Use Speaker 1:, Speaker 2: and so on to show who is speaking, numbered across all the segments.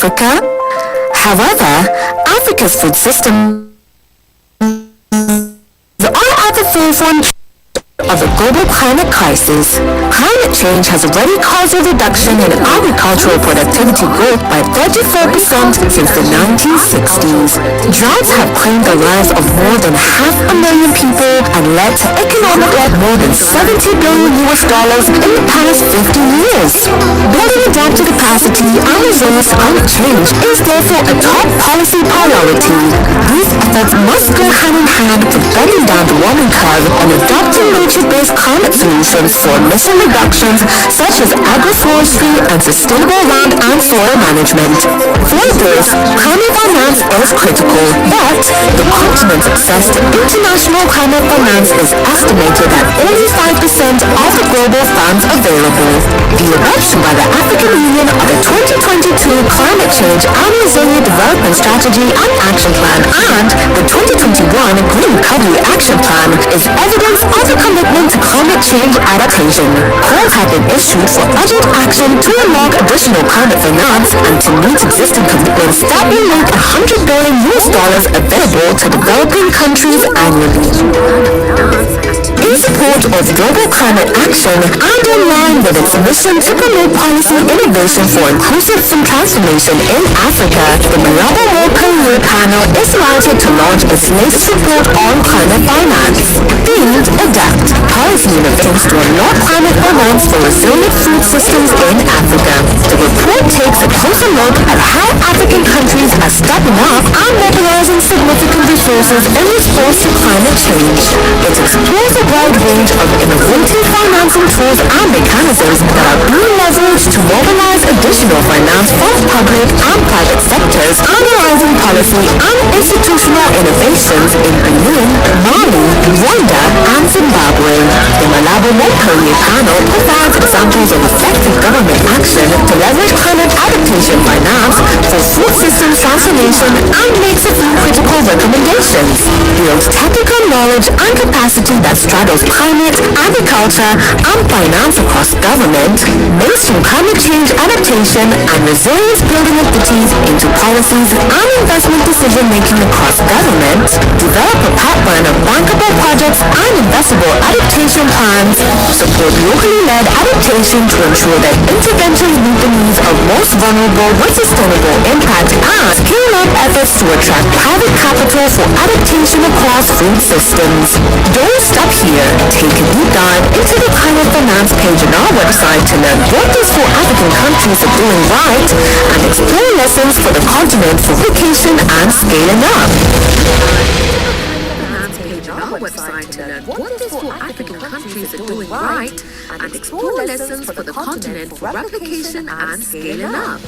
Speaker 1: Africa. However, Africa's food system are at the forefront of the global climate crisis. Climate change has already caused a reduction in agricultural productivity growth by 34% since the 1960s. Droughts have claimed the lives of more than 500,000 people and led to economic loss of more than $70 billion in the past 50 years. Building adaptive capacity and resilience to climate change is therefore a top policy priority. These efforts must go hand in hand with bending down the warming curve and adopting nature-based climate solutions for emission reductions such as agroforestry and sustainable land and soil management. For this, climate finance is critical, but the continent's access to international climate finance is estimated at only 5% of the global funds available. The adoption by the African Union of the 2022 Climate Change and Resilient Development Strategy and Action Plan and the 2021 Green Recovery Action Plan is evidence of the commitment to climate change adaptation. Calls have been issued for urgent action to unlock additional climate finance and to meet existing commitments that will make $100 billion available to developing countries annually. In support of global climate action and in line with its mission to promote policy innovation for inclusive food transformation in Africa, the Malabo Montpellier panel is delighted to launch its latest report on climate finance, themed Adapt, Policy Innovations to Unlock Climate Finance for Resilient Food Systems in Africa. The report takes a closer look at how African countries are stepping up and mobilizing significant resources in response to climate change. It explores a wide range of innovative financing tools and mechanisms that are being leveraged to mobilize additional finance from public and private sectors, analyzing policy and institutional innovations in Benin, Mali, Rwanda and Zimbabwe. The Malabo Montpellier panel provides examples of effective government action to leverage climate adaptation finance for food systems transformation and makes a few critical recommendations. Builds technical knowledge and capacity that straddles climate, agriculture, and finance across government, mainstream climate change adaptation and resilience building entities into policies and investment decision-making across government, develop a pipeline of bankable projects and investable adaptation plans, support locally led adaptation to ensure that interventions meet the needs of most vulnerable with sustainable impact, and scale up efforts to attract private capital for adaptation across food systems. Don't stop here. Take a deep dive into the climate finance page on our website to learn what these 4 African countries are doing right and explore lessons for the continent for vocation and scaling up.
Speaker 2: Our website to learn what these 4 African countries are doing right and explore lessons for the continent for replication and scaling up.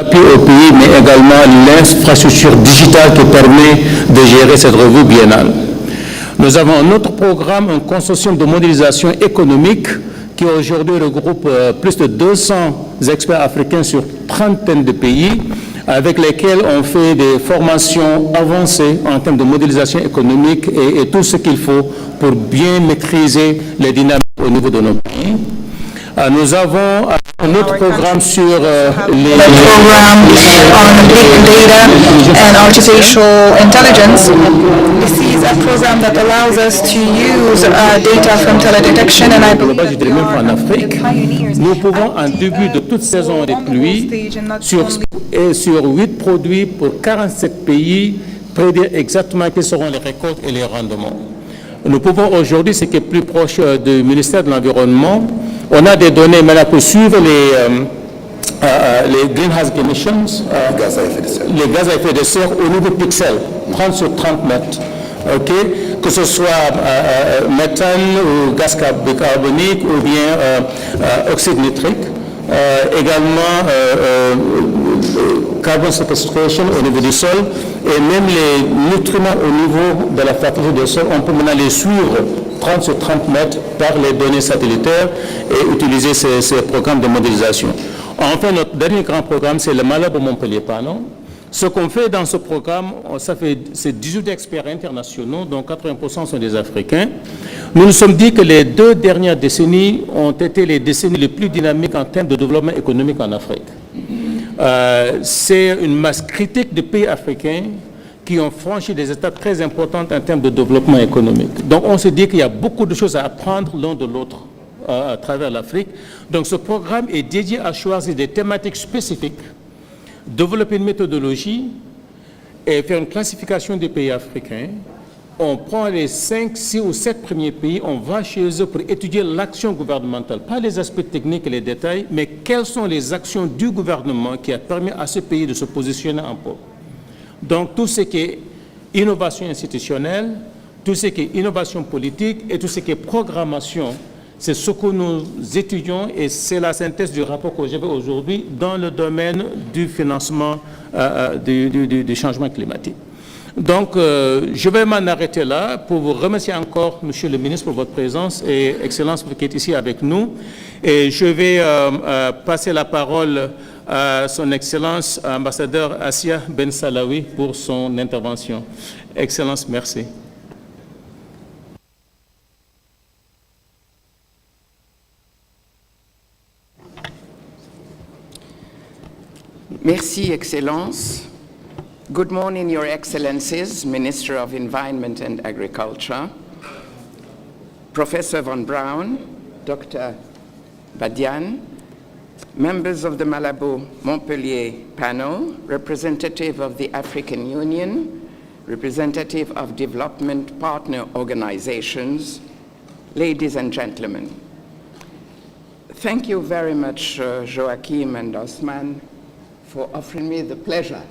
Speaker 3: L'appui au pays, mais également l'infrastructure digitale qui permet de gérer cette revue biennale. Nous avons un autre programme, un consortium de modélisation économique qui aujourd'hui regroupe plus de 200 experts africains sur trentaine de pays, avec lesquels on fait des formations avancées en termes de modélisation économique et tout ce qu'il faut pour bien maîtriser les dynamiques au niveau de nos pays. Nous avons un autre programme sur les
Speaker 4: program on big data and artificial intelligence. This is a program that allows us to use data from teledetection, and I believe that we are
Speaker 3: en Afrique. Nous pouvons, en début de toute saison des pluies, sur 8 produits pour 47 pays, prédire exactement quels seront les récoltes et les rendements. Nous pouvons aujourd'hui, ce qui est plus proche du ministère de l'Environnement, on a des données maintenant pour suivre les greenhouse emissions, les gaz à effet de serre au niveau pixel, 30 sur 30 mètres. Okay? Que ce soit méthane ou gaz carbonique ou bien oxyde nitrique. Également carbon sequestration au niveau du sol et même les nutriments au niveau de la fertilité du sol, on peut maintenant les suivre 30 sur 30 mètres par les données satellitaires et utiliser ces programmes de modélisation. Enfin, notre dernier grand programme, c'est le Malabo Montpellier Forum. Ce qu'on fait dans ce programme, c'est 18 experts internationaux, dont 80% sont des Africains. Nous nous sommes dit que les 2 dernières décennies ont été les décennies les plus dynamiques en termes de développement économique en Afrique. C'est une masse critique de pays africains qui ont franchi des étapes très importantes en termes de développement économique. Donc on se dit qu'il y a beaucoup de choses à apprendre l'un de l'autre à travers l'Afrique. Donc ce programme est dédié à choisir des thématiques spécifiques, développer une méthodologie et faire une classification des pays africains. On prend les 5, 6 ou 7 premiers pays, on va chez eux pour étudier l'action gouvernementale, pas les aspects techniques et les détails, mais quelles sont les actions du gouvernement qui a permis à ce pays de se positionner en pôle. Donc tout ce qui est innovation institutionnelle, tout ce qui est innovation politique et tout ce qui est programmation, c'est ce que nous étudions et c'est la synthèse du rapport que j'avais aujourd'hui dans le domaine du financement du changement climatique. Donc, je vais m'en arrêter là pour vous remercier encore, Monsieur le ministre, pour votre présence et Excellence qui est ici avec nous. Et je vais passer la parole à son Excellence, ambassadeur Assia Ben Salawi, pour son intervention. Excellence, merci.
Speaker 5: Merci, Excellence. Good morning, Your Excellencies, Minister of Environment and Agriculture, Professor Von Braun, Dr. Badian, members of the Malabo Montpellier panel, representative of the African Union, representative of development partner organizations, ladies and gentlemen. Thank you very much, Joachim and Osman, for offering me the pleasure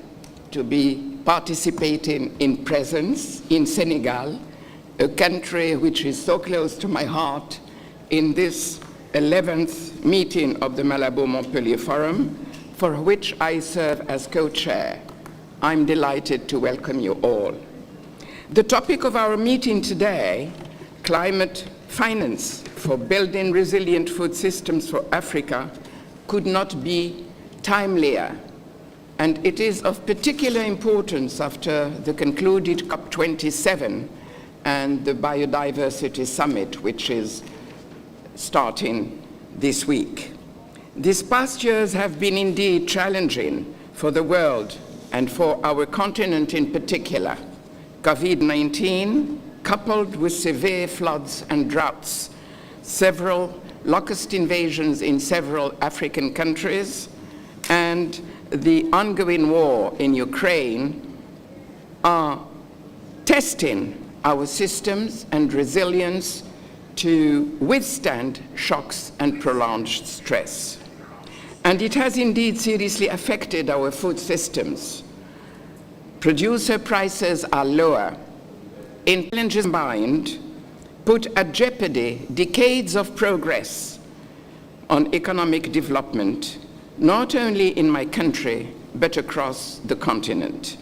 Speaker 5: to be participating in presence in Senegal, a country which is so close to my heart, in this 11th meeting of the Malabo Montpellier Forum, for which I serve as co-chair. I'm delighted to welcome you all. The topic of our meeting today, climate finance for building resilient food systems for Africa, could not be timelier. And it is of particular importance after the concluded COP27 and the Biodiversity Summit, which is starting this week. These past years have been indeed challenging for the world and for our continent in particular. COVID-19, coupled with severe floods and droughts, several locust invasions in several African countries, and the ongoing war in Ukraine are testing our systems and resilience to withstand shocks and prolonged stress. And it has indeed seriously affected our food systems. Producer prices are lower. Challenges combined put at jeopardy decades of progress on economic development, not only in my country, but across the continent.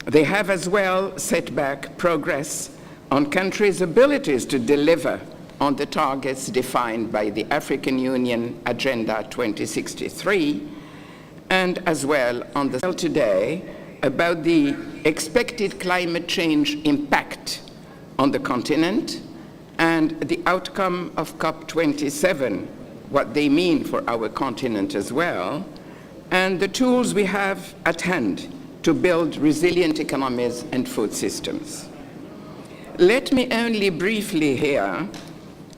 Speaker 5: They have as well set back progress on countries' abilities to deliver on the targets defined by the African Union Agenda 2063, and as well on the today about the expected climate change impact on the continent and the outcome of COP27, what they mean for our continent as well, and the tools we have at hand to build resilient economies and food systems. Let me only briefly here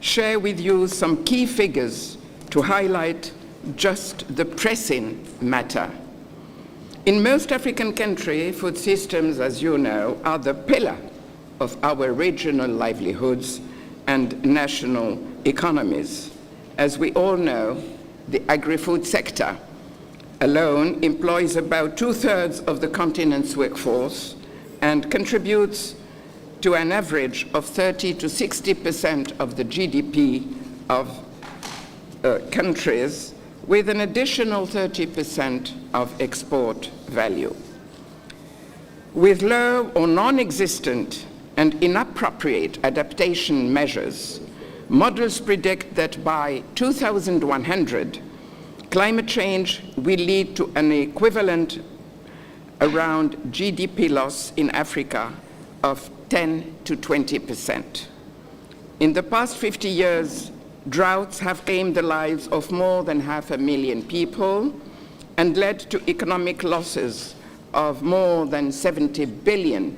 Speaker 5: share with you some key figures to highlight just the pressing matter. In most African countries, food systems, as you know, are the pillar of our regional livelihoods and national economies. As we all know, the agri-food sector alone employs about 2/3 of the continent's workforce and contributes to an average of 30 to 60% of the GDP of countries, with an additional 30% of export value. With low or non-existent and inappropriate adaptation measures, models predict that by 2100, climate change will lead to an equivalent around GDP loss in Africa of 10 to 20%. In the past 50 years, droughts have claimed the lives of more than 500,000 people and led to economic losses of more than $70 billion.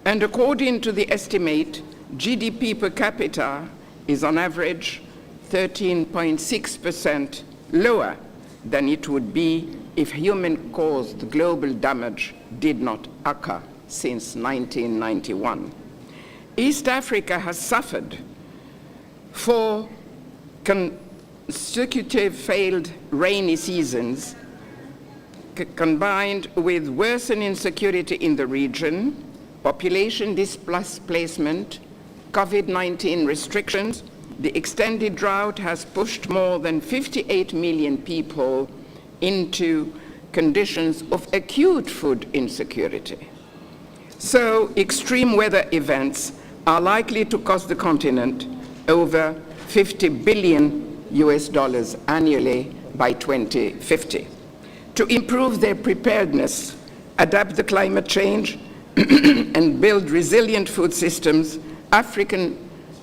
Speaker 5: And according to the estimate, GDP per capita is on average 13.6% lower than it would be if human-caused global damage did not occur since 1991. East Africa has suffered 4 consecutive failed rainy seasons, combined with worsening security in the region, population displacement, COVID-19 restrictions. The extended drought has pushed more than 58 million people into conditions of acute food insecurity. So extreme weather events are likely to cost the continent over $50 billion annually by 2050. To improve their preparedness, adapt to climate change, and build resilient food systems, African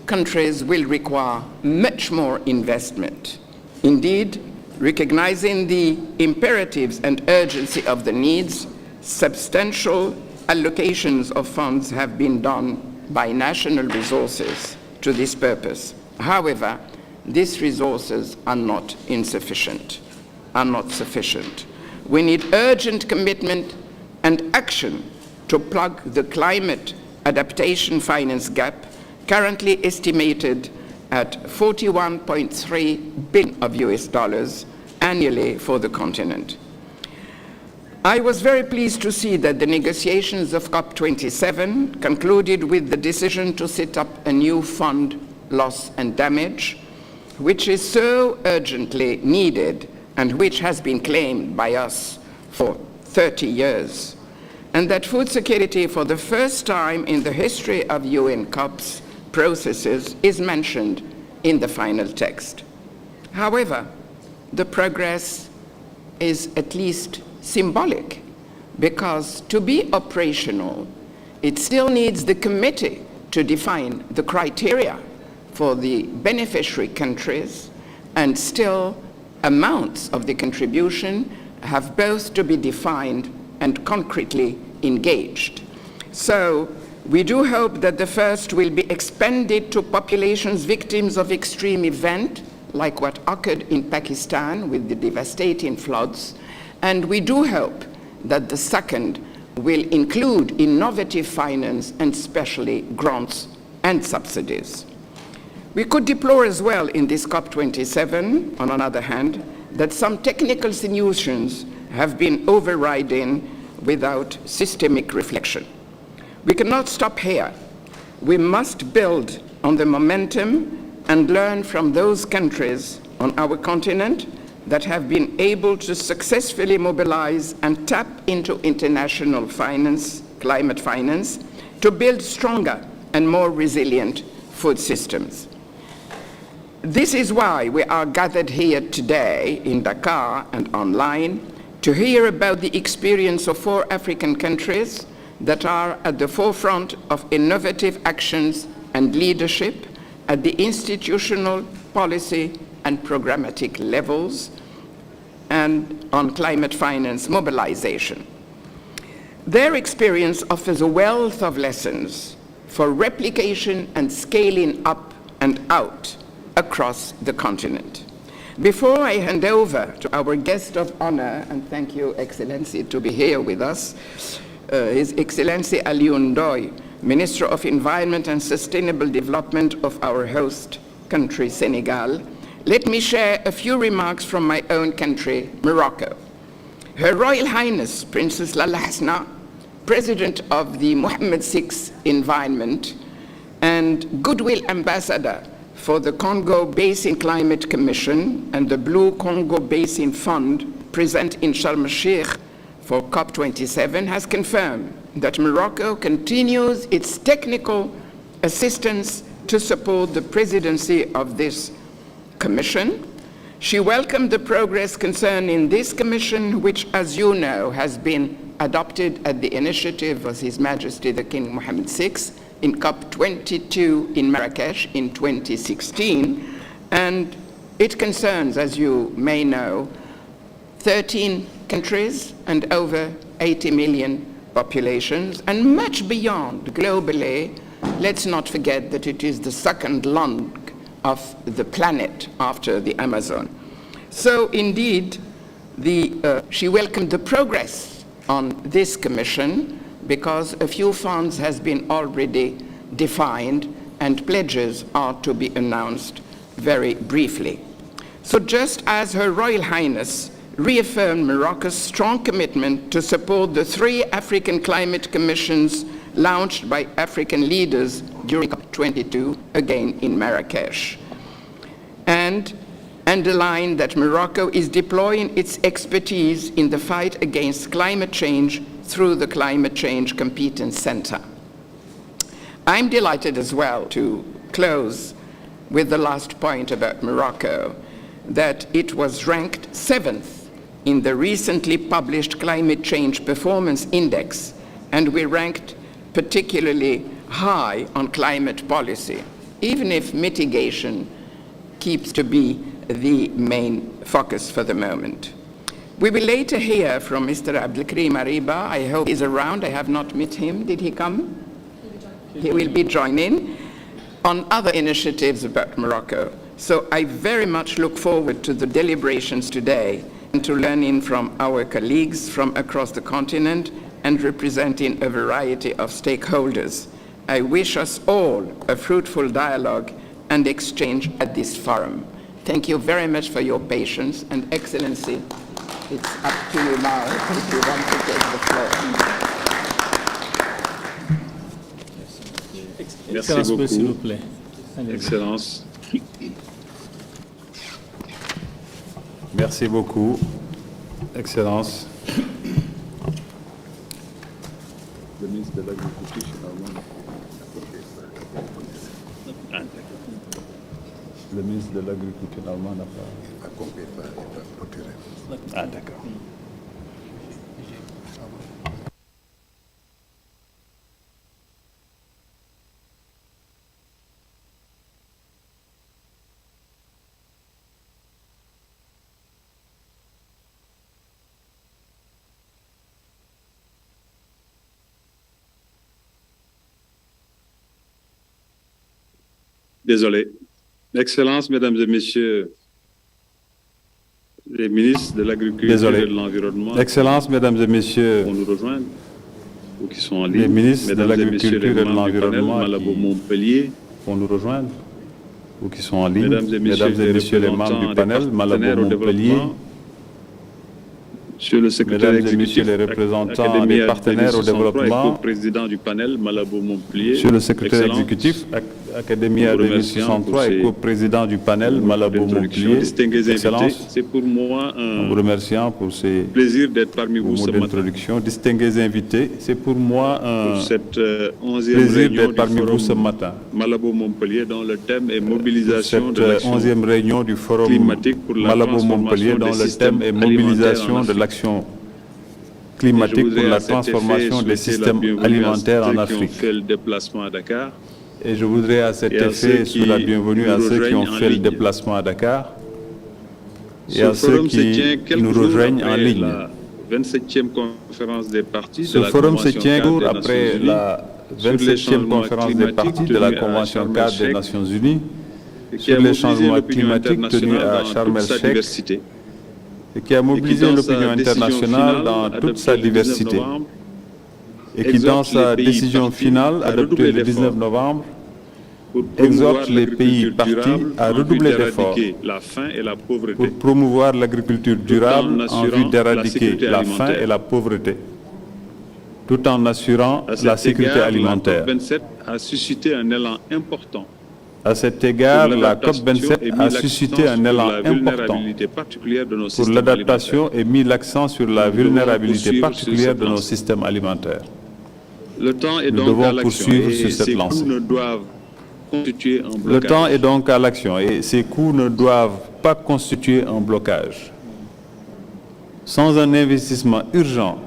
Speaker 5: countries will require much more investment. Indeed, recognizing the imperatives and urgency of the needs, substantial allocations of funds have been done by national resources to this purpose. However, these resources are not insufficient, are not sufficient. We need urgent commitment and action to plug the climate adaptation finance gap, currently estimated at $41.3 billion annually for the continent. I was very pleased to see that the negotiations of COP27 concluded with the decision to set up a new fund, loss and damage, which is so urgently needed and which has been claimed by us for 30 years. And that food security, for the first time in the history of UN COPs processes, is mentioned in the final text. However, the progress is at least symbolic, because to be operational, it still needs the committee to define the criteria for the beneficiary countries, and still amounts of the contribution have both to be defined and concretely engaged. So we do hope that the first will be expanded to populations victims of extreme event, like what occurred in Pakistan with the devastating floods, and we do hope that the second will include innovative finance and especially grants and subsidies. We could deplore as well in this COP27, on another hand, that some technical solutions have been overridden without systemic reflection. We cannot stop here. We must build on the momentum and learn from those countries on our continent that have been able to successfully mobilize and tap into international finance, climate finance, to build stronger and more resilient food systems. This is why we are gathered here today in Dakar and online to hear about the experience of 4 African countries that are at the forefront of innovative actions and leadership at the institutional, policy, and programmatic levels, and on climate finance mobilization. Their experience offers a wealth of lessons for replication and scaling up and out across the continent. Before I hand over to our guest of honor, and thank you, Excellency, to be here with us, His Excellency Alioune Ndoye, Minister of Environment and Sustainable Development of our host country, Senegal, let me share a few remarks from my own country, Morocco. Her Royal Highness Princess Lalla Hasna, President of the Mohammed VI Environment and Goodwill Ambassador for the Congo Basin Climate Commission and the Blue Congo Basin Fund, present in Sharm el-Sheikh for COP27, has confirmed that Morocco continues its technical assistance to support the presidency of this commission. She welcomed the progress concerning this commission, which, as you know, has been adopted at the initiative of His Majesty the King Mohammed VI in COP22 in Marrakesh in 2016. And it concerns, as you may know, 13 countries and over 80 million populations, and much beyond globally. Let's not forget that it is the second lung of the planet after the Amazon. So indeed, she welcomed the progress on this commission because a few funds has been already defined and pledges are to be announced very briefly. So just as Her Royal Highness reaffirmed Morocco's strong commitment to support the 3 African climate commissions launched by African leaders during COP22, again in Marrakesh, and underlined that Morocco is deploying its expertise in the fight against climate change through the Climate Change Competence Center. I'm delighted as well to close with the last point about Morocco, that it was ranked 7th in the recently published Climate Change Performance Index, and we ranked particularly high on climate policy, even if mitigation keeps to be the main focus for the moment. We will later hear from Mr. Abdelkrim Ariba. I hope he's around. I have not met him. Did he come? He will be joining on other initiatives about Morocco. So I very much look forward to the deliberations today and to learning from our colleagues from across the continent and representing a variety of stakeholders. I wish us all a fruitful dialogue and exchange at this forum. Thank you very much for your patience, and Excellency, it's up to you now if you want to take the floor.
Speaker 6: Merci beaucoup, s'il vous plaît. Excellence. Merci beaucoup, Excellence. Le ministre de l'Agriculture, le ministre de l'Agriculture allemand n'a pas accompli, pas procuré. Ah, d'accord. Désolé. Excellences, Mesdames et Messieurs les ministres de l'Agriculture et de l'Environnement,
Speaker 7: Excellences, Mesdames et Messieurs
Speaker 6: pour nous rejoindre, ou qui sont en ligne,
Speaker 7: les ministres de
Speaker 6: Mesdames et Messieurs
Speaker 7: l'Agriculture
Speaker 6: les
Speaker 7: et de
Speaker 6: membres du panel
Speaker 7: l'Environnement
Speaker 6: Malabo Montpellier,
Speaker 7: pour nous rejoindre ou qui sont en ligne,
Speaker 6: Mesdames et Messieurs les
Speaker 7: membres du panel
Speaker 6: représentants
Speaker 7: Malabo
Speaker 6: des partenaires au
Speaker 7: Montpellier,
Speaker 6: développement,
Speaker 8: Monsieur le secrétaire
Speaker 7: Mesdames et
Speaker 8: exécutif,
Speaker 7: Messieurs les représentants
Speaker 8: Académie
Speaker 7: des partenaires au développement,
Speaker 8: président du panel Malabo Montpellier,
Speaker 7: Monsieur le secrétaire
Speaker 8: Excellence,
Speaker 7: exécutif, Académie
Speaker 8: nous vous
Speaker 7: 2063 et
Speaker 8: remercions
Speaker 7: co-président du panel Malabo Montpellier,
Speaker 8: distingués invités,
Speaker 7: Excellence,
Speaker 8: c'est pour moi
Speaker 7: en vous
Speaker 8: un
Speaker 7: remerciant pour ces
Speaker 8: plaisir d'être parmi vous
Speaker 7: mots
Speaker 8: ce matin
Speaker 7: d'introduction. Distingués invités, c'est pour moi un
Speaker 8: pour cette 11e
Speaker 7: plaisir
Speaker 8: réunion
Speaker 7: d'être
Speaker 8: du
Speaker 7: parmi vous
Speaker 8: forum
Speaker 7: ce matin.
Speaker 8: Malabo Montpellier dont le thème est
Speaker 7: Cette
Speaker 8: mobilisation de l'action
Speaker 7: 11e réunion du forum
Speaker 8: climatique pour la
Speaker 7: Malabo Montpellier dont le thème est mobilisation de l'action climatique pour la transformation des systèmes alimentaires en Afrique.
Speaker 8: Fait le déplacement à Dakar.
Speaker 7: Et je voudrais à cet effet souhaiter la bienvenue à ceux qui ont fait le déplacement à Dakar et à ceux qui nous rejoignent en ligne.
Speaker 8: La 27e conférence des parties
Speaker 7: Ce forum se tient court après la 27e conférence des parties de la Convention cadre des Nations Unies sur les changements climatiques tenue à Sharm el-Sheikh et qui a mobilisé l'opinion internationale dans toute sa diversité et qui, dans sa décision finale adoptée le 19 novembre, exhorte les pays partis à redoubler d'efforts pour promouvoir l'agriculture durable en vue d'éradiquer la faim et la pauvreté, tout en assurant la sécurité alimentaire.
Speaker 8: La COP27 a suscité un élan important.
Speaker 7: À cet égard, la COP27 a suscité un élan important pour l'adaptation et mis l'accent sur la vulnérabilité particulière de nos systèmes alimentaires.
Speaker 8: Le temps est
Speaker 7: Nous
Speaker 8: donc
Speaker 7: devons
Speaker 8: à l'action
Speaker 7: poursuivre sur
Speaker 8: et
Speaker 7: cette
Speaker 8: ces
Speaker 7: lancée.
Speaker 8: coûts ne doivent constituer un blocage.
Speaker 7: Le temps est donc à l'action et ces coûts ne doivent pas constituer un blocage. Sans un investissement urgent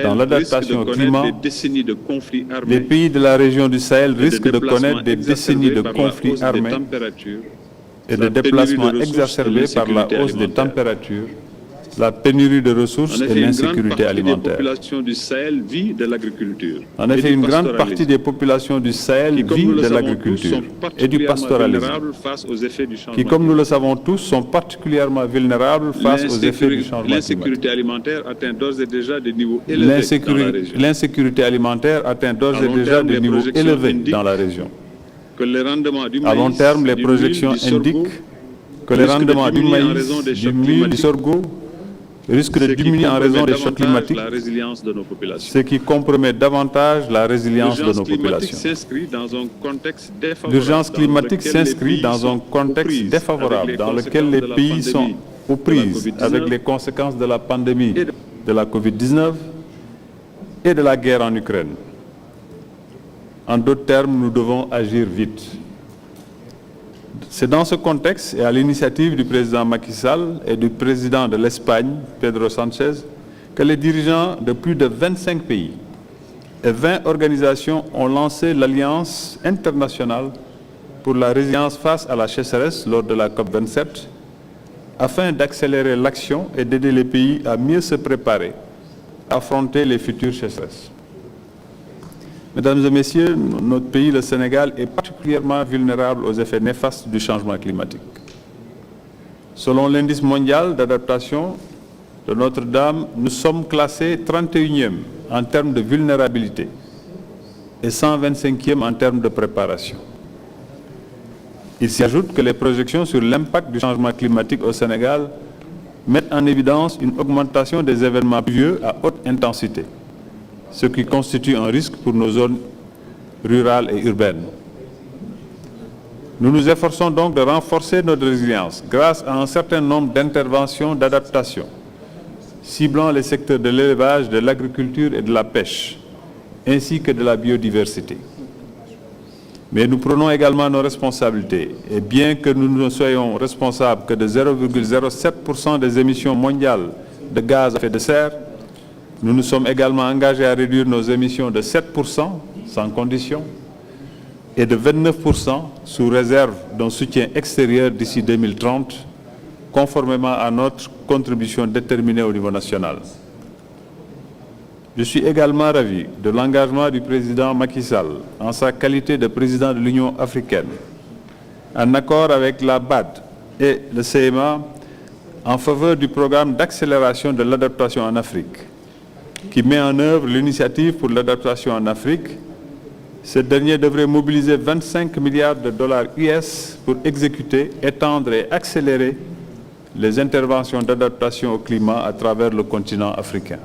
Speaker 7: dans l'adaptation au climat, les pays de la région du Sahel risquent de connaître des décennies de conflits armés et de déplacements exacerbés par la hausse des températures, la pénurie de ressources et l'insécurité alimentaire. En effet, une grande partie des populations du Sahel vit de l'agriculture et du pastoralisme, qui, comme nous le savons tous, sont particulièrement vulnérables face aux effets du changement climatique.
Speaker 8: L'insécurité alimentaire atteint d'ores et déjà des niveaux élevés dans la région.
Speaker 7: L'insécurité alimentaire atteint d'ores et déjà des niveaux élevés dans la région. À long terme, les projections indiquent que les rendements du maïs, du mil, du sorgho risquent de diminuer en raison des chocs climatiques, ce qui compromet davantage la résilience de nos populations. L'urgence climatique s'inscrit dans un contexte défavorable dans lequel les pays sont aux prises avec les conséquences de la pandémie de la Covid-19 et de la guerre en Ukraine. En d'autres termes, nous devons agir vite. C'est dans ce contexte et à l'initiative du président Macky Sall et du président de l'Espagne, Pedro Sánchez, que les dirigeants de plus de 25 pays et 20 organisations ont lancé l'Alliance internationale pour la résilience face à la sécheresse lors de la COP27, afin d'accélérer l'action et d'aider les pays à mieux se préparer à affronter les futures sécheresses. Mesdames et Messieurs, notre pays, le Sénégal, est particulièrement vulnérable aux effets néfastes du changement climatique. Selon l'indice mondial d'adaptation de Notre-Dame, nous sommes classés 31e en termes de vulnérabilité et 125e en termes de préparation. Il s'y ajoute que les projections sur l'impact du changement climatique au Sénégal mettent en évidence une augmentation des événements pluvieux à haute intensité, ce qui constitue un risque pour nos zones rurales et urbaines. Nous nous efforçons donc de renforcer notre résilience grâce à un certain nombre d'interventions d'adaptation, ciblant les secteurs de l'élevage, de l'agriculture et de la pêche, ainsi que de la biodiversité. Mais nous prenons également nos responsabilités, et bien que nous ne soyons responsables que de 0,07% des émissions mondiales de gaz à effet de serre, nous nous sommes également engagés à réduire nos émissions de 7% sans condition et de 29% sous réserve d'un soutien extérieur d'ici 2030, conformément à notre contribution déterminée au niveau national. Je suis également ravi de l'engagement du président Macky Sall en sa qualité de président de l'Union africaine, en accord avec la BAD et le CMA en faveur du programme d'accélération de l'adaptation en Afrique, qui met en œuvre l'initiative pour l'adaptation en Afrique. Ce dernier devrait mobiliser 25 milliards de dollars US pour exécuter, étendre et accélérer les interventions d'adaptation au climat à travers le continent africain.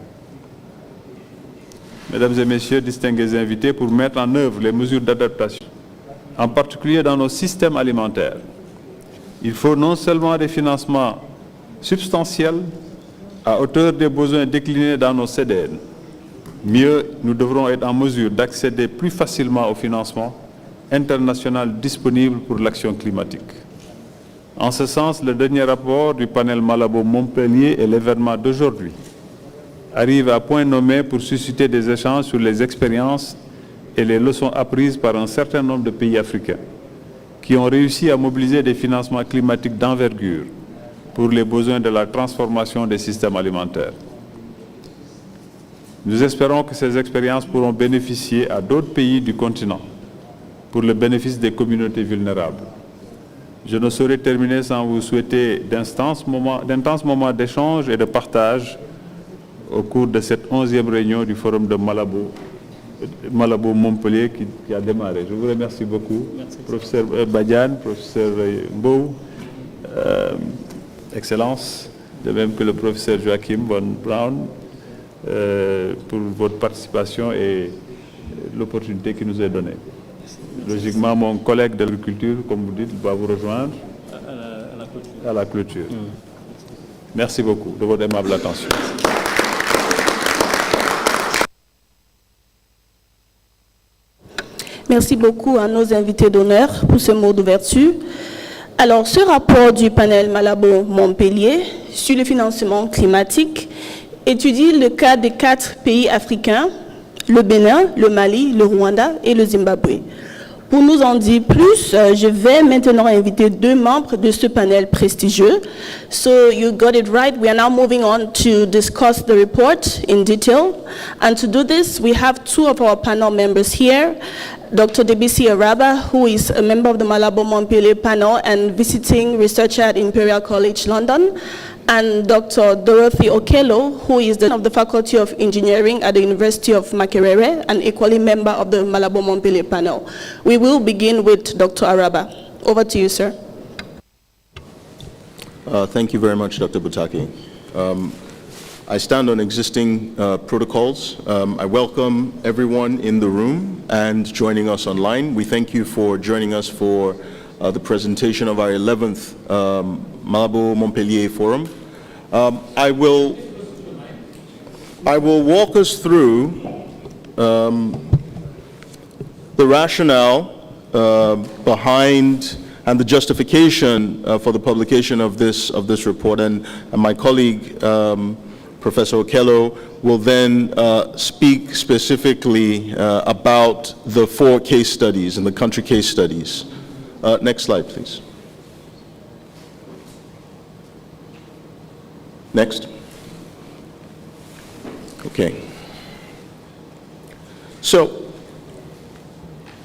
Speaker 7: Mesdames et messieurs, distingués invités, pour mettre en œuvre les mesures d'adaptation, en particulier dans nos systèmes alimentaires, il faut non seulement des financements substantiels à hauteur des besoins déclinés dans nos CDN. Mieux, nous devrons être en mesure d'accéder plus facilement au financement international disponible pour l'action climatique. En ce sens, le dernier rapport du panel Malabo Montpellier et l'événement d'aujourd'hui arrivent à point nommé pour susciter des échanges sur les expériences et les leçons apprises par un certain nombre de pays africains qui ont réussi à mobiliser des financements climatiques d'envergure pour les besoins de la transformation des systèmes alimentaires. Nous espérons que ces expériences pourront bénéficier à d'autres pays du continent pour le bénéfice des communautés vulnérables. Je ne saurais terminer sans vous souhaiter d'intenses moments d'échange et de partage au cours de cette 11e réunion du Forum de Malabo Montpellier qui a démarré. Je vous remercie beaucoup. Merci. Professeur Badiane, professeur Mbou, Excellence, de même que le professeur Joachim von Braun, pour votre participation et l'opportunité qui nous est donnée. Logiquement, mon collègue de l'agriculture, comme vous dites, va vous rejoindre à la clôture. Merci beaucoup de votre aimable attention.
Speaker 9: Merci beaucoup à nos invités d'honneur pour ce mot d'ouverture. Alors, ce rapport du panel Malabo Montpellier sur le financement climatique étudie le cas de 4 pays africains, le Bénin, le Mali, le Rwanda et le Zimbabwe. Pour nous en dire plus, je vais maintenant inviter 2 membres de ce panel prestigieux. So you got it right. We are now moving on to discuss the report in detail. And to do this, we have 2 of our panel members here. Dr. Debisi Araba, who is a member of the Malabo Montpellier panel and visiting researcher at Imperial College London, and Dr. Dorothy Okello, who is of the Faculty of Engineering at the University of Makerere, and equally member of the Malabo Montpellier panel. We will begin with Dr. Araba. Over to you, sir.
Speaker 10: Thank you very much, Dr. Butaki. I stand on existing protocols. I welcome everyone in the room and joining us online. We thank you for joining us for the presentation of our 11th Malabo Montpellier Forum. I will walk us through the rationale behind and the justification for the publication of this report, and my colleague Professor Okello will then speak specifically about the 4 case studies and the country case studies. Next slide, please. Next. Okay. So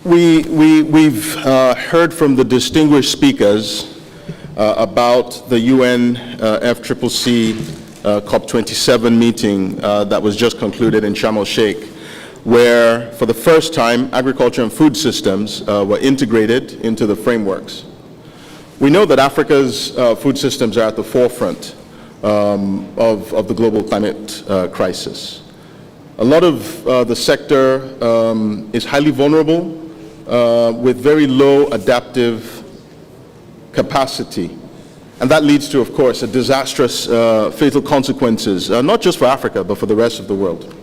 Speaker 10: we've heard from the distinguished speakers about the UN FCCC COP27 meeting that was just concluded in Sharm el-Sheikh, where for the first time agriculture and food systems were integrated into the frameworks. We know that Africa's food systems are at the forefront of the global climate crisis. A lot of the sector is highly vulnerable with very low adaptive capacity. And that leads to, of course, a disastrous fatal consequences, not just for Africa, but for the rest of the world.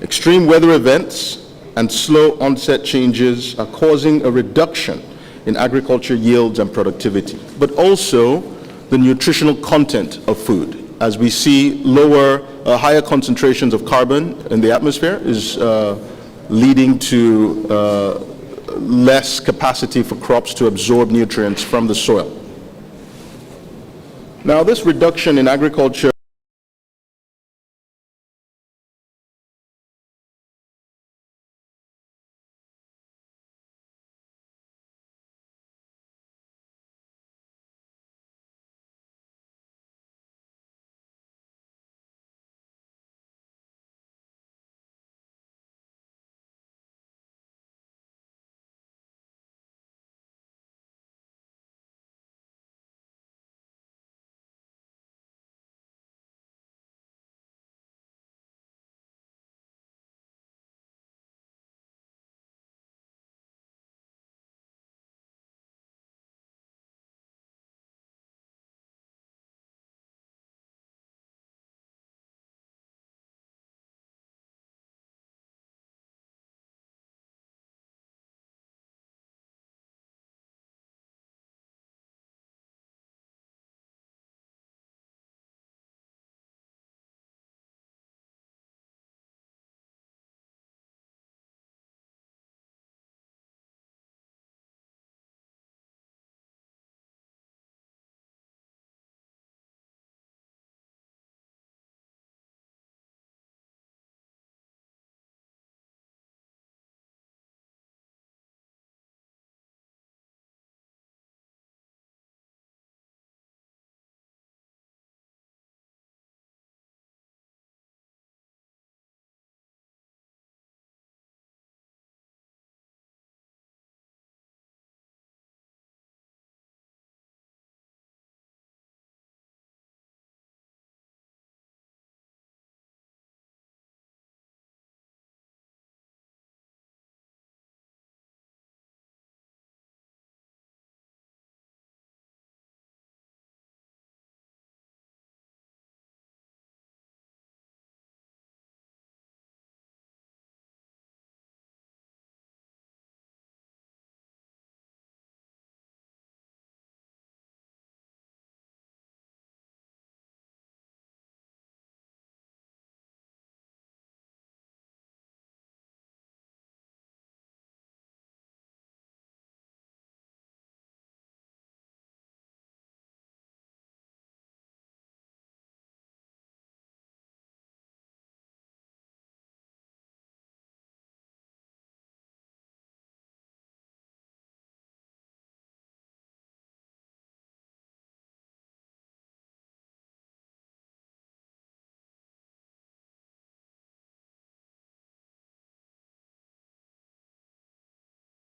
Speaker 10: Extreme weather events and slow onset changes are causing a reduction in agriculture yields and productivity, but also the nutritional content of food. As we see higher concentrations of carbon in the atmosphere is leading to less capacity for crops to absorb nutrients from the soil. Now, this reduction in agriculture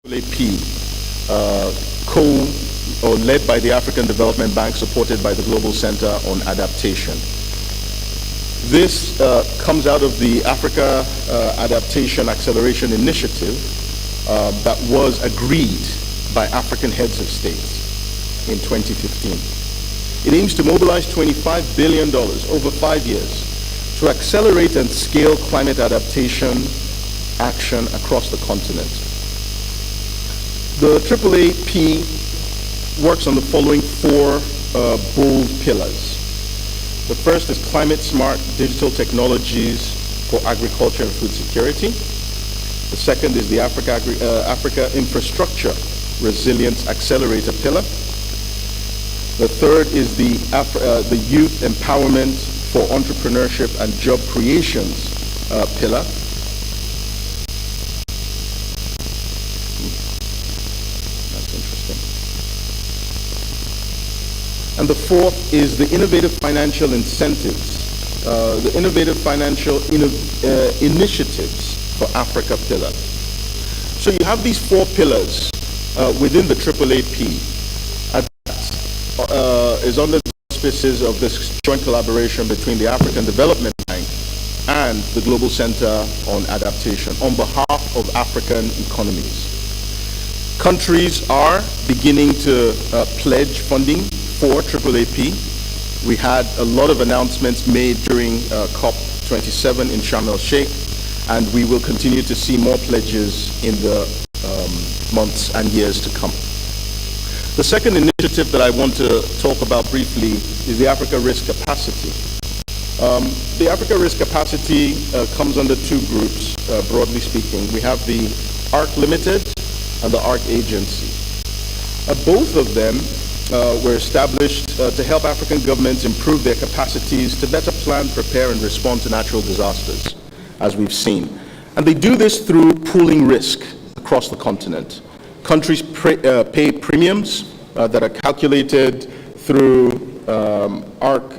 Speaker 10: AAP, led by the African Development Bank, supported by the Global Center on Adaptation. This comes out of the Africa Adaptation Acceleration Initiative that was agreed by African heads of states in 2015. It aims to mobilize $25 billion over 5 years to accelerate and scale climate adaptation action across the continent. The AAAP works on the following 4 bold pillars. The first is climate smart digital technologies for agriculture and food security. The second is the Africa Infrastructure Resilience Accelerator pillar. The third is the Youth Empowerment for Entrepreneurship and Job Creations pillar. That's interesting. And the fourth is the Innovative Financial Incentives, the Innovative Financial Initiatives for Africa pillar. So you have these 4 pillars within the AAAP. Is under the auspices of this joint collaboration between the African Development Bank and the Global Center on Adaptation on behalf of African economies. Countries are beginning to pledge funding for AAAP. We had a lot of announcements made during COP27 in Sharm el-Sheikh, and we will continue to see more pledges in the months and years to come. The second initiative that I want to talk about briefly is the Africa Risk Capacity. The Africa Risk Capacity comes under 2 groups, broadly speaking. We have the ARC Limited and the ARC Agency. Both of them were established to help African governments improve their capacities to better plan, prepare, and respond to natural disasters, as we've seen. And they do this through pooling risk across the continent. Countries pay premiums that are calculated through ARC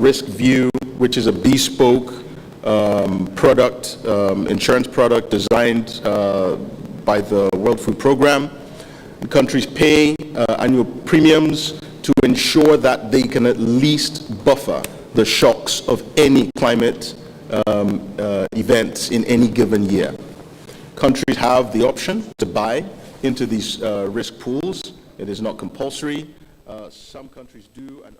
Speaker 10: Risk View, which is a bespoke product, insurance product designed by the World Food Programme. The countries pay annual premiums to ensure that they can at least buffer the shocks of any climate events in any given year. Countries have the option to buy into these risk pools. It is not compulsory. Some countries do, and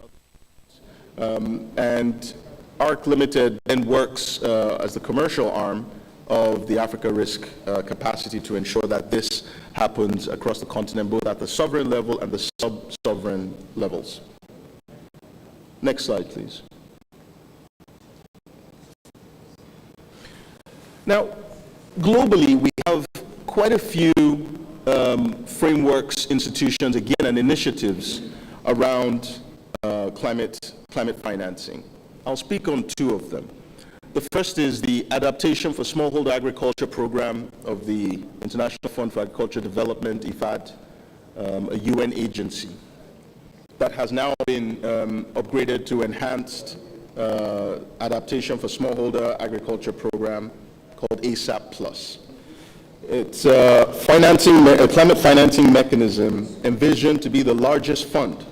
Speaker 10: others. And ARC Limited then works as the commercial arm of the Africa Risk Capacity to ensure that this happens across the continent, both at the sovereign level and the sub-sovereign levels. Next slide, please. Now, globally, we have quite a few frameworks, institutions, again, and initiatives around climate financing. I'll speak on 2 of them. The first is the Adaptation for Smallholder Agriculture Program of the International Fund for Agriculture Development, IFAD, a UN agency that has now been upgraded to Enhanced Adaptation for Smallholder Agriculture Program called ASAP+. It's a climate financing mechanism envisioned to be the largest fund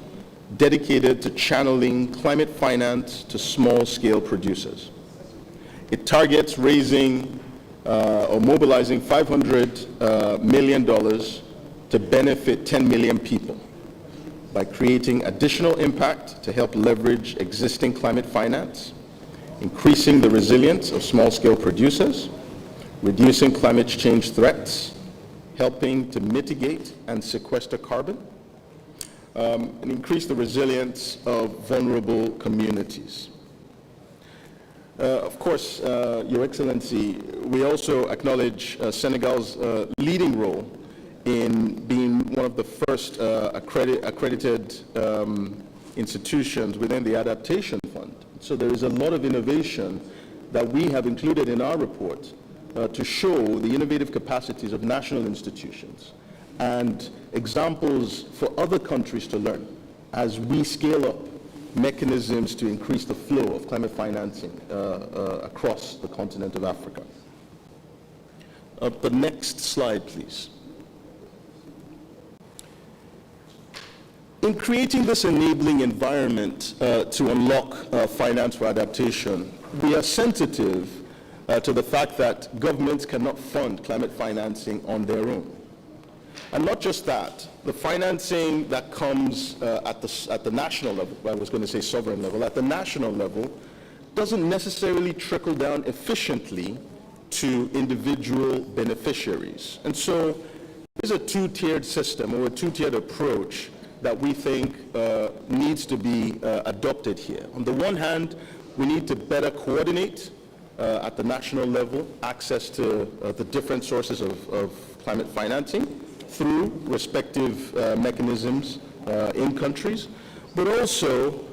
Speaker 10: dedicated to channeling climate finance to small-scale producers. It targets raising or mobilizing $500 million to benefit 10 million people by creating additional impact to help leverage existing climate finance, increasing the resilience of small-scale producers, reducing climate change threats, helping to mitigate and sequester carbon, and increase the resilience of vulnerable communities. Of course, Your Excellency, we also acknowledge Senegal's leading role in being one of the first accredited institutions within the Adaptation Fund. So there is a lot of innovation that we have included in our report to show the innovative capacities of national institutions and examples for other countries to learn as we scale up mechanisms to increase the flow of climate financing across the continent of Africa. The next slide, please. In creating this enabling environment to unlock finance for adaptation, we are sensitive to the fact that governments cannot fund climate financing on their own. And not just that, the financing that comes at the national level, I was going to say sovereign level, at the national level, doesn't necessarily trickle down efficiently to individual beneficiaries. And so there's a two-tiered system or a two-tiered approach that we think needs to be adopted here. On the one hand, we need to better coordinate at the national level access to the different sources of climate financing through respective mechanisms in countries, but also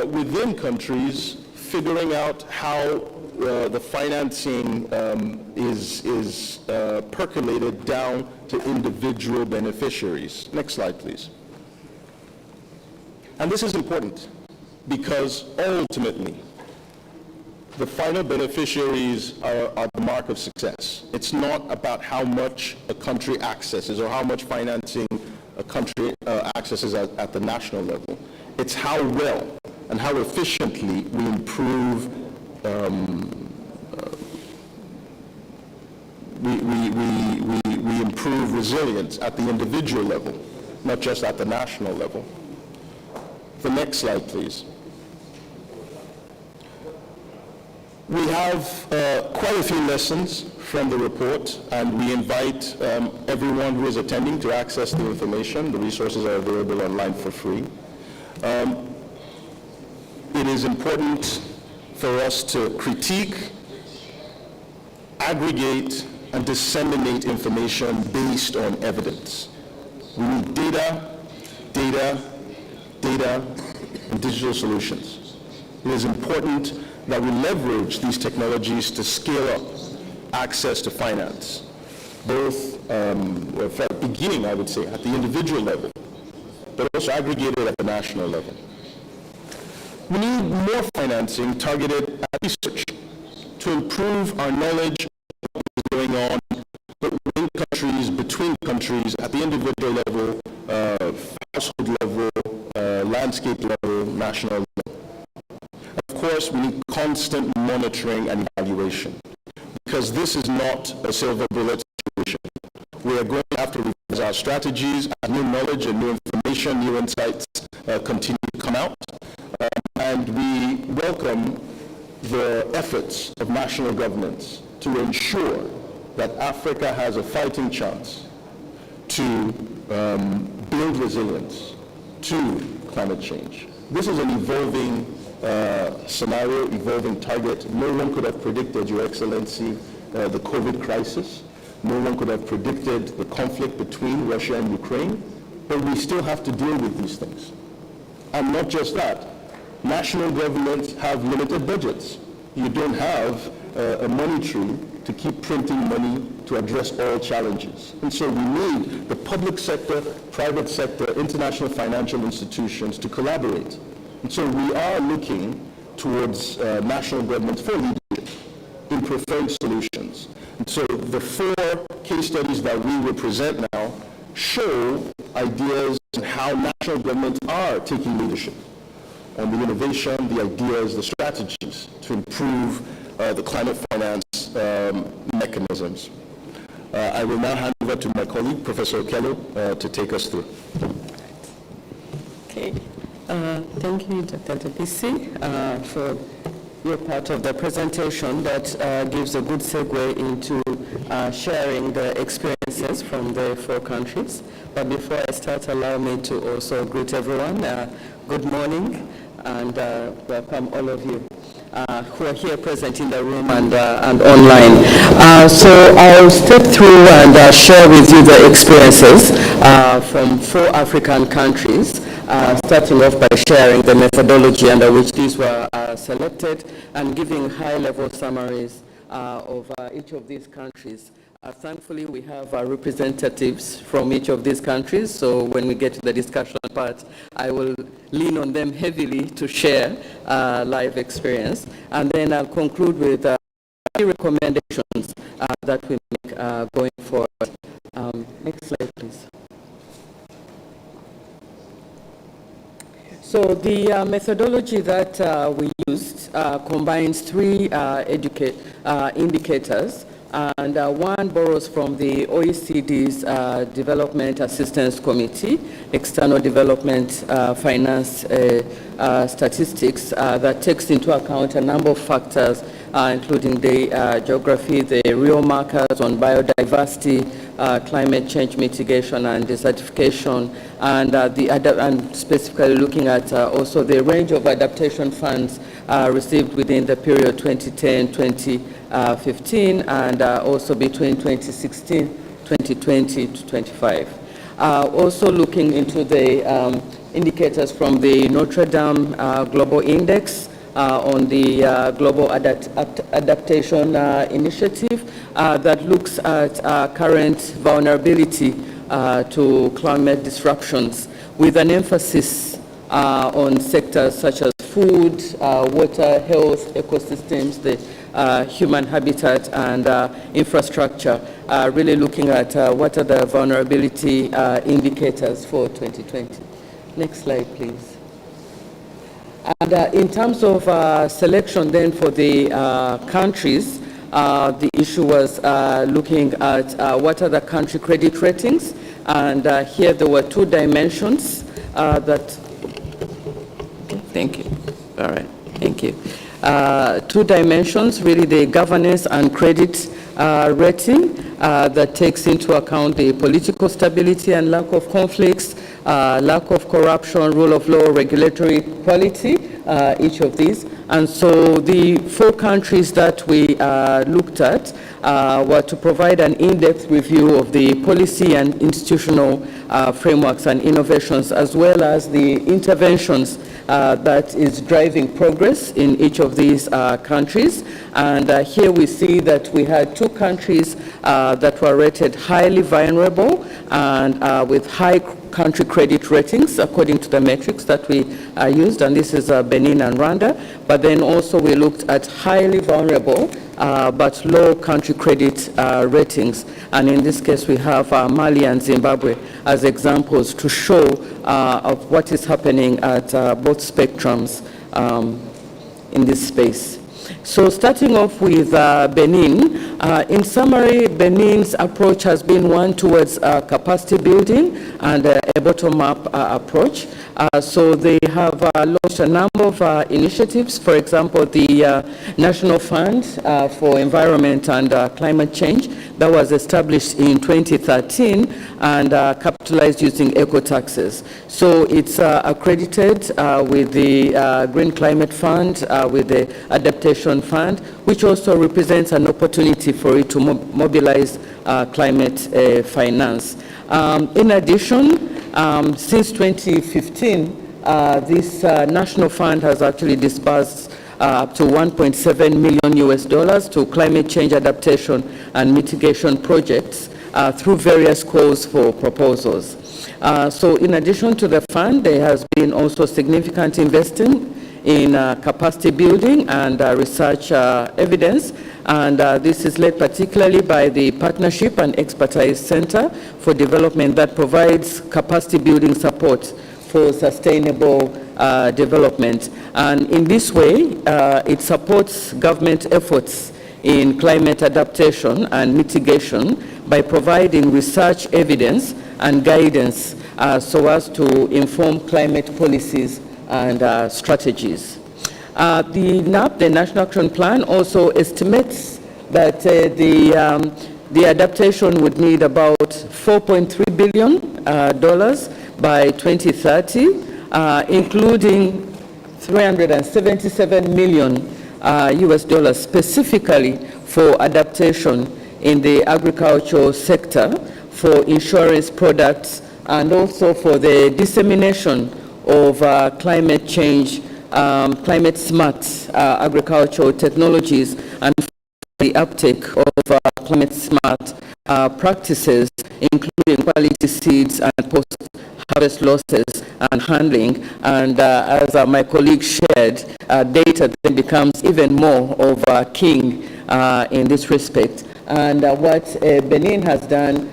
Speaker 10: within countries figuring out how the financing is percolated down to individual beneficiaries. Next slide, please. And this is important because ultimately, the final beneficiaries are the mark of success. It's not about how much a country accesses or how much financing a country accesses at the national level. It's how well and how efficiently we improve we improve resilience at the individual level, not just at the national level. The next slide, please. We have quite a few lessons from the report, and we invite everyone who is attending to access the information. The resources are available online for free. It is important for us to critique, aggregate, and disseminate information based on evidence. We need data, and digital solutions. It is important that we leverage these technologies to scale up access to finance, both beginning, I would say, at the individual level, but also aggregated at the national level. We need more financing targeted at research to improve our knowledge of what is going on within countries, between countries, at the individual level, household level, landscape level, national level. Of course, we need constant monitoring and evaluation, because this is not a silver bullet situation. We are going to have to revise our strategies as new knowledge and new information, new insights continue to come out. And we welcome the efforts of national governments to ensure that Africa has a fighting chance to build resilience to climate change. This is an evolving scenario, evolving target. No one could have predicted, Your Excellency, the COVID crisis. No one could have predicted the conflict between Russia and Ukraine, but we still have to deal with these things. And not just that, national governments have limited budgets. You don't have a money tree to keep printing money to address all challenges. And so we need the public sector, private sector, international financial institutions to collaborate. And so we are looking towards national governments for leadership in preferring solutions. And so the 4 case studies that we will present now show ideas on how national governments are taking leadership on the innovation, the ideas, the strategies to improve the climate finance mechanisms. I will now hand over to my colleague, Professor Okello, to take us through.
Speaker 11: Okay. Thank you, Dr. Adaptation, for your part of the presentation that gives a good segue into sharing the experiences from the 4 countries. But before I start, allow me to also greet everyone. Good morning, and welcome all of you who are here present in the room and online. So I'll step through and share with you the experiences from 4 African countries, starting off by sharing the methodology under which these were selected and giving high-level summaries of each of these countries. Thankfully, we have representatives from each of these countries, so when we get to the discussion part, I will lean on them heavily to share live experience. And then I'll conclude with recommendations that we make going forward. Next slide, please.
Speaker 12: So the methodology that we used combines three indicators, and one borrows from the OECD's Development Assistance Committee, External Development Finance Statistics, that takes into account a number of factors, including the geography, the real markers on biodiversity, climate change mitigation and desertification, and and specifically looking at also the range of adaptation funds received within the period 2010-2015, and also between 2016, 2020 to 25. Also looking into the indicators from the Notre Dame Global Index on the Global Adaptation Initiative that looks at current vulnerability to climate disruptions, with an emphasis on sectors such as food, water, health, ecosystems, the human habitat, and infrastructure, really looking at what are the vulnerability indicators for 2020. Next slide, please. And in terms of selection then for the countries, the issue was looking at what are the country credit ratings, and here there were two dimensions that, okay, thank you, all right, thank you. Two dimensions, really the governance and credit rating that takes into account the political stability and lack of conflicts, lack of corruption, rule of law, regulatory quality, each of these. And so the four countries that we looked at were to provide an in-depth review of the policy and institutional frameworks and innovations, as well as the interventions that is driving progress in each of these countries. And here we see that we had two countries that were rated highly vulnerable and with high country credit ratings according to the metrics that we used, and this is Benin and Rwanda. But then also we looked at highly vulnerable but low country credit ratings, and in this case we have Mali and Zimbabwe as examples to show of what is happening at both spectrums in this space. So starting off with Benin, in summary, Benin's approach has been one towards capacity building and a bottom-up approach. So they have launched a number of initiatives. For example, the National Fund for Environment and Climate Change that was established in 2013 and capitalized using eco-taxes. So it's accredited with the Green Climate Fund, with the Adaptation Fund, which also represents an opportunity for it to mobilize climate finance. In addition, since 2015, this national fund has actually disbursed up to $1.7 million to climate change adaptation and mitigation projects through various calls for proposals. So in addition to the fund, there has been also significant investing in capacity building and research evidence, and this is led particularly by the Partnership and Expertise Center for Development that provides capacity building support for sustainable development. And in this way, it supports government efforts in climate adaptation and mitigation by providing research evidence and guidance so as to inform climate policies and strategies. The NAP, the National Action Plan, also estimates that the adaptation would need about $4.3 billion by 2030, including $377 million specifically for adaptation in the agricultural sector, for insurance products, and also for the dissemination of climate change, climate smart agricultural technologies, and the uptake of climate smart practices, including quality seeds and post-harvest losses and handling. And as my colleague shared, data then becomes even more of a king in this respect. And what Benin has done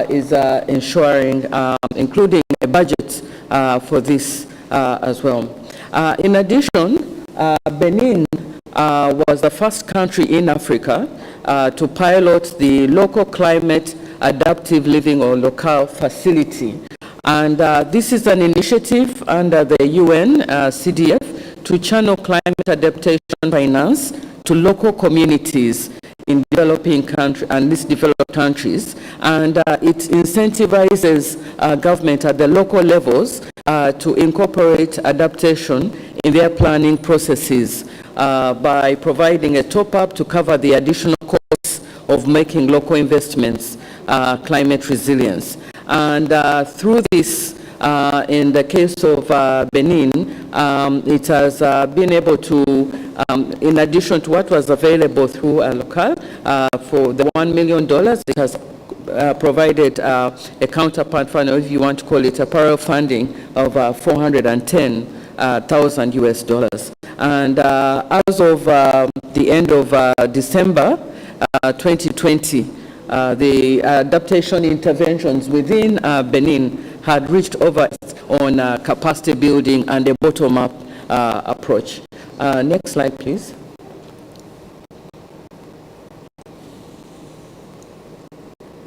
Speaker 12: is ensuring, including a budget for this as well. In addition, Benin was the first country in Africa to pilot the local climate adaptive living or local facility. And this is an initiative under the UN CDF to channel climate adaptation finance to local communities in developing countries and these developed countries, and it incentivizes government at the local levels to incorporate adaptation in their planning processes by providing a top-up to cover the additional costs of making local investments climate resilience. And through this, in the case of Benin, it has been able to, in addition to what was available through local, for the $1 million, it has provided a counterpart fund, or if you want to call it a parallel funding, of $410,000 US. And as of the end of December 2020, the adaptation interventions within Benin had reached over on capacity building and a bottom-up approach. Next slide, please.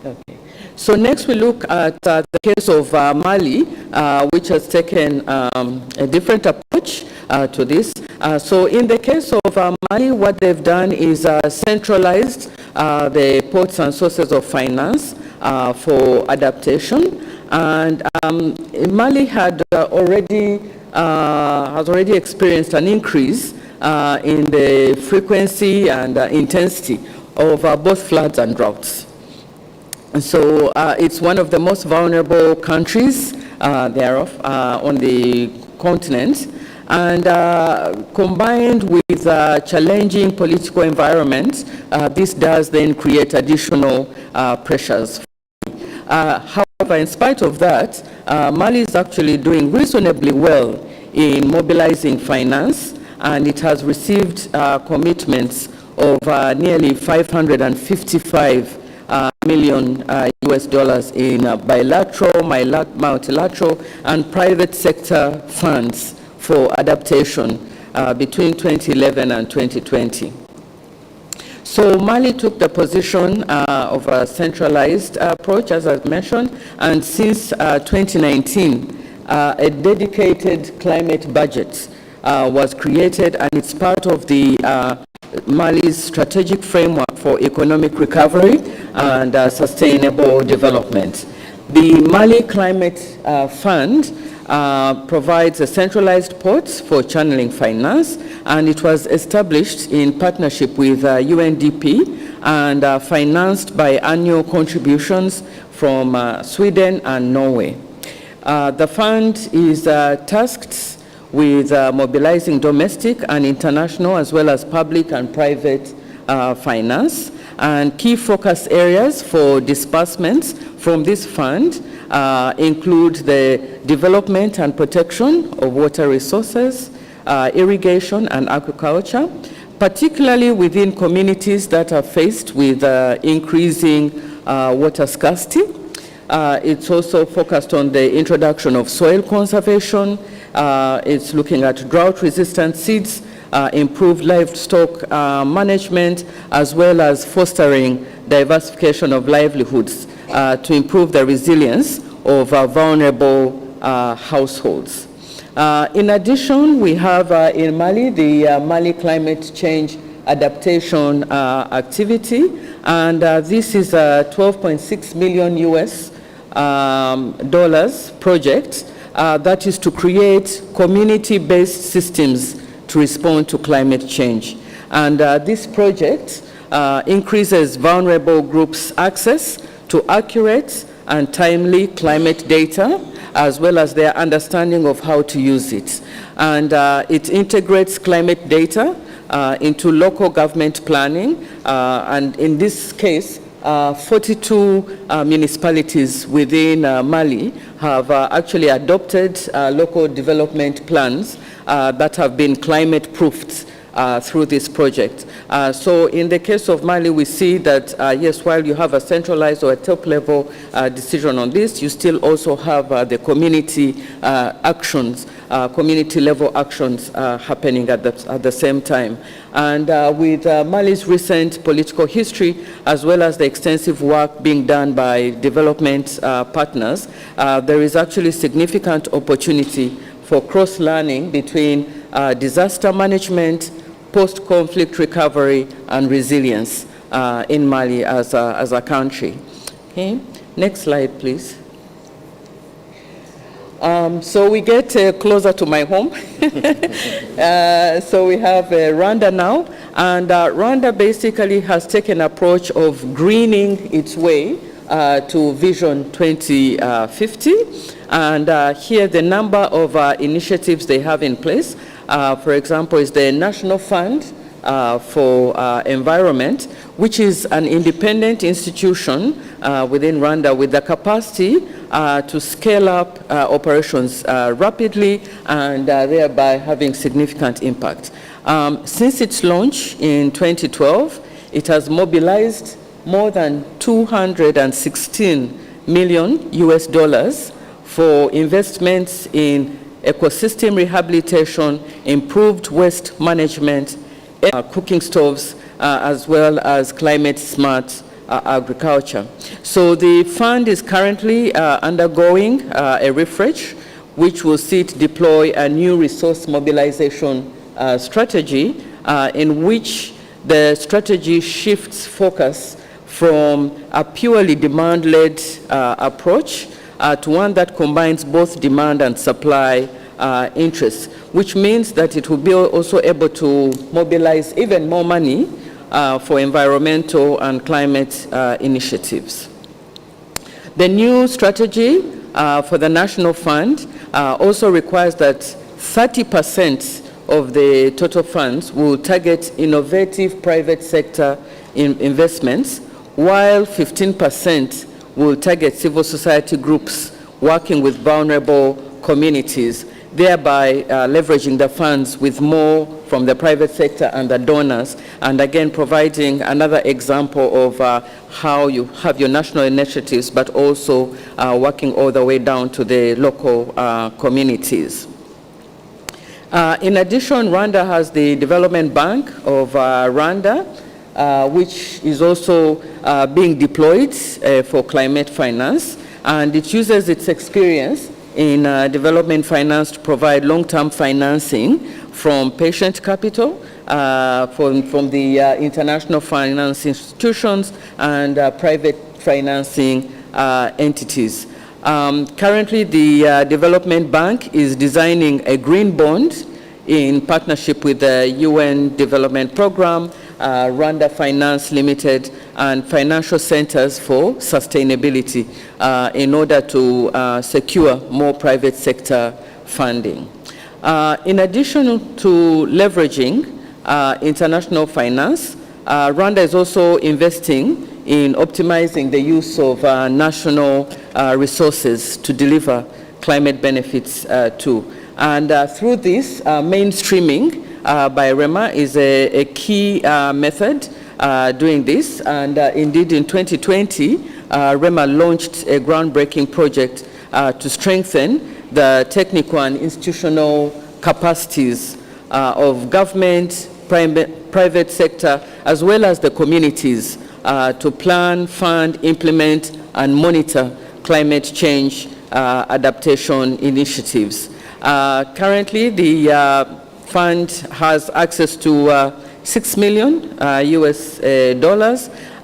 Speaker 12: Okay. So next we look at the case of Mali, which has taken a different approach to this. So in the case of Mali, what they've done is centralized the ports and sources of finance for adaptation. And Mali had has already experienced an increase in the frequency and intensity of both floods and droughts. And so it's one of the most vulnerable countries thereof on the continent. And combined with challenging political environment, this does then create additional pressures. However, in spite of that, Mali is actually doing reasonably well in mobilizing finance, and it has received commitments of nearly $555 million US in bilateral, multilateral, and private sector funds for adaptation between 2011 and 2020. So Mali took the position of a centralized approach, as I've mentioned, and since 2019, a dedicated climate budget was created, and it's part of the Mali's strategic framework for economic recovery and sustainable development. The Mali Climate Fund provides a centralized port for channeling finance, and it was established in partnership with UNDP and financed by annual contributions from Sweden and Norway. The fund is tasked with mobilizing domestic and international, as well as public and private finance. And key focus areas for disbursements from this fund include the development and protection of water resources, irrigation and agriculture, particularly within communities that are faced with increasing water scarcity. It's also focused on the introduction of soil conservation. It's looking at drought-resistant seeds, improved livestock management, as well as fostering diversification of livelihoods to improve the resilience of vulnerable households. In addition, we have in Mali the Mali Climate Change Adaptation activity, and this is a $12.6 million US dollars project that is to create community-based systems to respond to climate change. And this project increases vulnerable groups' access to accurate and timely climate data, as well as their understanding of how to use it. And it integrates climate data into local government planning, and in this case, 42 municipalities within Mali have actually adopted local development plans that have been climate-proofed through this project. So in the case of Mali, we see that, yes, while you have a centralized or a top-level decision on this, you still also have the community actions community level actions happening at the same time. And with Mali's recent political history, as well as the extensive work being done by development partners, there is actually significant opportunity for cross-learning between disaster management, post-conflict recovery, and resilience in Mali as a country. Okay, next slide, please. So we get closer to my home. So we have Rwanda now, and Rwanda basically has taken an approach of greening its way to Vision 2050. And here the number of initiatives they have in place, for example, is the National Fund for Environment, which is an independent institution within Rwanda with the capacity to scale up operations rapidly and thereby having significant impact. Since its launch in 2012, it has mobilized more than $216 million US for investments in ecosystem rehabilitation, improved waste management, cooking stoves, as well as climate-smart agriculture. So the fund is currently undergoing a refresh, which will see it deploy a new resource mobilization strategy, in which the strategy shifts focus from a purely demand-led approach to one that combines both demand and supply interests, which means that it will be also able to mobilize even more money for environmental and climate initiatives. The new strategy for the National Fund also requires that 30% of the total funds will target innovative private sector investments, while 15% will target civil society groups working with vulnerable communities, thereby leveraging the funds with more from the private sector and the donors, and again providing another example of how you have your national initiatives, but also working all the way down to the local communities. In addition, Rwanda has the Development Bank of Rwanda, which is also being deployed for climate finance, and it uses its experience in development finance to provide long-term financing from patient capital, from the international finance institutions and private financing entities. Currently, the Development Bank is designing a green bond in partnership with the UN Development Program, Rwanda Finance Limited, and financial centers for sustainability in order to secure more private sector funding. In addition to leveraging international finance, Rwanda is also investing in optimizing the use of national resources to deliver climate benefits too. And through this, mainstreaming by REMA is a key method doing this. And indeed, in 2020, REMA launched a groundbreaking project to strengthen the technical and institutional capacities of government, private sector, as well as the communities to plan, fund, implement, and monitor climate change adaptation initiatives. Currently, the fund has access to $6 million US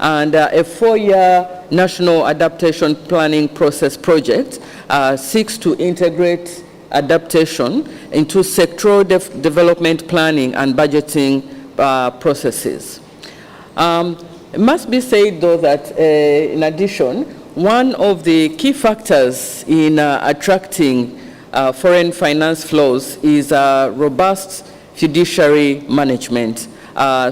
Speaker 12: and a 4-year national adaptation planning process project seeks to integrate adaptation into sectoral development planning and budgeting processes. It must be said, though, that in addition, one of the key factors in attracting foreign finance flows is robust fiduciary management.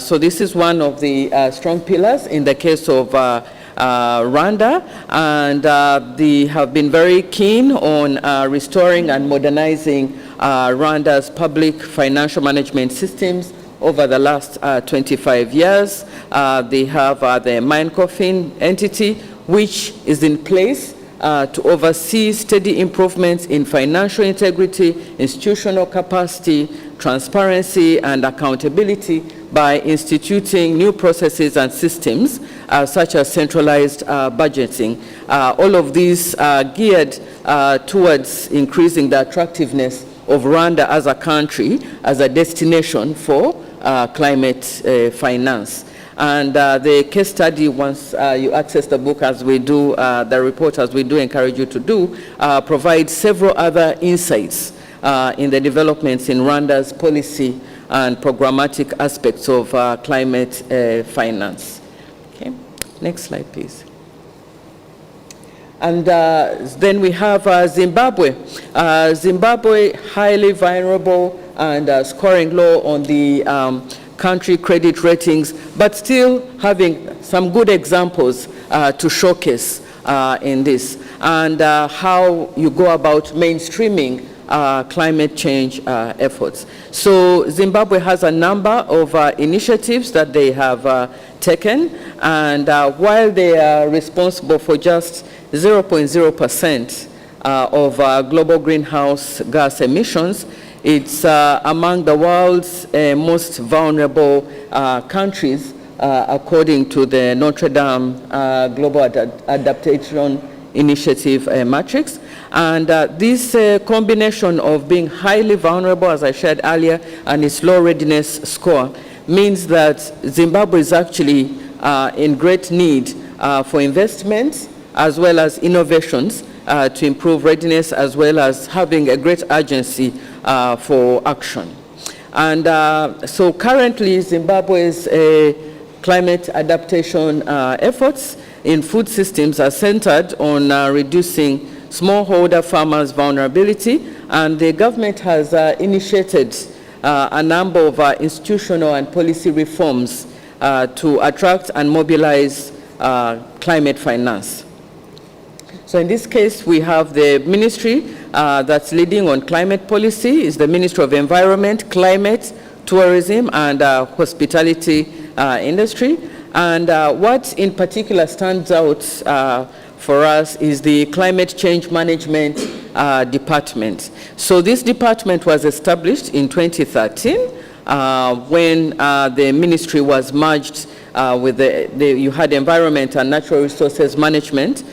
Speaker 12: So this is one of the strong pillars in the case of Rwanda, and they have been very keen on restoring and modernizing Rwanda's public financial management systems over the last 25 years. They have the Mine Coffin entity, which is in place to oversee steady improvements in financial integrity, institutional capacity, transparency, and accountability by instituting new processes and systems such as centralized budgeting. All of these are geared towards increasing the attractiveness of Rwanda as a country, as a destination for climate finance. And the case study, once you access the book as we do, the report as we do encourage you to do, provides several other insights in the developments in Rwanda's policy and programmatic aspects of climate finance. Okay, next slide, please. And then we have Zimbabwe. Zimbabwe, highly vulnerable and scoring low on the country credit ratings, but still having some good examples to showcase in this, and how you go about mainstreaming climate change efforts. So Zimbabwe has a number of initiatives that they have taken, and while they are responsible for just 0.0% of global greenhouse gas emissions, it's among the world's most vulnerable countries, according to the Notre Dame Global Adaptation Initiative matrix. And this combination of being highly vulnerable, as I shared earlier, and its low readiness score means that Zimbabwe is actually in great need for investments as well as innovations to improve readiness, as well as having a great urgency for action. And so currently Zimbabwe's climate adaptation efforts in food systems are centered on reducing smallholder farmers' vulnerability, and the government has initiated a number of institutional and policy reforms to attract and mobilize climate finance. So in this case, we have the ministry that's leading on climate policy is the Ministry of Environment, Climate, Tourism, and Hospitality Industry. And what in particular stands out for us is the Climate Change Management Department. So this department was established in 2013 when the ministry was merged with you had Environment and Natural Resources Management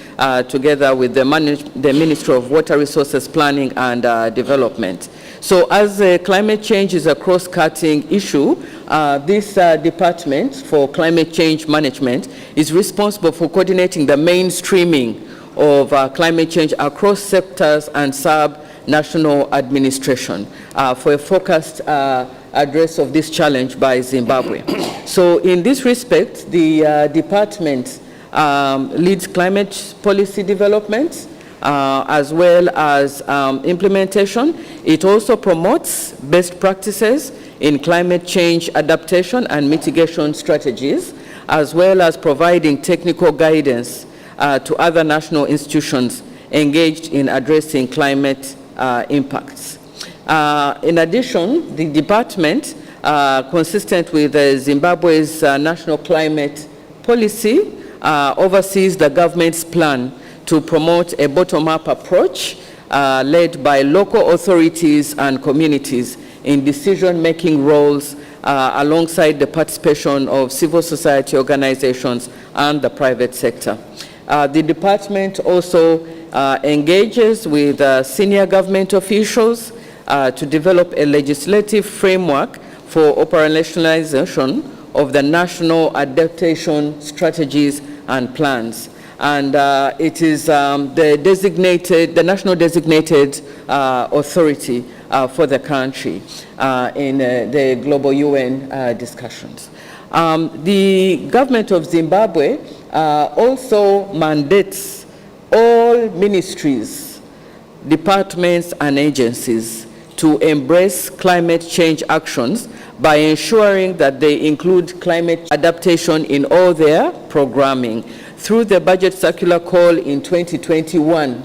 Speaker 12: together with the Ministry of Water Resources Planning and Development. So as climate change is a cross-cutting issue, this department for climate change management is responsible for coordinating the mainstreaming of climate change across sectors and sub-national administration for a focused address of this challenge by Zimbabwe. So in this respect, the department leads climate policy development as well as implementation. It also promotes best practices in climate change adaptation and mitigation strategies, as well as providing technical guidance to other national institutions engaged in addressing climate impacts. In addition, the department, consistent with Zimbabwe's national climate policy, oversees the government's plan to promote a bottom-up approach led by local authorities and communities in decision-making roles alongside the participation of civil society organizations and the private sector. The department also engages with senior government officials to develop a legislative framework for operationalization of the national adaptation strategies and plans. And it is the national designated authority for the country in the global UN discussions. The government of Zimbabwe also mandates all ministries, departments, and agencies to embrace climate change actions by ensuring that they include climate adaptation in all their programming. Through the budget circular call in 2021,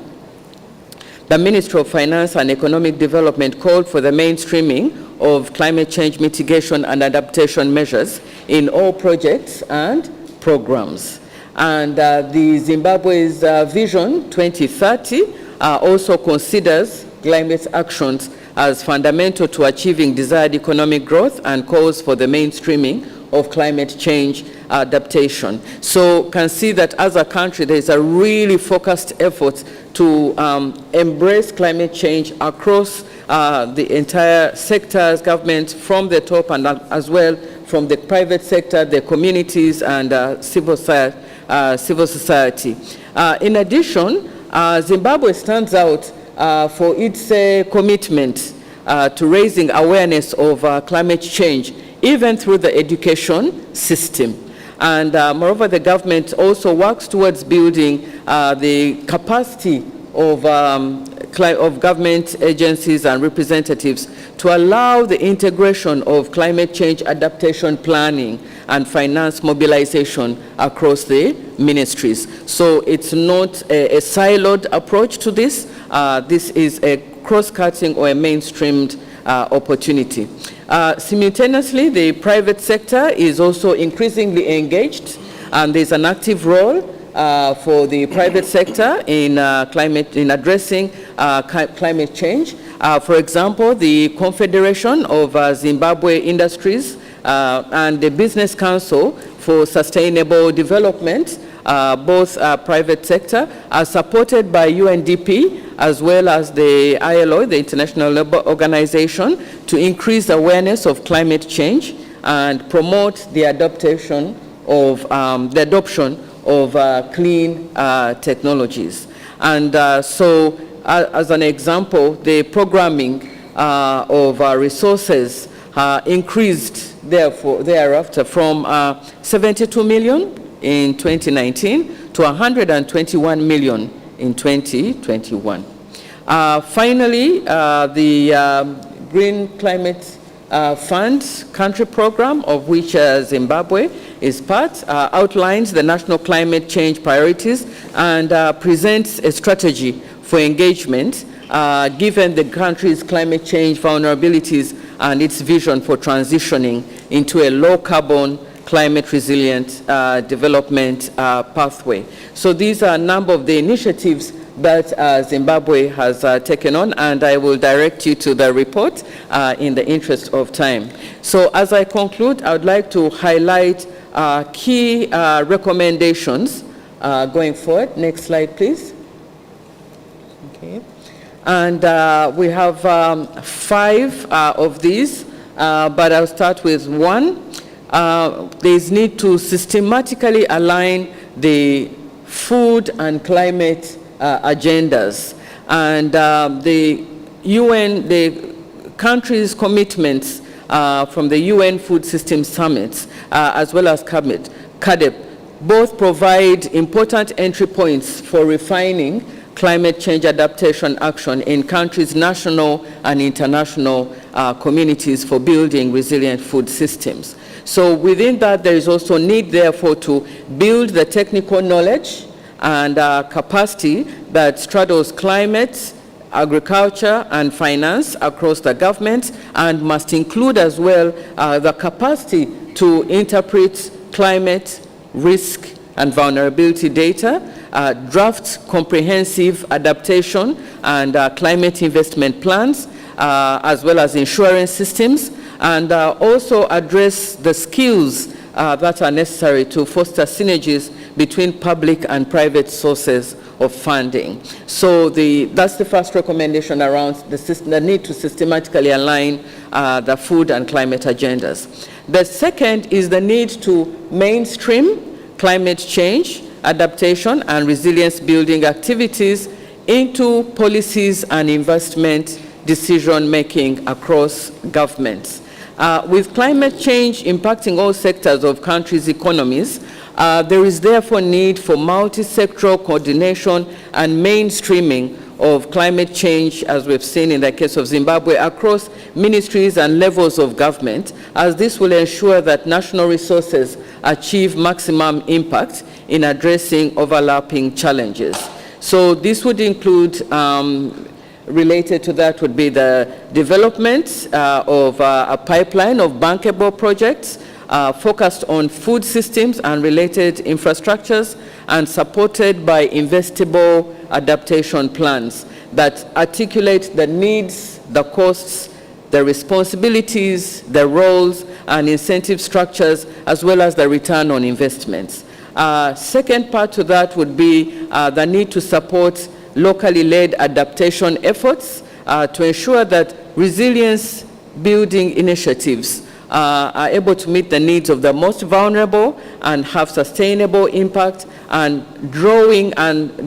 Speaker 12: the Ministry of Finance and Economic Development called for the mainstreaming of climate change mitigation and adaptation measures in all projects and programs. And the Zimbabwe's Vision 2030 also considers climate actions as fundamental to achieving desired economic growth and calls for the mainstreaming of climate change adaptation. So can see that as a country, there is a really focused effort to embrace climate change across the entire sectors, government from the top and as well from the private sector, the communities and civil society. In addition, Zimbabwe stands out for its commitment to raising awareness of climate change, even through the education system. And moreover, the government also works towards building the capacity of government agencies and representatives to allow the integration of climate change adaptation planning and finance mobilization across the ministries. So it's not a siloed approach to this. This is a cross-cutting or a mainstreamed opportunity. Simultaneously, the private sector is also increasingly engaged, and there's an active role for the private sector in addressing climate change. For example, the Confederation of Zimbabwe Industries and the Business Council for Sustainable Development, both private sector, are supported by UNDP as well as the ILO, the International Labour Organization, to increase awareness of climate change and promote the adaptation of the adoption of clean technologies. And so, as an example, the programming of resources increased thereafter from 72 million in 2019 to 121 million in 2021. Finally, the Green Climate Fund country program, of which Zimbabwe is part, outlines the national climate change priorities and presents a strategy for engagement given the country's climate change vulnerabilities and its vision for transitioning into a low-carbon, climate-resilient development pathway. So these are a number of the initiatives that Zimbabwe has taken on, and I will direct you to the report in the interest of time. So as I conclude, I would like to highlight key recommendations going forward. Next slide, please. Okay. And we have 5 of these, but I'll start with 1. There is need to systematically align the food and climate agendas, and the country's commitments from the UN Food System Summits, as well as CADEP, both provide important entry points for refining climate change adaptation action in countries' national and international communities for building resilient food systems. So within that, there is also need, therefore, to build the technical knowledge and capacity that straddles climate, agriculture, and finance across the government, and must include as well the capacity to interpret climate risk and vulnerability data, draft comprehensive adaptation and climate investment plans, as well as insurance systems, and also address the skills that are necessary to foster synergies between public and private sources of funding. So that's the first recommendation around the need to systematically align the food and climate agendas. The second is the need to mainstream climate change, adaptation, and resilience building activities into policies and investment decision-making across governments. With climate change impacting all sectors of countries' economies, there is therefore need for multi-sectoral coordination and mainstreaming of climate change, as we've seen in the case of Zimbabwe, across ministries and levels of government, as this will ensure that national resources achieve maximum impact in addressing overlapping challenges. So this would include, related to that would be the development of a pipeline of bankable projects, focused on food systems and related infrastructures, and supported by investable adaptation plans that articulate the needs, the costs, the responsibilities, the roles, and incentive structures, as well as the return on investments. Second part to that would be the need to support locally led adaptation efforts to ensure that resilience building initiatives are able to meet the needs of the most vulnerable and have sustainable impact, and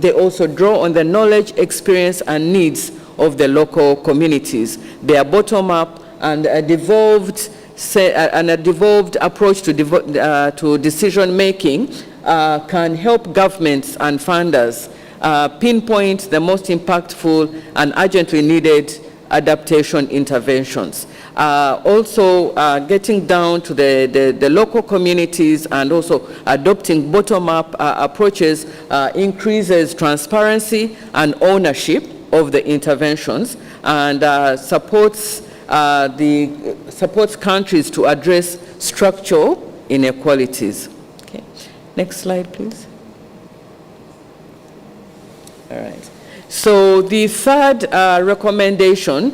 Speaker 12: they also draw on the knowledge, experience, and needs of the local communities. They are bottom-up, and a devolved approach to decision-making can help governments and funders pinpoint the most impactful and urgently needed adaptation interventions. Also getting down to the local communities and also adopting bottom-up approaches increases transparency and ownership of the interventions, and supports countries to address structural inequalities. Okay. Next slide, please. All right. So the third recommendation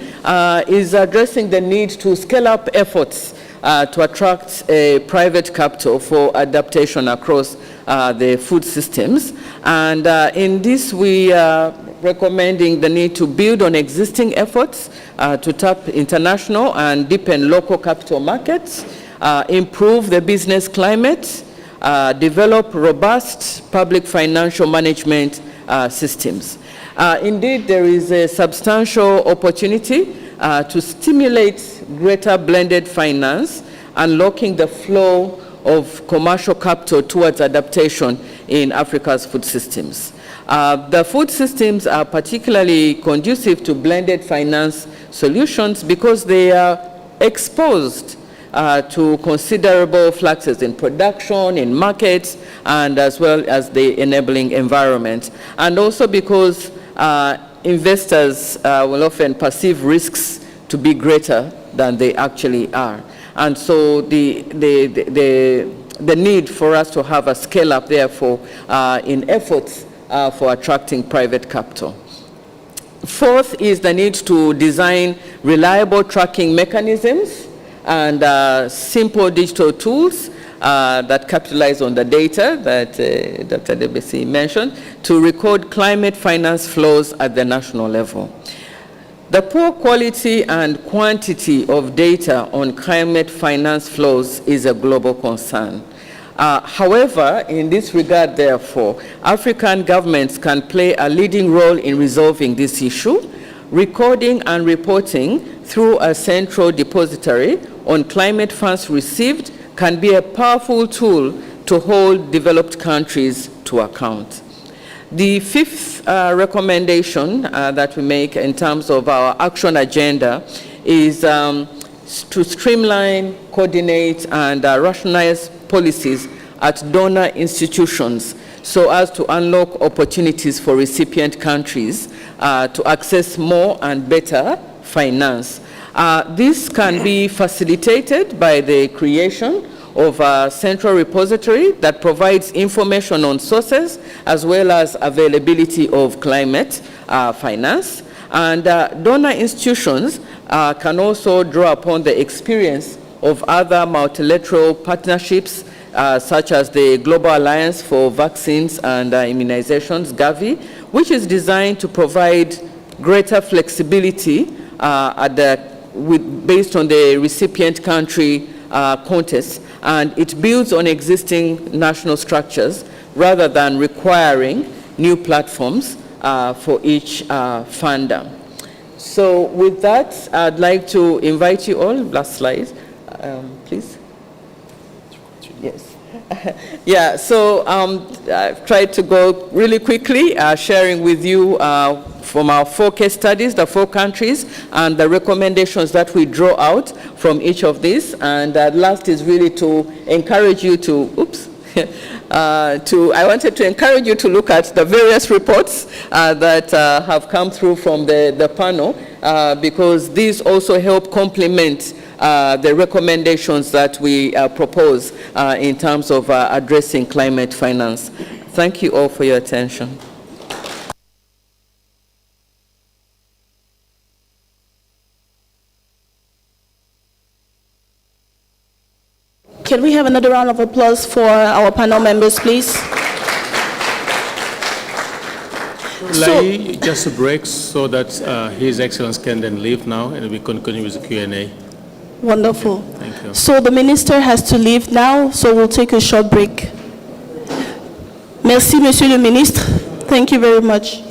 Speaker 12: is addressing the need to scale up efforts to attract private capital for adaptation across the food systems. And in this, we are recommending the need to build on existing efforts to tap international and deepen local capital markets, improve the business climate, develop robust public financial management systems. Indeed, there is a substantial opportunity to stimulate greater blended finance, unlocking the flow of commercial capital towards adaptation in Africa's food systems. The food systems are particularly conducive to blended finance solutions because they are exposed to considerable fluxes in production, in markets, and as well as the enabling environment. And also because investors will often perceive risks to be greater than they actually are. And so the need for us to have a scale up, therefore, in efforts for attracting private capital. Fourth is the need to design reliable tracking mechanisms and simple digital tools that capitalize on the data that Dr. Debesi mentioned to record climate finance flows at the national level. The poor quality and quantity of data on climate finance flows is a global concern. However, in this regard, therefore, African governments can play a leading role in resolving this issue. Recording and reporting through a central depository on climate funds received can be a powerful tool to hold developed countries to account. The fifth recommendation that we make in terms of our action agenda is to streamline, coordinate, and rationalize policies at donor institutions so as to unlock opportunities for recipient countries to access more and better finance. This can be facilitated by the creation of a central repository that provides information on sources as well as availability of climate finance. And donor institutions can also draw upon the experience of other multilateral partnerships such as the Global Alliance for Vaccines and Immunizations, Gavi, which is designed to provide greater flexibility based on the recipient country context, and it builds on existing national structures rather than requiring new platforms for each funder. So with that, I'd like to invite you all, last slide, please. Yes. Yeah, so I've tried to go really quickly, sharing with you from our 4 case studies, the 4 countries, and the recommendations that we draw out from each of these. And last is really to encourage you to, I wanted to encourage you to look at the various reports that have come through from the panel, because these also help complement the recommendations that we propose in terms of addressing climate finance. Thank you all for your attention.
Speaker 9: Can we have another round of applause for our panel members, please?
Speaker 3: Just a break so that His Excellency can then leave now and we continue with the Q&A.
Speaker 9: Wonderful.
Speaker 3: Okay, thank you.
Speaker 9: So the minister has to leave now, so we'll take a short break. Merci, Monsieur le Ministre. Thank you very much.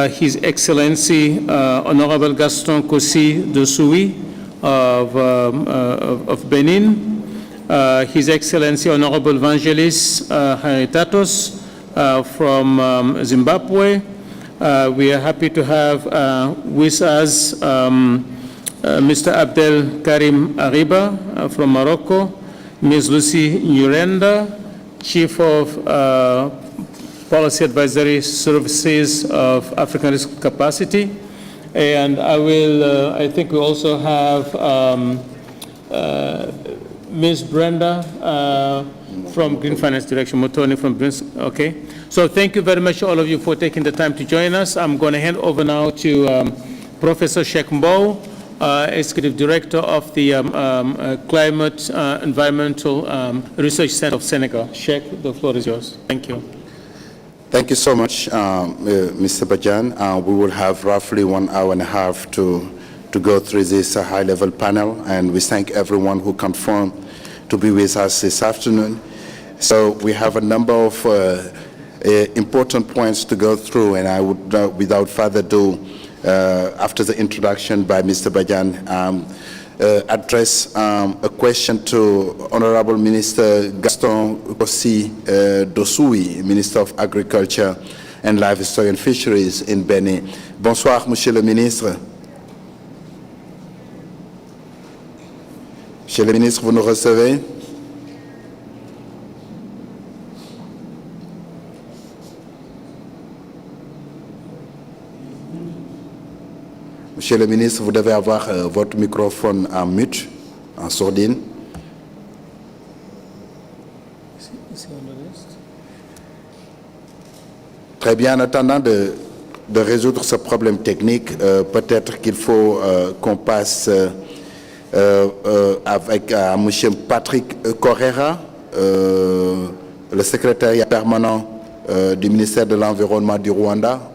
Speaker 3: His Excellency Honorable Gaston Kossi de Suivi of Benin, His Excellency Honorable Evangelist Haritatos from Zimbabwe. We are happy to have with us Mr. Abdel Karim Ariba from Morocco, Ms. Lucy Nyurenda, Chief of Policy Advisory Services of African Risk Capacity. And I think we also have Ms. Brenda from Green Finance Direction, Motoni from Green, okay. So thank you very much, all of you, for taking the time to join us. I'm going to hand over now to Professor Sheikh Mbow, Executive Director of the Climate Environmental Research Center of Senegal. Sheikh, the floor is yours. Thank you.
Speaker 13: Thank you so much, Mr. Bajan. We will have roughly 1 hour and a half to go through this high-level panel, and we thank everyone who confirmed to be with us this afternoon. So we have a number of important points to go through, and I would, without further ado, after the introduction by Mr. Bajan, address a question to Honorable Minister Gaston Kossi Dossoui, Minister of Agriculture and Livestock and Fisheries in Benin. Bonsoir, Monsieur le Ministre. Monsieur le Ministre, vous nous recevez? Monsieur le ministre, vous devez avoir votre microphone en mute, en sourdine. Très bien, en attendant de résoudre ce problème technique, peut-être qu'il faut qu'on passe avec M. Patrick Correra, le secrétaire permanent du ministère de l'Environnement du Rwanda.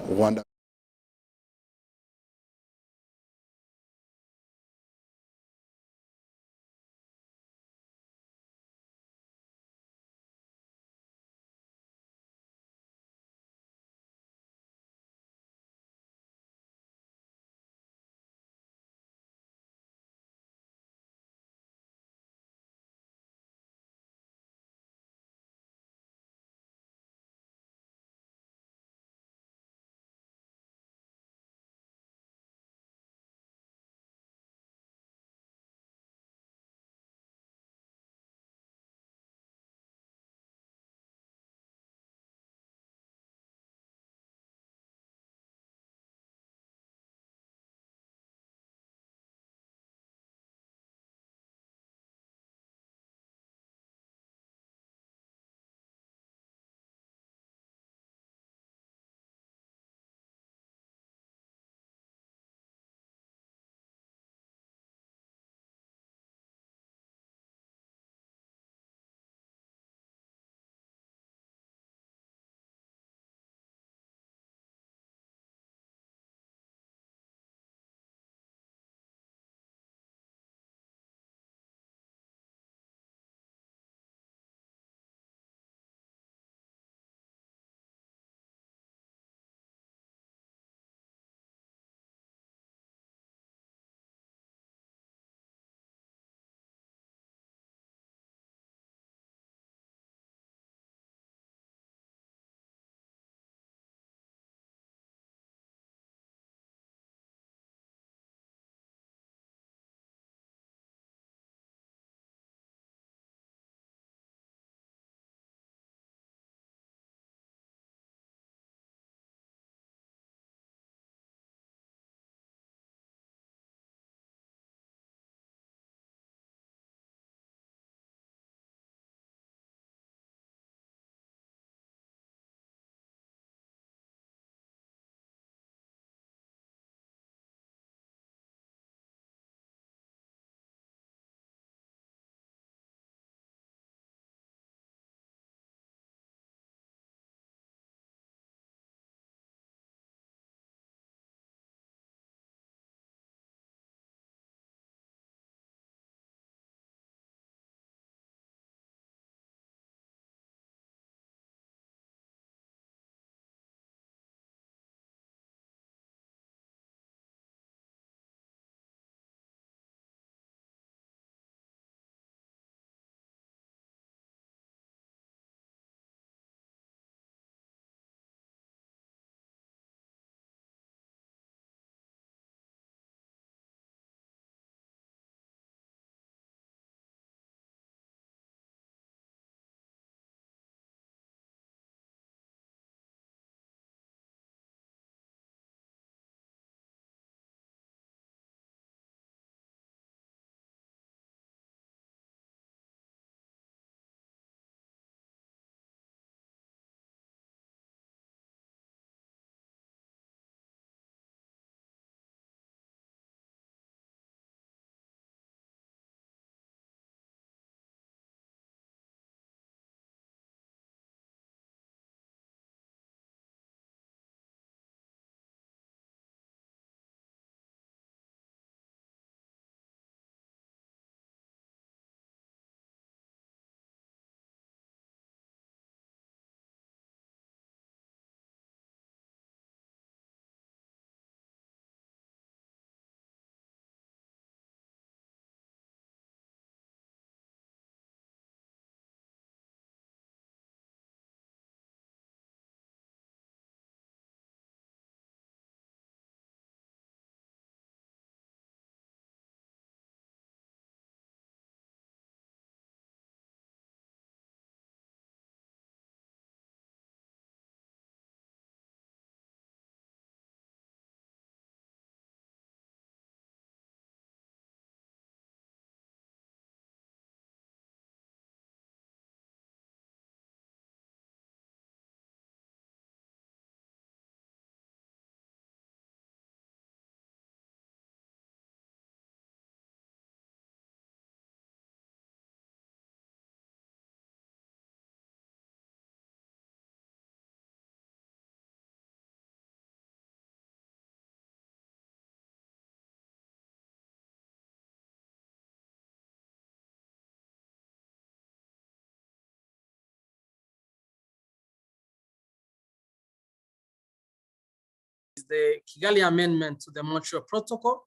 Speaker 14: the Kigali Amendment to the Montreal Protocol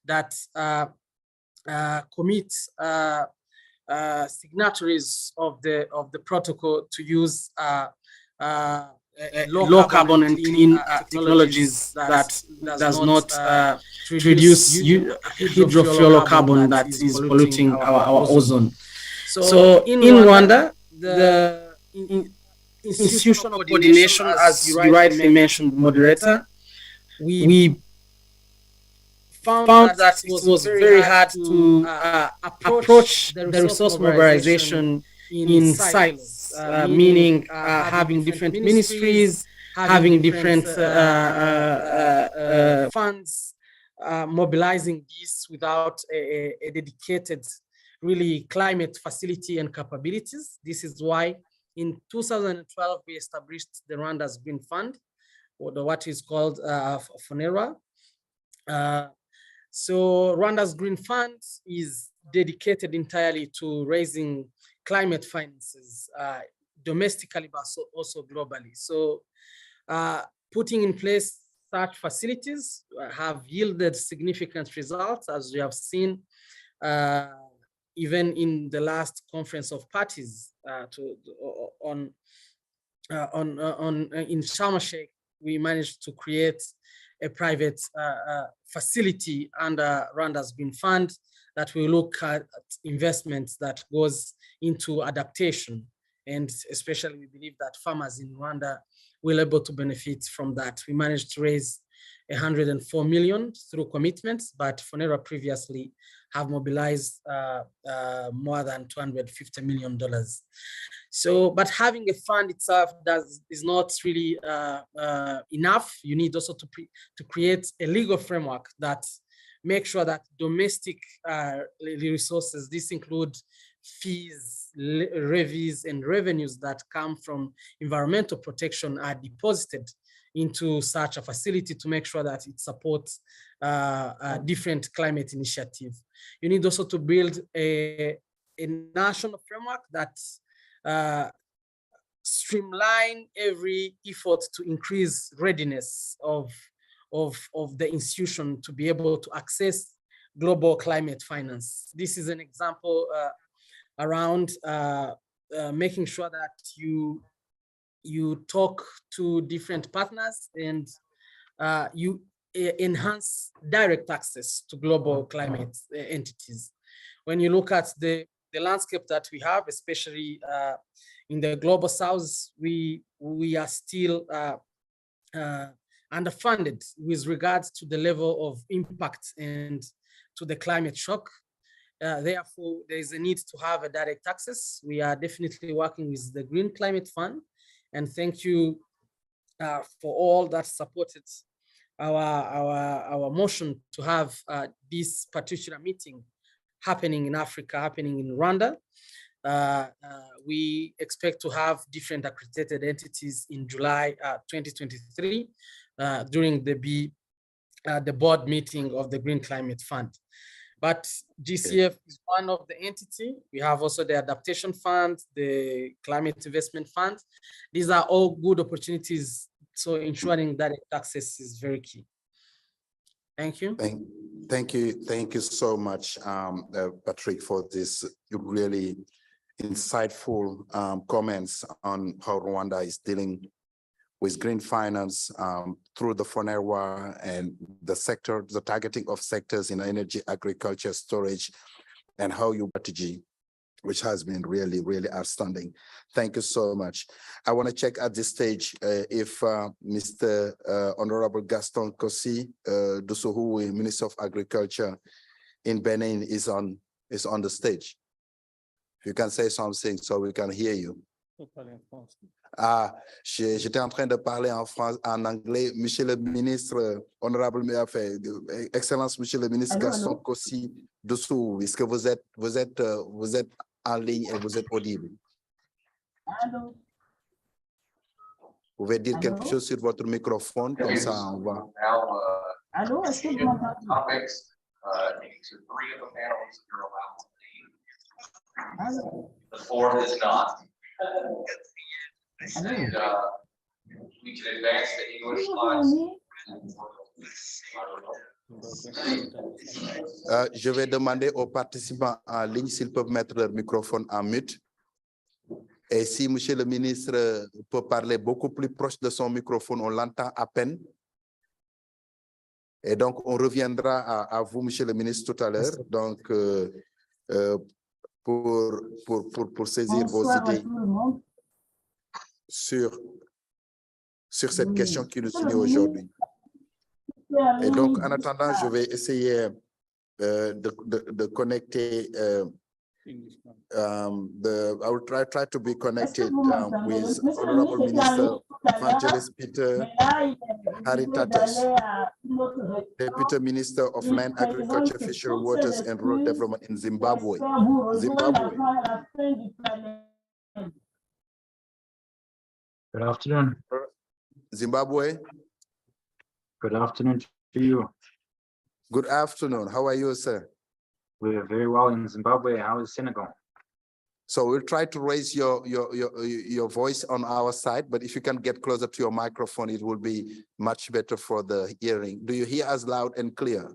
Speaker 14: that commits signatories of the protocol to use low carbon and clean technologies that does not produce hydrofluorocarbon that is polluting our ozone. So in Rwanda, the institutional coordination, as you rightly mentioned, moderator, we found that it was very hard to approach the resource mobilization in silos, meaning having different ministries, having different funds, mobilizing this without a dedicated, really climate facility and capabilities. This is why in 2012 we established the Rwanda's Green Fund, or what is called FONERWA. So Rwanda's Green Fund is dedicated entirely to raising climate finances domestically, but also globally. So putting in place such facilities have yielded significant results, as we have seen even in the last conference of parties in Sharm el-Sheikh. We managed to create a private facility under Rwanda's Green Fund that will look at investments that goes into adaptation. And especially we believe that farmers in Rwanda will be able to benefit from that. We managed to raise 104 million through commitments, but FONERWA previously have mobilized more than $250 million. So, but having a fund itself is not really enough. You need also to create a legal framework that makes sure that domestic resources, this includes fees, levies, and revenues that come from environmental protection are deposited into such a facility to make sure that it supports different climate initiatives. You need also to build a national framework that streamline every effort to increase readiness of the institution to be able to access global climate finance. This is an example around making sure that you talk to different partners and you enhance direct access to global climate entities. When you look at the landscape that we have, especially in the global south, we are still underfunded with regards to the level of impact and to the climate shock. Therefore, there is a need to have a direct access. We are definitely working with the Green Climate Fund, and thank you for all that supported our motion to have this particular meeting happening in Africa, happening in Rwanda. We expect to have different accredited entities in July 2023 during the board meeting of the Green Climate Fund. But GCF is one of the entity. We have also the Adaptation Fund, the Climate Investment Fund. These are all good opportunities. So ensuring that access is very key. Thank you.
Speaker 13: Thank you so much, Patrick, for this really insightful comments on how Rwanda is dealing with green finance through the FONERWA and the targeting of sectors in energy, agriculture, storage, and how you strategy, which has been really, really outstanding. Thank you so much. I want to check at this stage if Mr. Honorable Gaston Kossi Dusuhu, Minister of Agriculture in Benin, is on the stage. If you can say something so we can hear you. J'étais en train de parler en anglais. Monsieur le ministre, honorable Excellence, Monsieur le ministre Gaston Kossi Dusuhu, est-ce que vous êtes en ligne et vous êtes audible?
Speaker 15: Allô?
Speaker 13: Vous pouvez dire quelque chose sur votre microphone, comme ça on va.
Speaker 15: Allô, est-ce que vous m'entendez?
Speaker 16: The fourth is not.
Speaker 15: And
Speaker 16: we can advance the English slides.
Speaker 13: Je vais demander aux participants en ligne s'ils peuvent mettre leur microphone en mute. Et si Monsieur le ministre peut parler beaucoup plus proche de son microphone, on l'entend à peine. Et donc, on reviendra à vous, Monsieur le ministre, tout à l'heure. Donc, pour saisir vos idées sur cette question qui nous unit aujourd'hui. Et donc, en attendant, je vais essayer de connecter. I will try to be connected with Honorable Minister Evangelist Peter Haritatos, Deputy Minister of Land, Agriculture, Fishery, Waters, and Rural Development in Zimbabwe.
Speaker 17: Good afternoon.
Speaker 13: Zimbabwe.
Speaker 17: Good afternoon to you.
Speaker 13: Good afternoon. How are you, sir?
Speaker 17: We are very well in Zimbabwe. How is Senegal?
Speaker 13: So we'll try to raise your voice on our side, but if you can get closer to your microphone, it will be much better for the hearing. Do you hear us loud and clear?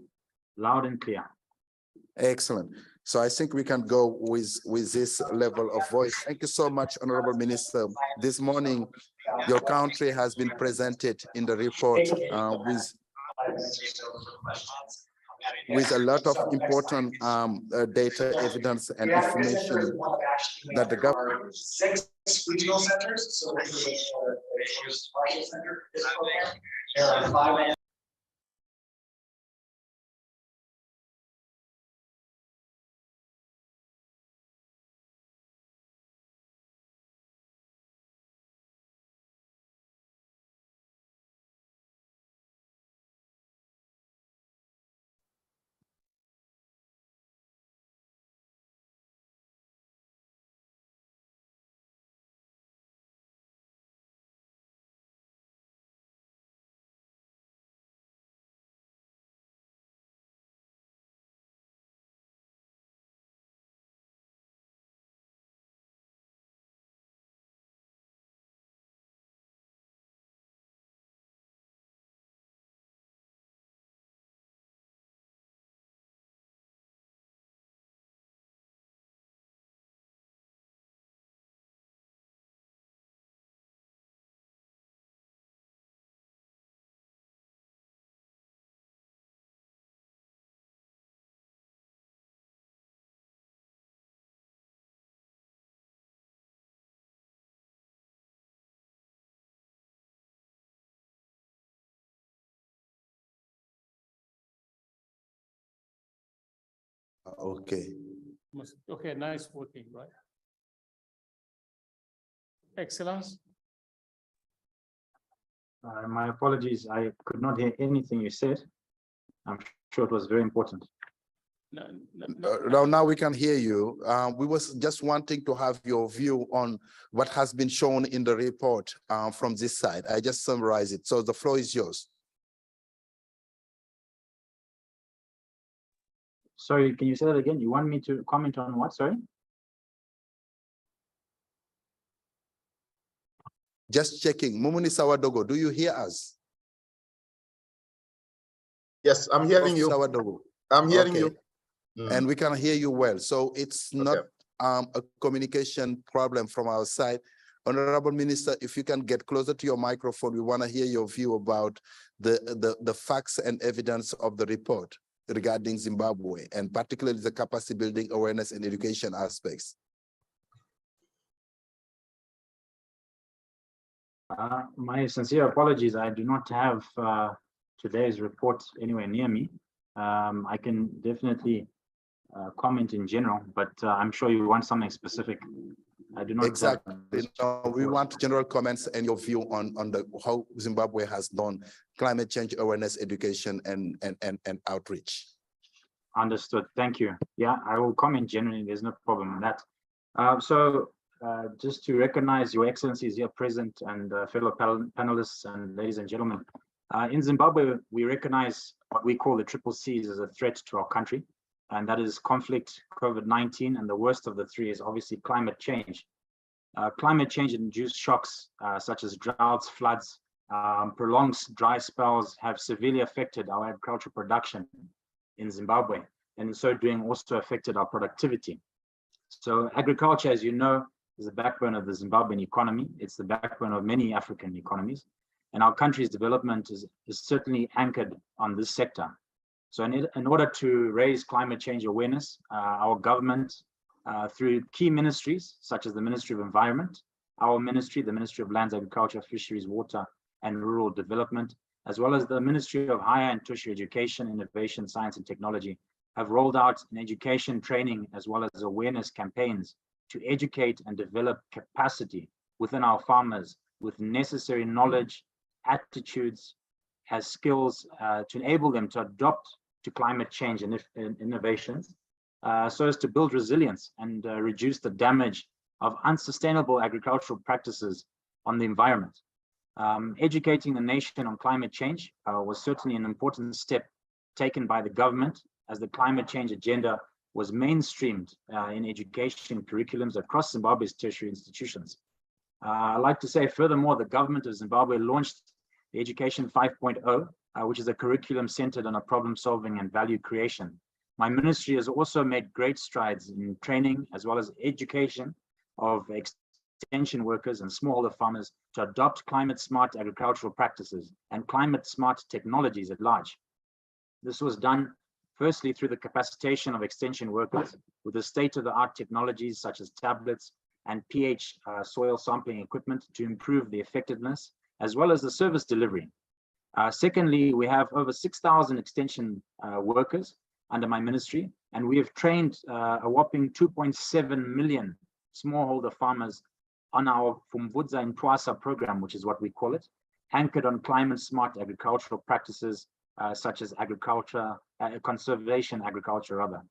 Speaker 17: Loud and clear.
Speaker 13: Excellent. So I think we can go with this level of voice. Thank you so much, Honorable Minister. This morning, your country has been presented in the report with a lot of important data, evidence, and information that the government.
Speaker 16: 6 regional centers. So this is a partial center. There are 5.
Speaker 13: Okay.
Speaker 3: Okay, nice working, right? Excellence.
Speaker 17: My apologies, I could not hear anything you said. I'm sure it was very important.
Speaker 13: Now we can hear you. We was just wanting to have your view on what has been shown in the report from this side. I just summarize it. So the floor is yours.
Speaker 17: Sorry, can you say that again? You want me to comment on what, sorry?
Speaker 13: Just checking. Mumuni Sawadogo, do you hear us?
Speaker 10: Yes, I'm hearing you.
Speaker 13: Sawadogo.
Speaker 10: I'm hearing you.
Speaker 13: And we can hear you well. So it's not a communication problem from our side. Honorable Minister, if you can get closer to your microphone, we want to hear your view about the facts and evidence of the report regarding Zimbabwe, and particularly the capacity building, awareness, and education aspects.
Speaker 17: My sincere apologies. I do not have today's report anywhere near me. I can definitely comment in general, but I'm sure you want something specific. I do not.
Speaker 13: Exactly. No, we want general comments and your view on how Zimbabwe has done climate change awareness, education, and outreach.
Speaker 17: Understood. Thank you. Yeah, I will comment generally. There's no problem with that. Just to recognize your excellencies here present and fellow panelists and ladies and gentlemen, in Zimbabwe, we recognize what we call the triple C's as a threat to our country, and that is conflict, COVID-19, and the worst of the three is obviously climate change. Climate change induced shocks such as droughts, floods, Prolonged dry spells have severely affected our agricultural production in Zimbabwe, and in so doing also affected our productivity. So agriculture, as you know, is the backbone of the Zimbabwean economy. It's the backbone of many African economies, and our country's development is certainly anchored on this sector. So in order to raise climate change awareness, our government, through key ministries, such as the Ministry of Environment, our ministry, the Ministry of Lands, Agriculture, Fisheries, Water, and Rural Development, as well as the Ministry of Higher and Tertiary Education, Innovation, Science, and Technology, have rolled out an education training as well as awareness campaigns to educate and develop capacity within our farmers with necessary knowledge, attitudes, as skills to enable them to adopt to climate change and innovations, so as to build resilience and reduce the damage of unsustainable agricultural practices on the environment. Educating the nation on climate change was certainly an important step taken by the government, as the climate change agenda was mainstreamed in education curriculums across Zimbabwe's tertiary institutions. I'd like to say furthermore, the government of Zimbabwe launched the Education 5.0, which is a curriculum centered on a problem solving and value creation. My ministry has also made great strides in training as well as education of extension workers and smallholder farmers to adopt climate smart agricultural practices and climate smart technologies at large. This was done firstly through the capacitation of extension workers with the state-of-the-art technologies such as tablets and pH soil sampling equipment to improve the effectiveness as well as the service delivery. Secondly, we have over 6,000 extension workers under my ministry, and we have trained a whopping 2.7 million smallholder farmers on our Fumvudza and Twasa program, which is what we call it, anchored on climate smart agricultural practices such as agriculture, conservation agriculture rather.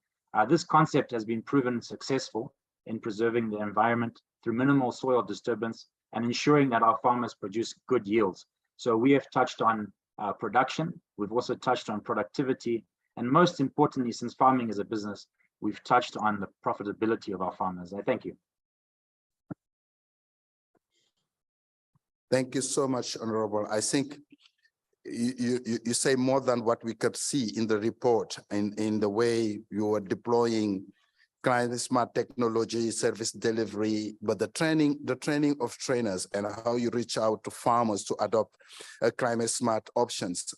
Speaker 17: This concept has been proven successful in preserving the environment through minimal soil disturbance and ensuring that our farmers produce good yields. So we have touched on production, we've also touched on productivity, and most importantly, since farming is a business, we've touched on the profitability of our farmers. I thank you.
Speaker 13: Thank you so much, Honorable. I think you say more than what we could see in the report in the way you are deploying climate smart technology, service delivery, but the training of trainers and how you reach out to farmers to adopt climate smart options.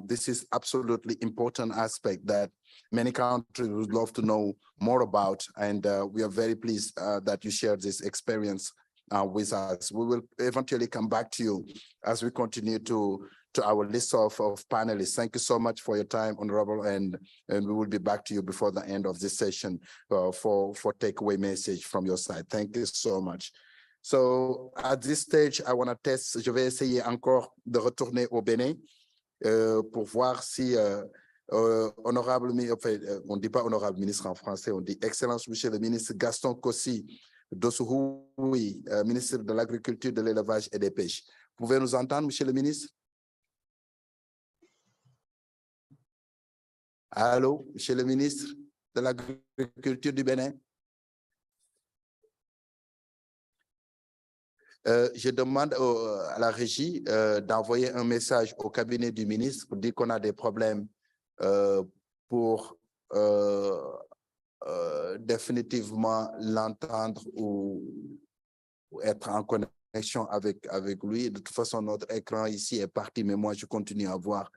Speaker 13: This is absolutely important aspect that many countries would love to know more about. And we are very pleased that you shared this experience with us. We will eventually come back to you as we continue to our list of panelists. Thank you so much for your time, Honorable, and we will be back to you before the end of this session for takeaway message from your side. Thank you so much. So at this stage, I want to test, je vais essayer encore de retourner au Bénin pour voir si honorable, enfin, on ne dit pas honorable ministre en français, on dit Excellence Monsieur le ministre Gaston Kossi Dossouhoui, ministre de l'Agriculture, de l'Élevage et des Pêches. Vous pouvez nous entendre, Monsieur le ministre? Allô, Monsieur le ministre de l'Agriculture du Bénin? Je demande à la régie d'envoyer un message au cabinet du ministre pour dire qu'on a des problèmes pour définitivement l'entendre ou être en connexion avec lui. De toute façon, notre écran ici est parti, mais moi, je continue à voir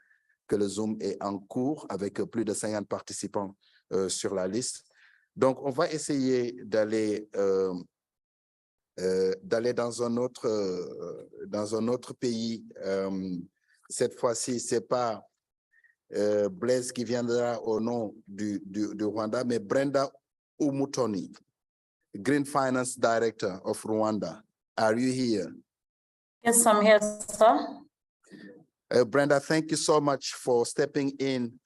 Speaker 13: que le Zoom est en cours avec plus de 50 participants sur la liste. Donc, on va essayer d'aller dans un autre pays. Cette fois-ci, ce n'est pas Blaise qui viendra au nom du Rwanda, mais Brenda Umutoni, Green Finance Director of Rwanda. Are you here?
Speaker 18: Yes, I'm here, sir.
Speaker 13: Brenda, thank you so much for stepping in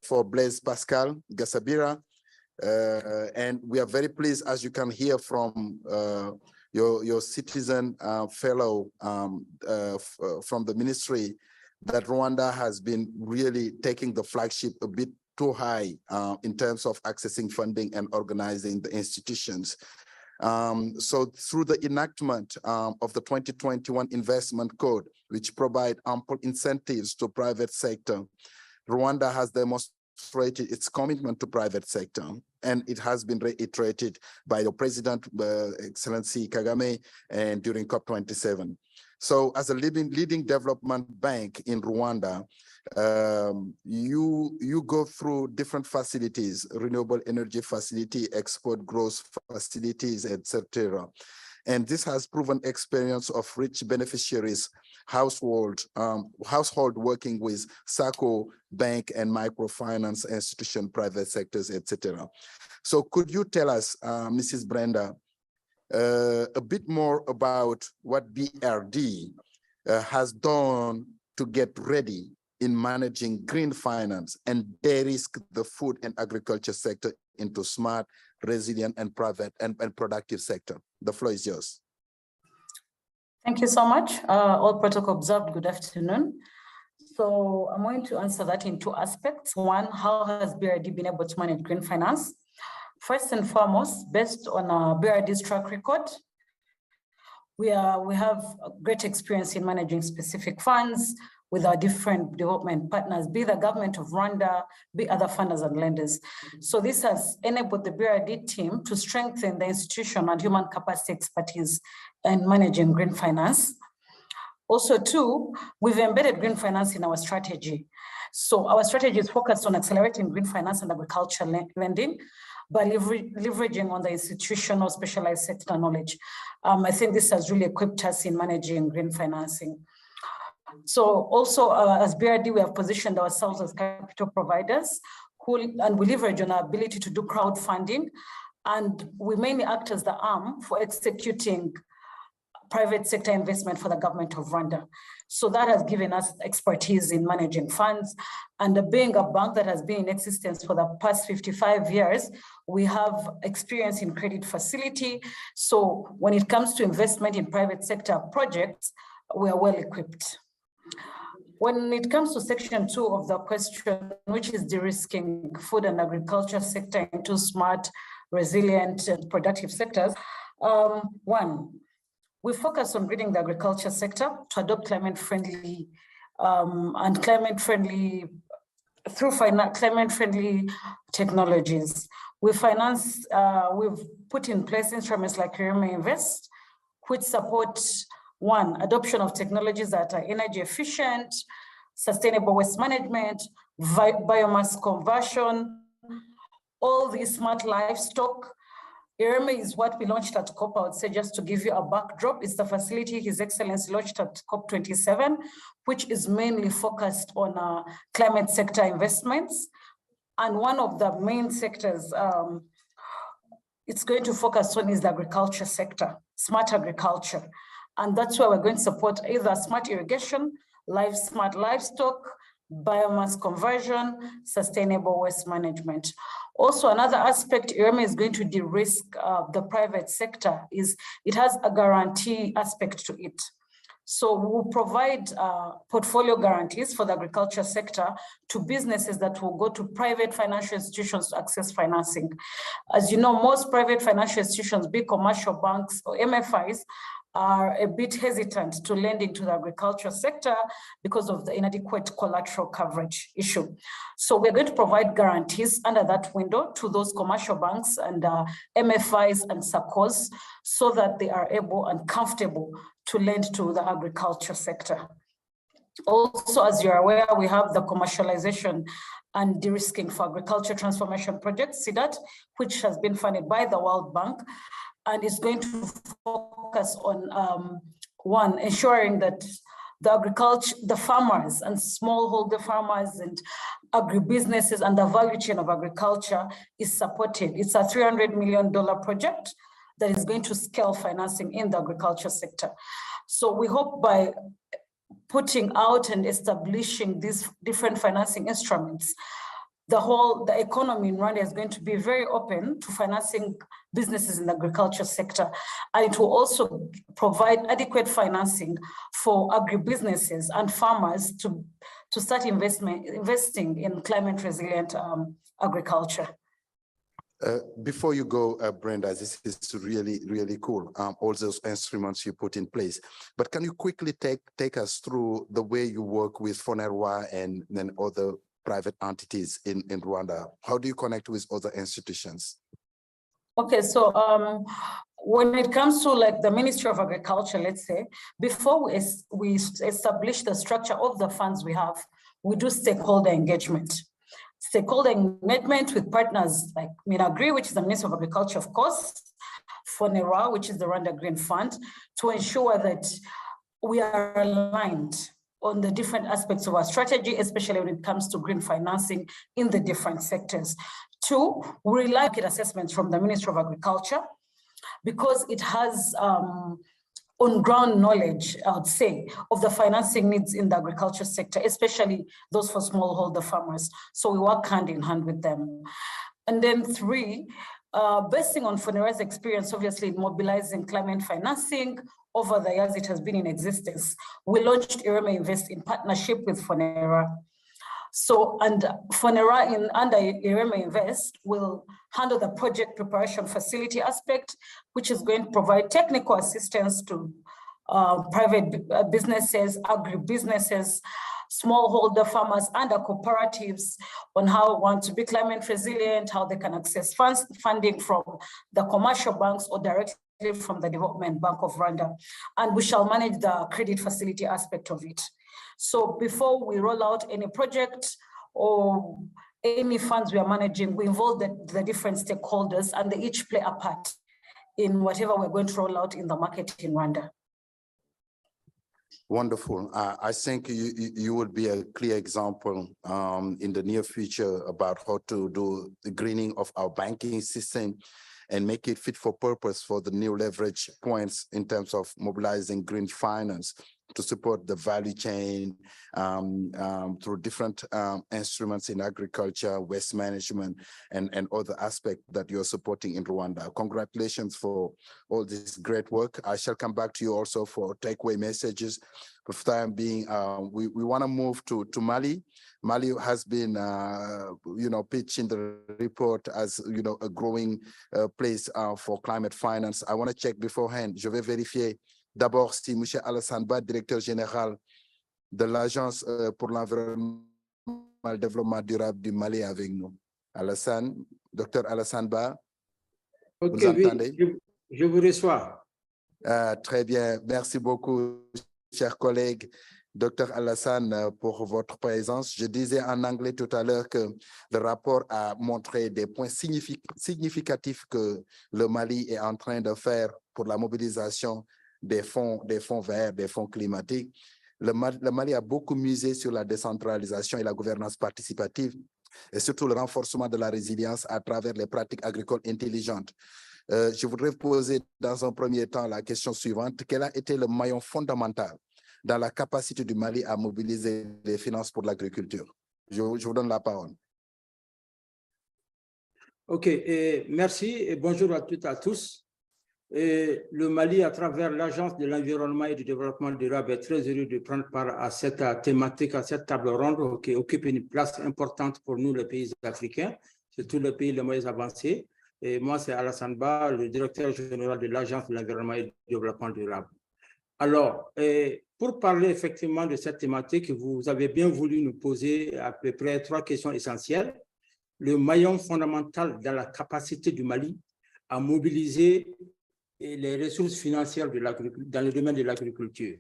Speaker 13: for Blaise Pascal Gassabira. And we are very pleased, as you can hear from your citizen fellow from the ministry, that Rwanda has been really taking the flagship a bit too high in terms of accessing funding and organizing the institutions. So through the enactment of the 2021 Investment Code, which provide ample incentives to private sector, Rwanda has demonstrated its commitment to private sector, and it has been reiterated by the President, Excellency Kagame, and during COP27. So as a leading development bank in Rwanda, you go through different facilities, renewable energy facility, export growth facilities, etc. And this has proven experience of rich beneficiaries, household working with SACCO, bank and microfinance institution, private sectors, etc. So could you tell us, Mrs. Brenda, a bit more about what BRD has done to get ready in managing green finance and de-risk the food and agriculture sector into smart, resilient, and private and productive sector? The floor is yours.
Speaker 18: Thank you so much. All protocol observed, good afternoon. So I'm going to answer that in two aspects. One, how has BRD been able to manage green finance? First and foremost, based on BRD's track record, we have great experience in managing specific funds with our different development partners, be the government of Rwanda, be other funders and lenders. So this has enabled the BRD team to strengthen the institutional and human capacity expertise in managing green finance. Also, two, we've embedded green finance in our strategy. So our strategy is focused on accelerating green finance and agriculture lending by leveraging on the institutional specialized sector knowledge. I think this has really equipped us in managing green financing. So also as BRD, we have positioned ourselves as capital providers and we leverage on our ability to do crowdfunding, and we mainly act as the arm for executing private sector investment for the government of Rwanda. So that has given us expertise in managing funds, and being a bank that has been in existence for the past 55 years, we have experience in credit facility. So when it comes to investment in private sector projects, we are well equipped. When it comes to section 2 of the question, which is de-risking food and agriculture sector into smart, resilient, and productive sectors, one, we focus on greening the agriculture sector to adopt climate-friendly through climate-friendly technologies. We've put in place instruments like Ireme Invest, which support one, adoption of technologies that are energy efficient, sustainable waste management, biomass conversion, all these smart livestock. Ireme is what we launched at COP, I would say, just to give you a backdrop. It's the facility His Excellency launched at COP27, which is mainly focused on climate sector investments. And one of the main sectors it's going to focus on is the agriculture sector, smart agriculture. And that's where we're going to support either smart irrigation, smart livestock, biomass conversion, sustainable waste management. Also, another aspect Ireme is going to de-risk the private sector is it has a guarantee aspect to it. So we'll provide portfolio guarantees for the agriculture sector to businesses that will go to private financial institutions to access financing. As you know, most private financial institutions, be commercial banks or MFIs, are a bit hesitant to lend into the agriculture sector because of the inadequate collateral coverage issue. So we're going to provide guarantees under that window to those commercial banks and MFIs and SACCOs so that they are able and comfortable to lend to the agriculture sector. Also, as you're aware, we have the commercialization and de-risking for agriculture transformation project, CDAT, which has been funded by the World Bank, and is going to focus on one, ensuring that the farmers and smallholder farmers and agribusinesses and the value chain of agriculture is supported. It's a $300 million project that is going to scale financing in the agriculture sector. So we hope by putting out and establishing these different financing instruments, the economy in Rwanda is going to be very open to financing businesses in the agriculture sector. And it will also provide adequate financing for agribusinesses and farmers to start investing in climate resilient agriculture.
Speaker 13: Before you go, Brenda, this is really, really cool, all those instruments you put in place. But can you quickly take us through the way you work with FONERWA and then other private entities in Rwanda? How do you connect with other institutions?
Speaker 18: Okay, so when it comes to like the Ministry of Agriculture, let's say, before we establish the structure of the funds we have, we do stakeholder engagement. Stakeholder engagement with partners like Minagri, which is the Ministry of Agriculture, of course, FONERWA, which is the Rwanda Green Fund, to ensure that we are aligned on the different aspects of our strategy, especially when it comes to green financing in the different sectors. Two, we rely on market assessments from the Ministry of Agriculture because it has on-ground knowledge, I would say, of the financing needs in the agriculture sector, especially those for smallholder farmers. So we work hand in hand with them. And then three, basing on FONERWA's experience, obviously, in mobilizing climate financing over the years it has been in existence, we launched IREMA Invest in partnership with FONERWA. So, and FONERWA under IREMA Invest will handle the project preparation facility aspect, which is going to provide technical assistance to private businesses, agribusinesses, smallholder farmers, and cooperatives on how they want to be climate resilient, how they can access funding from the commercial banks or directly from the Development Bank of Rwanda. And we shall manage the credit facility aspect of it. So before we roll out any project or any funds we are managing, we involve the different stakeholders and they each play a part in whatever we're going to roll out in the market in Rwanda.
Speaker 13: Wonderful. I think you would be a clear example in the near future about how to do the greening of our banking system and make it fit for purpose for the new leverage points in terms of mobilizing green finance to support the value chain through different instruments in agriculture, waste management, and other aspects that you're supporting in Rwanda. Congratulations for all this great work. I shall come back to you also for takeaway messages. For the time being, we want to move to Mali. Mali has been, pitched in the report as, a growing place for climate finance. I want to check beforehand. Je vais vérifier d'abord si M. Alassane Ba, directeur général de l'Agence pour l'environnement et le développement durable du Mali est avec nous. Alassane, docteur Alassane Ba,
Speaker 19: vous
Speaker 13: entendez?
Speaker 19: Oui, je vous reçois.
Speaker 13: Très bien, merci beaucoup, chers collègues. Dr Alassane, pour votre présence. Je disais en anglais tout à l'heure que le rapport a montré des points significatifs que le Mali est en train de faire pour la mobilisation des fonds verts, des fonds climatiques. Le Mali a beaucoup misé sur la décentralisation et la gouvernance participative et surtout le renforcement de la résilience à travers les pratiques agricoles intelligentes. Je voudrais vous poser dans un premier temps la question suivante. Quel a été le maillon fondamental dans la capacité du Mali à mobiliser les finances pour l'agriculture? Je vous donne la parole.
Speaker 19: OK, merci et bonjour à toutes et à tous. Le Mali, à travers l'Agence de l'environnement et du développement durable, est très heureux de prendre part à cette thématique, à cette table ronde qui occupe une place importante pour nous, les pays africains, surtout les pays les moins avancés. Et moi, c'est Alassane Ba, le directeur général de l'Agence de l'environnement et du développement durable. Alors, pour parler effectivement de cette thématique, vous avez bien voulu nous poser à peu près 3 questions essentielles. Le maillon fondamental dans la capacité du Mali à mobiliser les ressources financières dans le domaine de l'agriculture.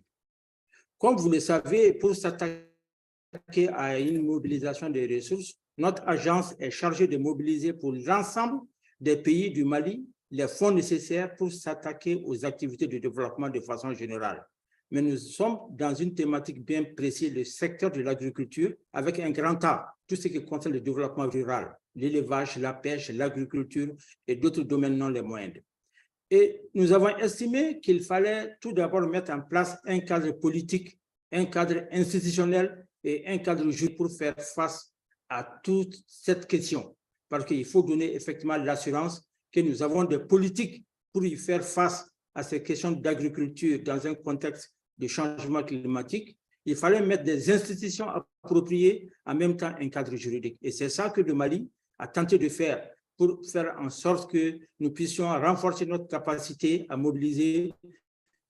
Speaker 19: Comme vous le savez, pour s'attaquer à une mobilisation des ressources, notre agence est chargée de mobiliser pour l'ensemble des pays du Mali les fonds nécessaires pour s'attaquer aux activités de développement de façon générale. Mais nous sommes dans une thématique bien précise, le secteur de l'agriculture, avec un grand A, tout ce qui concerne le développement rural, l'élevage, la pêche, l'agriculture et d'autres domaines non les moindres. Et nous avons estimé qu'il fallait tout d'abord mettre en place un cadre politique, un cadre institutionnel et un cadre juridique pour faire face à toute cette question. Parce qu'il faut donner effectivement l'assurance que nous avons des politiques pour y faire face à ces questions d'agriculture dans un contexte de changement climatique. Il fallait mettre des institutions appropriées, en même temps un cadre juridique. Et c'est ça que le Mali a tenté de faire pour faire en sorte que nous puissions renforcer notre capacité à mobiliser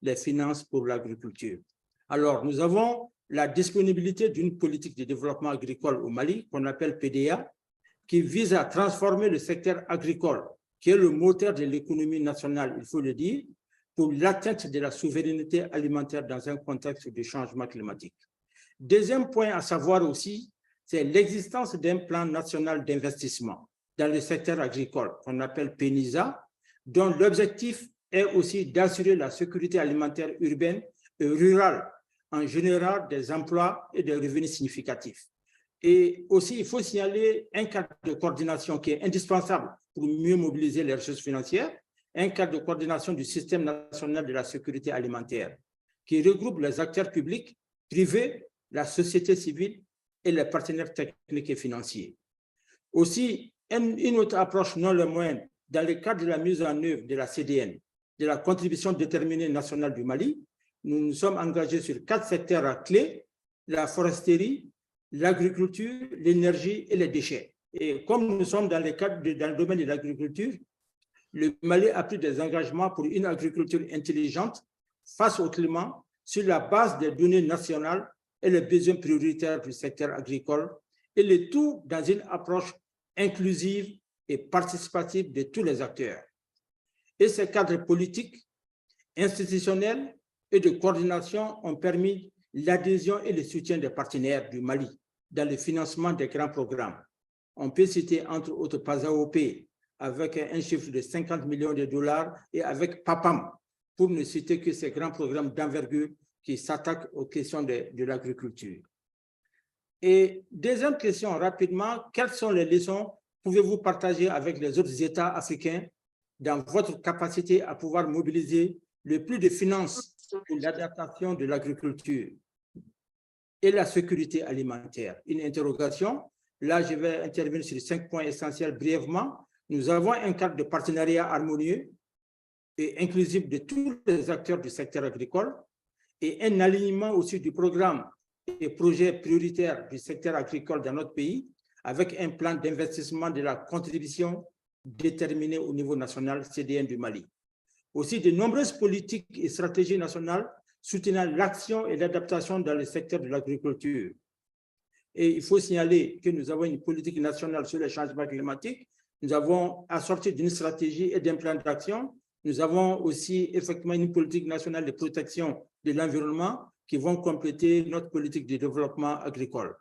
Speaker 19: les finances pour l'agriculture. Alors, nous avons la disponibilité d'une politique de développement agricole au Mali, qu'on appelle PDA, qui vise à transformer le secteur agricole, qui est le moteur de l'économie nationale, il faut le dire, pour l'atteinte de la souveraineté alimentaire dans un contexte de changement climatique. Deuxième point à savoir aussi, c'est l'existence d'un plan national d'investissement dans le secteur agricole, qu'on appelle PENISA, dont l'objectif est aussi d'assurer la sécurité alimentaire urbaine et rurale en générant des emplois et des revenus significatifs. Et aussi, il faut signaler un cadre de coordination qui est indispensable pour mieux mobiliser les ressources financières, un cadre de coordination du système national de la sécurité alimentaire, qui regroupe les acteurs publics, privés, la société civile et les partenaires techniques et financiers. Aussi, une autre approche non le moindre, dans le cadre de la mise en œuvre de la CDN, de la contribution déterminée nationale du Mali, nous nous sommes engagés sur 4 secteurs clés, la foresterie, l'agriculture, l'énergie et les déchets. Et comme nous sommes dans le domaine de l'agriculture, le Mali a pris des engagements pour une agriculture intelligente face au climat sur la base des données nationales et les besoins prioritaires du secteur agricole, et le tout dans une approche inclusive et participative de tous les acteurs. Et ces cadres politiques, institutionnels et de coordination ont permis l'adhésion et le soutien des partenaires du Mali dans le financement des grands programmes. On peut citer entre autres PASAOP avec un chiffre de 50 millions de dollars et avec PAPAM, pour ne citer que ces grands programmes d'envergure qui s'attaquent aux questions de l'agriculture. Et deuxième question rapidement, quelles sont les leçons pouvez-vous partager avec les autres États africains dans votre capacité à pouvoir mobiliser le plus de finances pour l'adaptation de l'agriculture et la sécurité alimentaire? Une interrogation. Là, je vais intervenir sur 5 points essentiels brièvement. Nous avons un cadre de partenariat harmonieux et inclusif de tous les acteurs du secteur agricole et un alignement aussi du programme et projets prioritaires du secteur agricole dans notre pays avec un plan d'investissement de la contribution déterminée au niveau national CDN du Mali. Aussi, de nombreuses politiques et stratégies nationales soutenant l'action et l'adaptation dans le secteur de l'agriculture. Et il faut signaler que nous avons une politique nationale sur le changement climatique. Nous avons assorti d'une stratégie et d'un plan d'action. Nous avons aussi effectivement une politique nationale de protection de l'environnement qui vont compléter notre politique de développement agricole.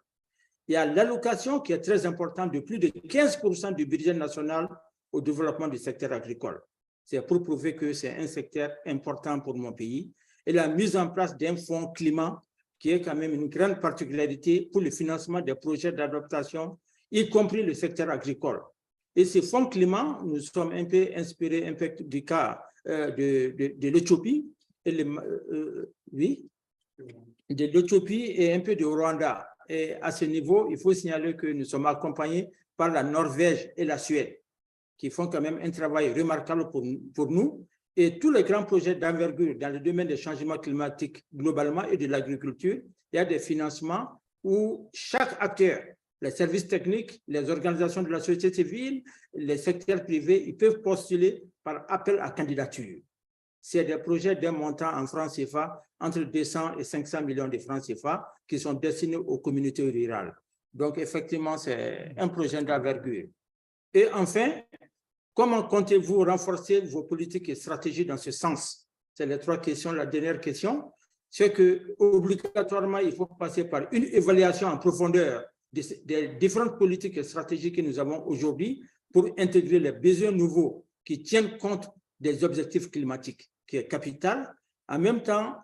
Speaker 19: Il y a l'allocation qui est très importante de plus de 15% du budget national au développement du secteur agricole. C'est pour prouver que c'est un secteur important pour mon pays. Et la mise en place d'un fonds climat qui est quand même une grande particularité pour le financement des projets d'adaptation, y compris le secteur agricole. Et ce fonds climat, nous sommes un peu inspirés du cas de l'Éthiopie, oui, de l'Éthiopie et un peu du Rwanda. Et à ce niveau, il faut signaler que nous sommes accompagnés par la Norvège et la Suède, qui font quand même un travail remarquable pour nous. Et tous les grands projets d'envergure dans le domaine des changements climatiques globalement et de l'agriculture, il y a des financements où chaque acteur, les services techniques, les organisations de la société civile, les secteurs privés, ils peuvent postuler par appel à candidature. C'est des projets d'un montant en francs CFA entre 200 et 500 millions de francs CFA qui sont destinés aux communautés rurales. Donc, effectivement, c'est un projet d'envergure. Et enfin, comment comptez-vous renforcer vos politiques et stratégies dans ce sens? C'est les 3 questions. La dernière question, c'est qu'obligatoirement, il faut passer par une évaluation en profondeur des différentes politiques et stratégies que nous avons aujourd'hui pour intégrer les besoins nouveaux qui tiennent compte des objectifs climatiques, qui est capital. En même temps,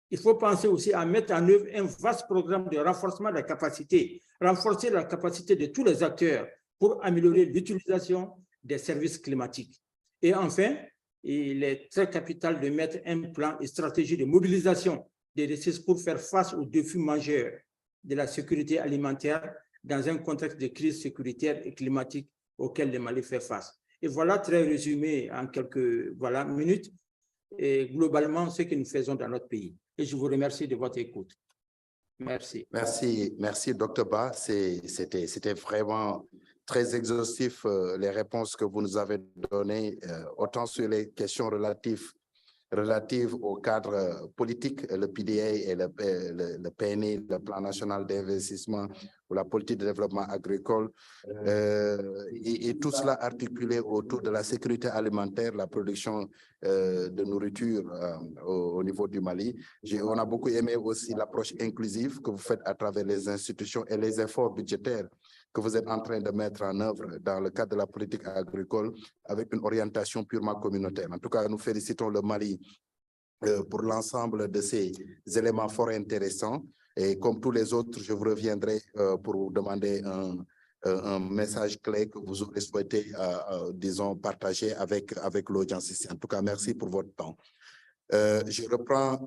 Speaker 19: il faut penser aussi à mettre en œuvre un vaste programme de renforcement de la capacité, renforcer la capacité de tous les acteurs pour améliorer l'utilisation des services climatiques. Et enfin, il est très capital de mettre un plan et stratégie de mobilisation des ressources pour faire face aux défis majeurs de la sécurité alimentaire dans un contexte de crise sécuritaire et climatique auquel le Mali fait face. Et voilà, très résumé en quelques minutes, et globalement ce que nous faisons dans notre pays. Et je vous remercie de votre écoute. Merci.
Speaker 13: Merci, Dr. Ba. C'était vraiment très exhaustif les réponses que vous nous avez données, autant sur les questions relatives au cadre politique, le PDA et le PNI, le Plan national d'investissement pour la politique de développement agricole, et tout cela articulé autour de la sécurité alimentaire, la production de nourriture au niveau du Mali. On a beaucoup aimé aussi l'approche inclusive que vous faites à travers les institutions et les efforts budgétaires que vous êtes en train de mettre en œuvre dans le cadre de la politique agricole avec une orientation purement communautaire. En tout cas, nous félicitons le Mali pour l'ensemble de ces éléments fort intéressants. Et comme tous les autres, je vous reviendrai pour vous demander un message clé que vous aurez souhaité, disons, partager avec l'audience ici. En tout cas, merci pour votre temps. Je reprends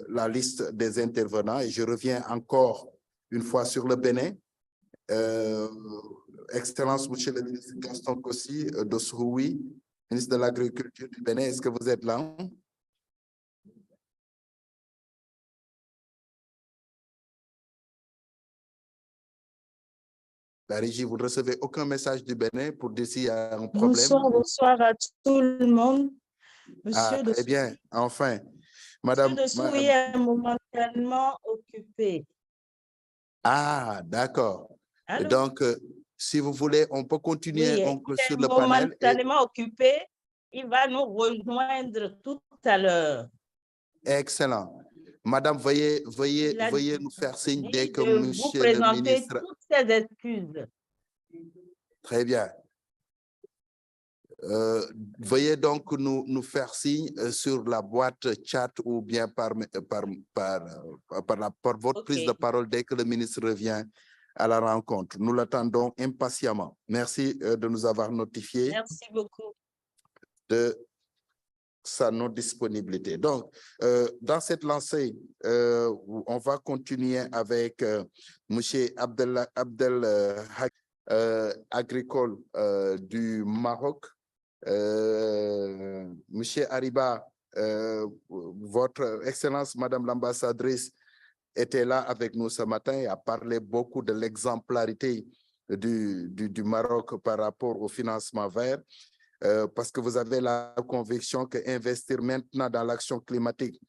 Speaker 13: la liste des intervenants et je reviens encore une fois sur le Bénin. Excellence, Monsieur le ministre Gaston Kossi de Sououi, ministre de l'Agriculture du Bénin, est-ce que vous êtes là? La régie, vous ne recevez aucun message du Bénin pour dire s'il y a un problème?
Speaker 20: Bonsoir à tout le monde. Monsieur
Speaker 13: très bien, enfin. Madame,
Speaker 20: Monsieur de Souivi est momentanément occupé.
Speaker 13: Ah, d'accord. Donc, si vous voulez, on peut continuer sur le panel.
Speaker 20: Momentanément occupé, il va nous rejoindre tout à l'heure.
Speaker 13: Excellent. Madame, veuillez nous faire signe dès que monsieur le ministre...
Speaker 20: toutes ses excuses.
Speaker 13: Très bien. Veuillez donc nous faire signe sur la boîte chat ou bien par votre prise de parole dès que le ministre revient à la rencontre. Nous l'attendons impatiemment. Merci de nous avoir notifié.
Speaker 20: Merci beaucoup.
Speaker 13: De sa non-disponibilité. Donc, dans cette lancée, on va continuer avec M. Abdel agricole du Maroc. Monsieur Ariba, votre Excellence, Madame l'ambassadrice, était là avec nous ce matin et a parlé beaucoup de l'exemplarité du Maroc par rapport au financement vert, parce que vous avez la conviction qu'investir maintenant dans l'action climatique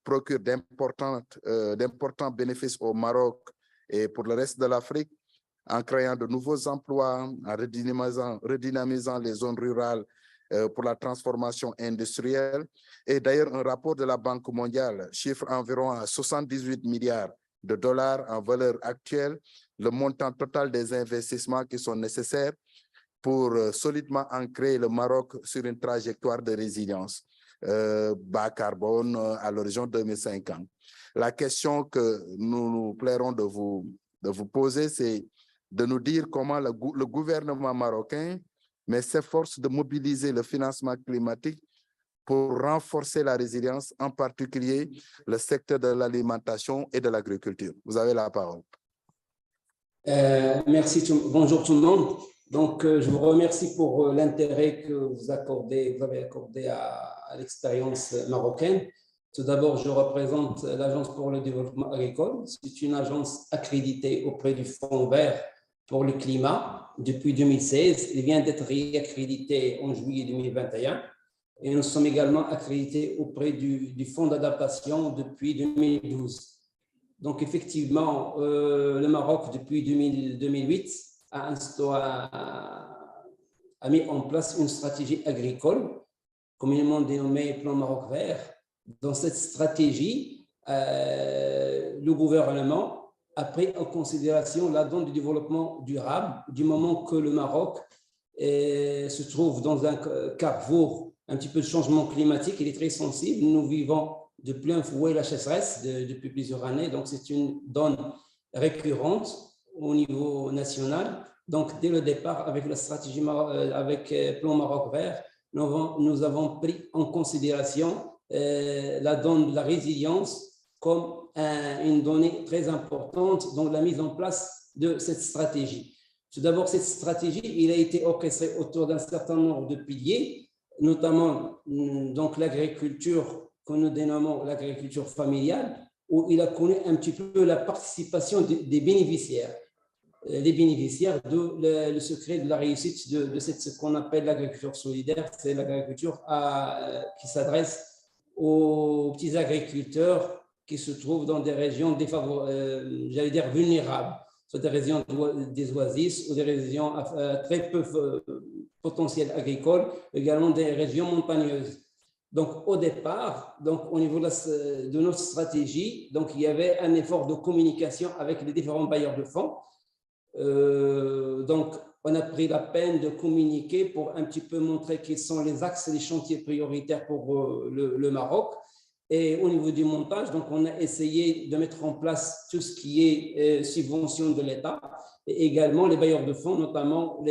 Speaker 13: procure d'importants bénéfices au Maroc et pour le reste de l'Afrique, en créant de nouveaux emplois, en redynamisant les zones rurales pour la transformation industrielle. Et d'ailleurs, un rapport de la Banque mondiale chiffre environ à 78 milliards de dollars en valeur actuelle le montant total des investissements qui sont nécessaires pour solidement ancrer le Maroc sur une trajectoire de résilience bas carbone à l'horizon 2050. La question que nous plairons de vous poser, c'est de nous dire comment le gouvernement marocain s'efforce de mobiliser le financement climatique pour renforcer la résilience, en particulier le secteur de l'alimentation et de l'agriculture. Vous avez la parole.
Speaker 19: Merci, bonjour tout le monde. Donc, je vous remercie pour l'intérêt que vous avez accordé à l'expérience marocaine. Tout d'abord, je représente l'Agence pour le développement agricole. C'est une agence accréditée auprès du Fonds vert pour le climat depuis 2016. Il vient d'être réaccrédité en juillet 2021. Et nous sommes également accrédités auprès du Fonds d'adaptation depuis 2012. Donc, effectivement, le Maroc, depuis 2008, a mis en place une stratégie agricole, communément dénommée Plan Maroc Vert. Dans cette stratégie, le gouvernement a pris en considération la donne du développement durable, du moment que le Maroc se trouve dans un carrefour un petit peu de changement climatique. Il est très sensible. Nous vivons de plein fouet la sécheresse depuis plusieurs années, donc c'est une donne récurrente au niveau national. Donc, dès le départ, avec la stratégie, avec Plan Maroc Vert, nous avons pris en considération la donne de la résilience comme une donnée très importante dans la mise en place de cette stratégie. Tout d'abord, cette stratégie, il a été orchestrée autour d'un certain nombre de piliers, notamment donc l'agriculture que nous dénommons l'agriculture familiale, où il a connu un petit peu la participation des bénéficiaires. les bénéficiaires le secret de la réussite de ce qu'on appelle l'agriculture solidaire. C'est l'agriculture qui s'adresse aux petits agriculteurs qui se trouvent dans des régions j'allais dire vulnérables, soit des régions des oasis ou des régions très peu potentiel agricole, également des régions montagneuses. Donc, au départ, donc, au niveau de notre stratégie, donc, il y avait un effort de communication avec les différents bailleurs de fonds. Donc, on a pris la peine de communiquer pour un petit peu montrer quels sont les axes, les chantiers prioritaires pour le Maroc. Et au niveau du montage, donc, on a essayé de mettre en place tout ce qui est subvention de l'État et également les bailleurs de fonds, notamment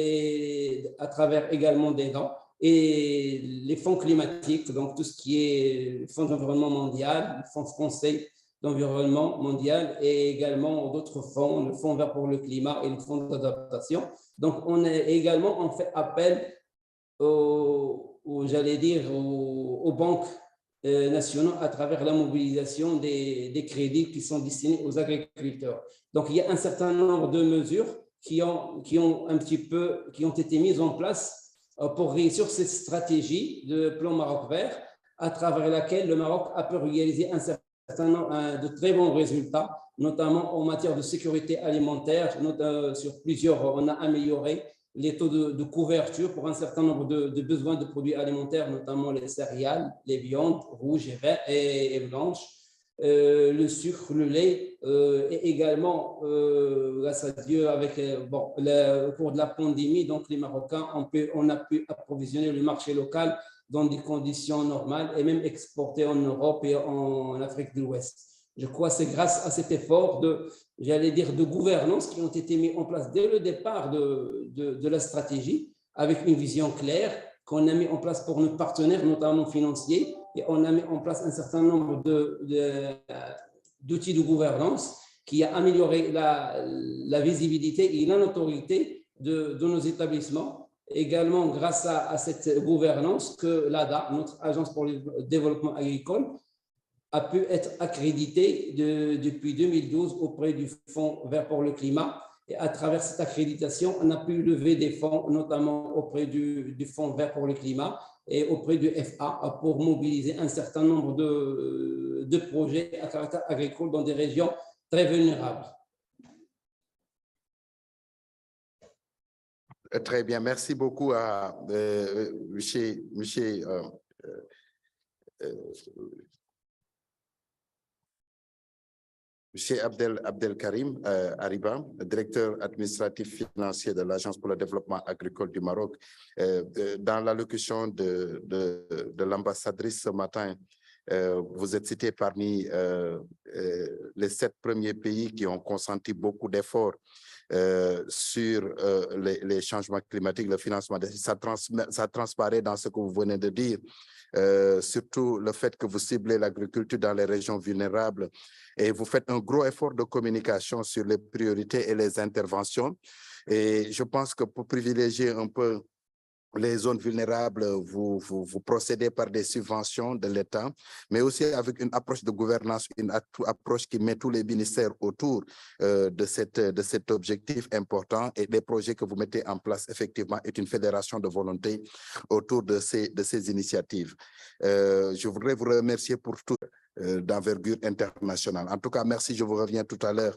Speaker 19: à travers également des dons et les fonds climatiques, donc tout ce qui est le Fonds d'environnement mondial, le Fonds français d'environnement mondial et également d'autres fonds, le Fonds vert pour le climat et le Fonds d'adaptation. Donc, on fait appel j'allais dire, aux banques nationaux à travers la mobilisation des crédits qui sont destinés aux agriculteurs. Donc, il y a un certain nombre de mesures qui ont été mises en place pour réussir cette stratégie de plan Maroc vert, à travers laquelle le Maroc a pu réaliser un certain nombre de très bons résultats, notamment en matière de sécurité alimentaire. Sur plusieurs, on a amélioré les taux de couverture pour un certain nombre de besoins de produits alimentaires, notamment les céréales, les viandes rouges et blanches, le sucre, le lait, et également, grâce à Dieu, au cours de la pandémie, donc les Marocains, on a pu approvisionner le marché local dans des conditions normales et même exporter en Europe et en Afrique de l'Ouest. Je crois que c'est grâce à cet effort de gouvernance qui ont été mis en place dès le départ de la stratégie, avec une vision claire qu'on a mis en place pour nos partenaires, notamment financiers, et on a mis en place un certain nombre d'outils de gouvernance qui a amélioré la visibilité et la notoriété de nos établissements. Également, grâce à cette gouvernance, que l'ADA, notre agence pour le développement agricole, a pu être accrédité depuis 2012 auprès du Fonds vert pour le climat. Et à travers cette accréditation, on a pu lever des fonds, notamment auprès du Fonds vert pour le climat et auprès du FA, pour mobiliser un certain nombre de projets à caractère agricole dans des régions très vulnérables.
Speaker 13: Très bien, merci beaucoup à Monsieur Abdelkarim Ariba, directeur administratif financier de l'Agence pour le développement agricole du Maroc. Dans l'allocution de l'ambassadrice ce matin, vous êtes cité parmi les 7 premiers pays qui ont consenti beaucoup d'efforts sur les changements climatiques, le financement. Ça transparaît dans ce que vous venez de dire, surtout le fait que vous ciblez l'agriculture dans les régions vulnérables et vous faites un gros effort de communication sur les priorités et les interventions. Et je pense que pour privilégier un peu les zones vulnérables, vous procédez par des subventions de l'État, mais aussi avec une approche de gouvernance, une approche qui met tous les ministères autour de cet objectif important, et les projets que vous mettez en place, effectivement, est une fédération de volonté autour de ces initiatives. Je voudrais vous remercier pour tout d'envergure internationale. En tout cas, merci, je vous reviens tout à l'heure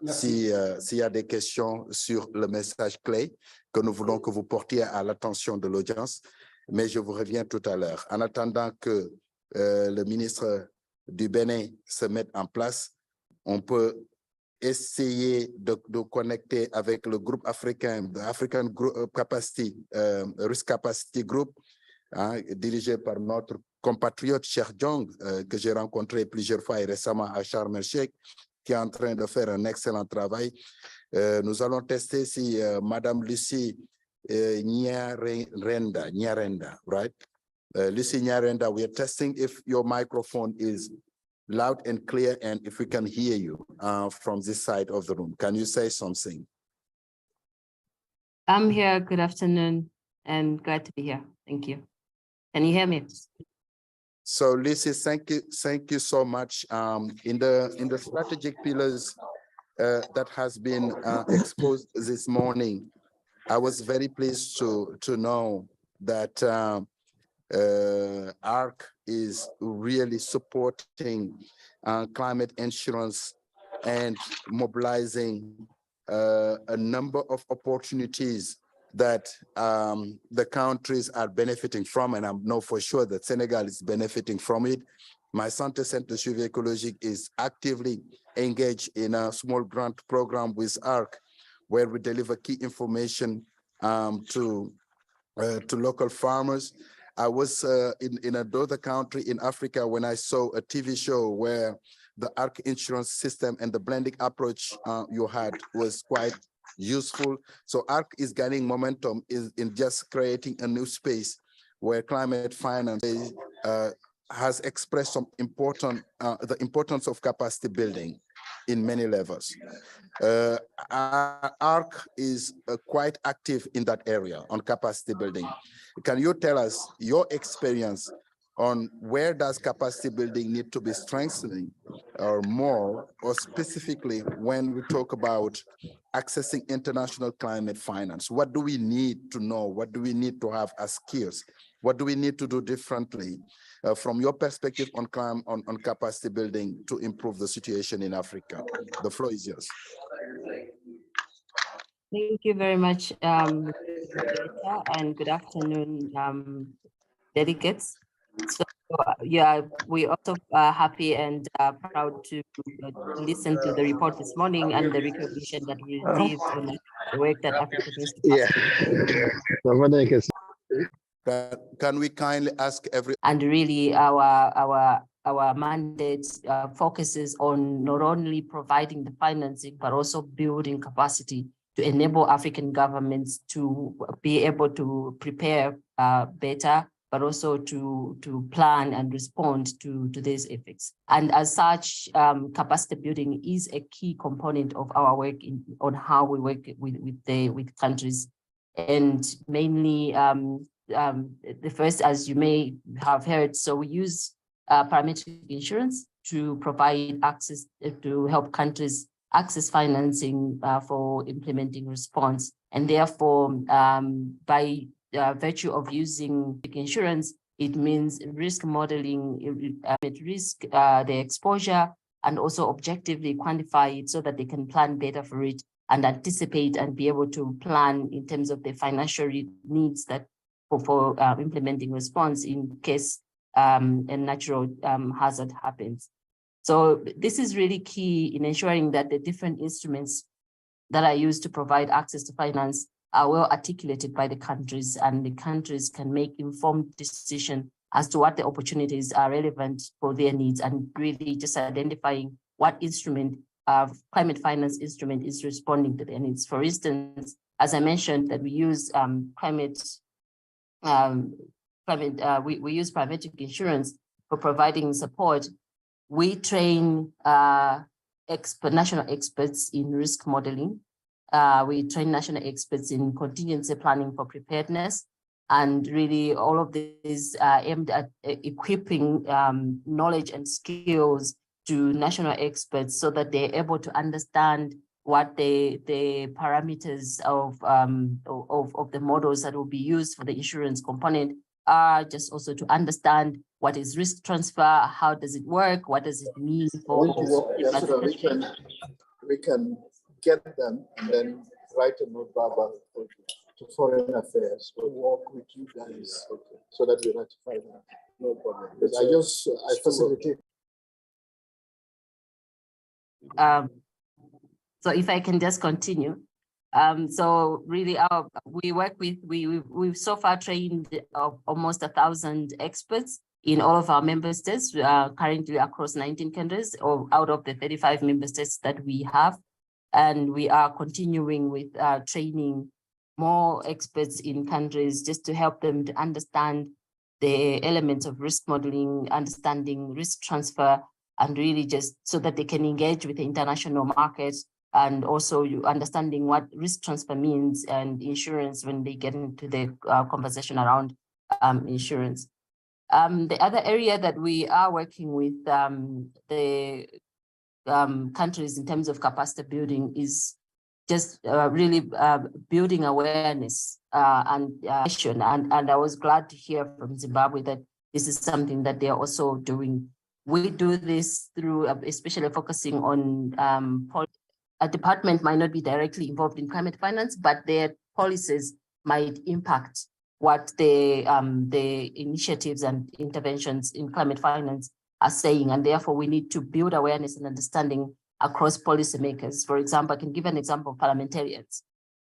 Speaker 13: s'il y a des questions sur le message clé que nous voulons que vous portiez à l'attention de l'audience, mais je vous reviens tout à l'heure. En attendant que le ministre du Bénin se mette en place, on peut essayer de connecter avec le groupe africain, African Capacity, Risk Capacity Group, dirigé par notre compatriote Cheikh Jong, que j'ai rencontré plusieurs fois et récemment à Sharm el-Sheikh, qui est en train de faire un excellent travail. Nous allons tester si Madame Lucie Nyarenda, right? Lucie Nyarenda, we are testing if your microphone is loud and clear and if we can hear you from this side of the room. Can you say something?
Speaker 21: I'm here. Good afternoon and glad to be here. Thank you. Can you hear me?
Speaker 13: So Lucy, thank you so much. In the strategic pillars, that has been exposed this morning, I was very pleased to know that ARC is really supporting climate insurance and mobilizing a number of opportunities that the countries are benefiting from, and I know for sure that Senegal is benefiting from it. My Centre de Suivi Écologique is actively engaged in a small grant program with ARC, where we deliver key information to local farmers. I was in another country in Africa when I saw a TV show where the ARC insurance system and the blending approach you had was quite useful. So ARC is gaining momentum in just creating a new space where climate finance has expressed some the importance of capacity building in many levels. ARC is quite active in that area on capacity building. Can you tell us your experience on where does capacity building need to be strengthening or more, or specifically when we talk about accessing international climate finance? What do we need to know? What do we need to have as skills? What do we need to do differently from your perspective on capacity building to improve the situation in Africa? The floor is yours.
Speaker 21: Thank you very much, and good afternoon, delegates. So, yeah, we also are happy and proud to listen to the report this morning and the recognition that we received on the work that Africa needs to
Speaker 13: Can we kindly ask every—
Speaker 21: And really our mandate focuses on not only providing the financing, but also building capacity to enable African governments to be able to prepare better, but also to plan and respond to these effects. And as such, capacity building is a key component of our work on how we work with countries. And mainly, the first, as you may have heard, so we use parametric insurance to provide access to help countries access financing for implementing response. And therefore, by virtue of using insurance, it means risk modeling, risk, the exposure, and also objectively quantify it so that they can plan better for it and anticipate and be able to plan in terms of the financial needs that for implementing response in case a natural hazard happens. So this is really key in ensuring that the different instruments that are used to provide access to finance are well articulated by the countries, and the countries can make informed decisions as to what the opportunities are relevant for their needs, and really just identifying what instrument, climate finance instrument, is responding to their needs. For instance, as I mentioned, that we use we use parametric insurance for providing support. We train national experts in risk modeling. We train national experts in contingency planning for preparedness. And really all of this aimed at equipping knowledge and skills to national experts so that they're able to understand what the parameters of the models that will be used for the insurance component are, just also to understand what is risk transfer, how does it work, what does it mean for—
Speaker 6: so that we can get them and then write a note to Foreign Affairs. We'll work with you guys so that we ratify that. No problem. I facilitate.
Speaker 21: So if I can just continue. So really we've so far trained almost 1,000 experts in all of our member states, currently across 19 countries, or out of the 35 member states that we have. And we are continuing with training more experts in countries just to help them to understand the elements of risk modeling, understanding risk transfer, and really just so that they can engage with the international markets, and also understanding what risk transfer means and insurance when they get into the conversation around insurance. The other area that we are working with the countries in terms of capacity building is just really building awareness and action. And I was glad to hear from Zimbabwe that this is something that they are also doing. We do this through especially focusing on a department might not be directly involved in climate finance, but their policies might impact what the initiatives and interventions in climate finance are saying. And therefore we need to build awareness and understanding across policymakers. For example, I can give an example of parliamentarians.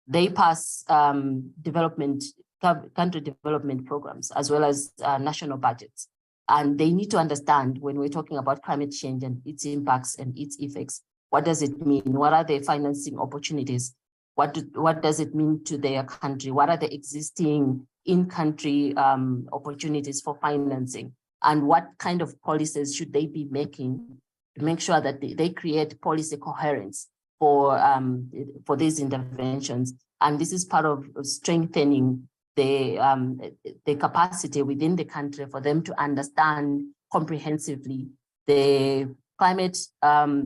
Speaker 21: They pass country development programs as well as national budgets. And they need to understand when we're talking about climate change and its impacts and its effects, what does it mean? What are the financing opportunities? What does it mean to their country? What are the existing in-country opportunities for financing? And what kind of policies should they be making to make sure that they create policy coherence for these interventions? And this is part of strengthening the capacity within the country for them to understand comprehensively the climate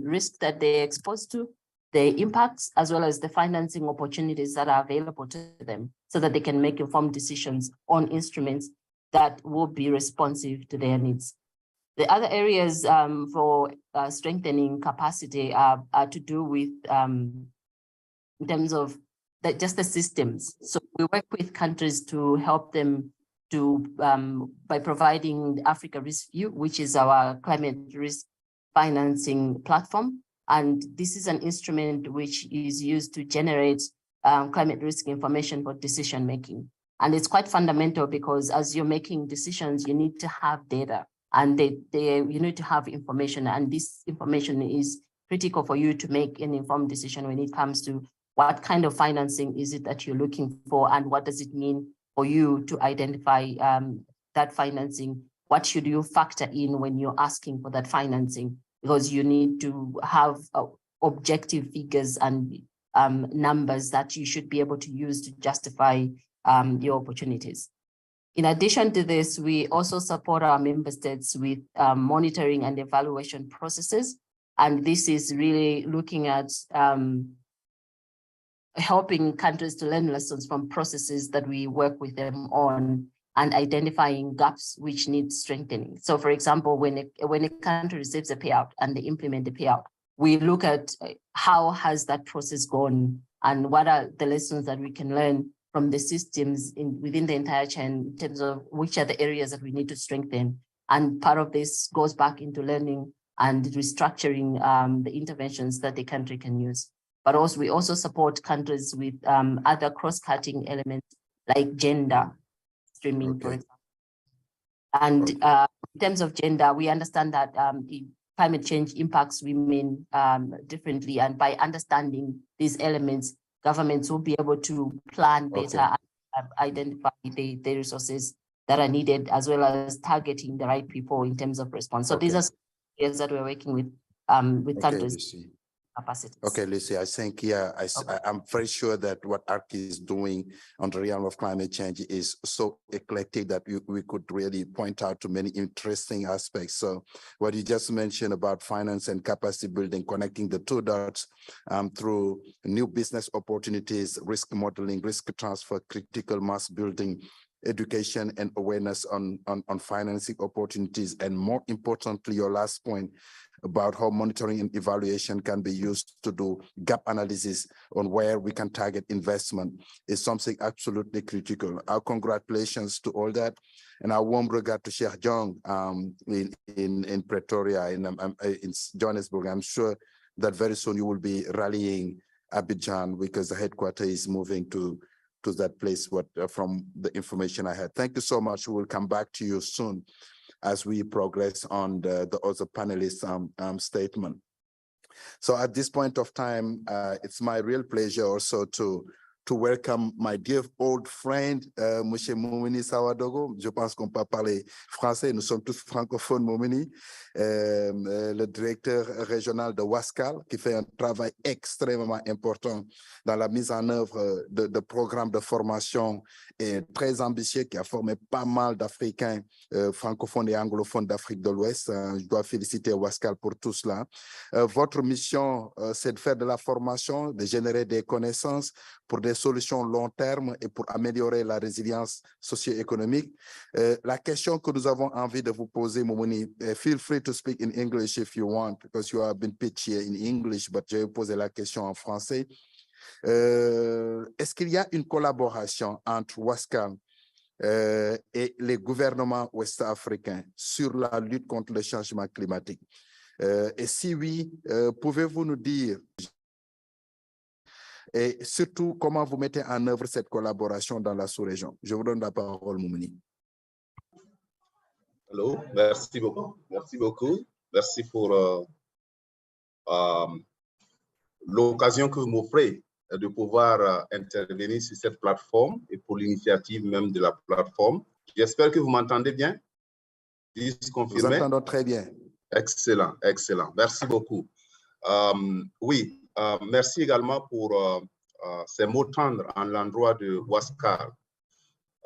Speaker 21: risk that they're exposed to, the impacts, as well as the financing opportunities that are available to them so that they can make informed decisions on instruments that will be responsive to their needs. The other areas for strengthening capacity are to do with, in terms of just the systems. So we work with countries to help them to, by providing the Africa Risk View, which is our climate risk financing platform. And this is an instrument which is used to generate climate risk information for decision making. And it's quite fundamental because as you're making decisions, you need to have data and you need to have information. And this information is critical for you to make an informed decision when it comes to what kind of financing is it that you're looking for and what does it mean for you to identify that financing? What should you factor in when you're asking for that financing? Because you need to have objective figures and numbers that you should be able to use to justify your opportunities. In addition to this, we also support our member states with monitoring and evaluation processes. And this is really looking at helping countries to learn lessons from processes that we work with them on and identifying gaps which need strengthening. So for example, when a country receives a payout and they implement the payout, we look at how has that process gone and what are the lessons that we can learn from the systems within the entire chain in terms of which are the areas that we need to strengthen. And part of this goes back into learning and restructuring the interventions that the country can use. But also we also support countries with other cross-cutting elements like gender streaming, for example. And in terms of gender, we understand that climate change impacts women differently. And by understanding these elements, governments will be able to plan better and identify the resources that are needed, as well as targeting the right people in terms of response. So these are areas that we're working with countries.
Speaker 13: Lucy.
Speaker 21: Capacities.
Speaker 13: Okay, Lucy, I think, yeah, I'm very sure that what ARC is doing on the realm of climate change is so eclectic that we could really point out to many interesting aspects. So what you just mentioned about finance and capacity building, connecting the two dots through new business opportunities, risk modeling, risk transfer, critical mass building, education and awareness on financing opportunities, and more importantly, your last point about how monitoring and evaluation can be used to do gap analysis on where we can target investment is something absolutely critical. Our congratulations to all that, and our warm regard to Sheikh Jong in Pretoria, in Johannesburg. I'm sure that very soon you will be rallying Abidjan because the headquarters is moving to that place from the information I had. Thank you so much. We will come back to you soon as we progress on the other panelists' statement. So at this point of time, it's my real pleasure also to to welcome my dear old friend, Monsieur Moumini Sawadogo. Je pense qu'on peut parler français, nous sommes tous francophones, Moumini, le directeur régional de Wascal, qui fait un travail extrêmement important dans la mise en œuvre de programmes de formation et très ambitieux, qui a formé pas mal d'Africains francophones et anglophones d'Afrique de l'Ouest. Je dois féliciter Wascal pour tout cela. Votre mission, c'est de faire de la formation, de générer des connaissances pour des solutions long terme et pour améliorer la résilience socio-économique. La question que nous avons envie de vous poser, Moumouni, feel free to speak in English if you want, because you have been pitched here in English, but je vais poser la question en français. Est-ce qu'il y a une collaboration entre Wascal et les gouvernements ouest-africains sur la lutte contre le changement climatique? Et si oui, pouvez-vous nous dire et surtout comment vous mettez en œuvre cette collaboration dans la sous-région? Je vous donne la parole, Moumouni.
Speaker 1: Allô, merci beaucoup. Merci beaucoup. Merci pour l'occasion que vous m'offrez de pouvoir intervenir sur cette plateforme et pour l'initiative même de la plateforme. J'espère que vous m'entendez bien.
Speaker 13: Vous entendons très bien.
Speaker 1: Excellent, excellent. Merci beaucoup. Oui, merci également pour ces mots tendres en l'endroit de Wascal.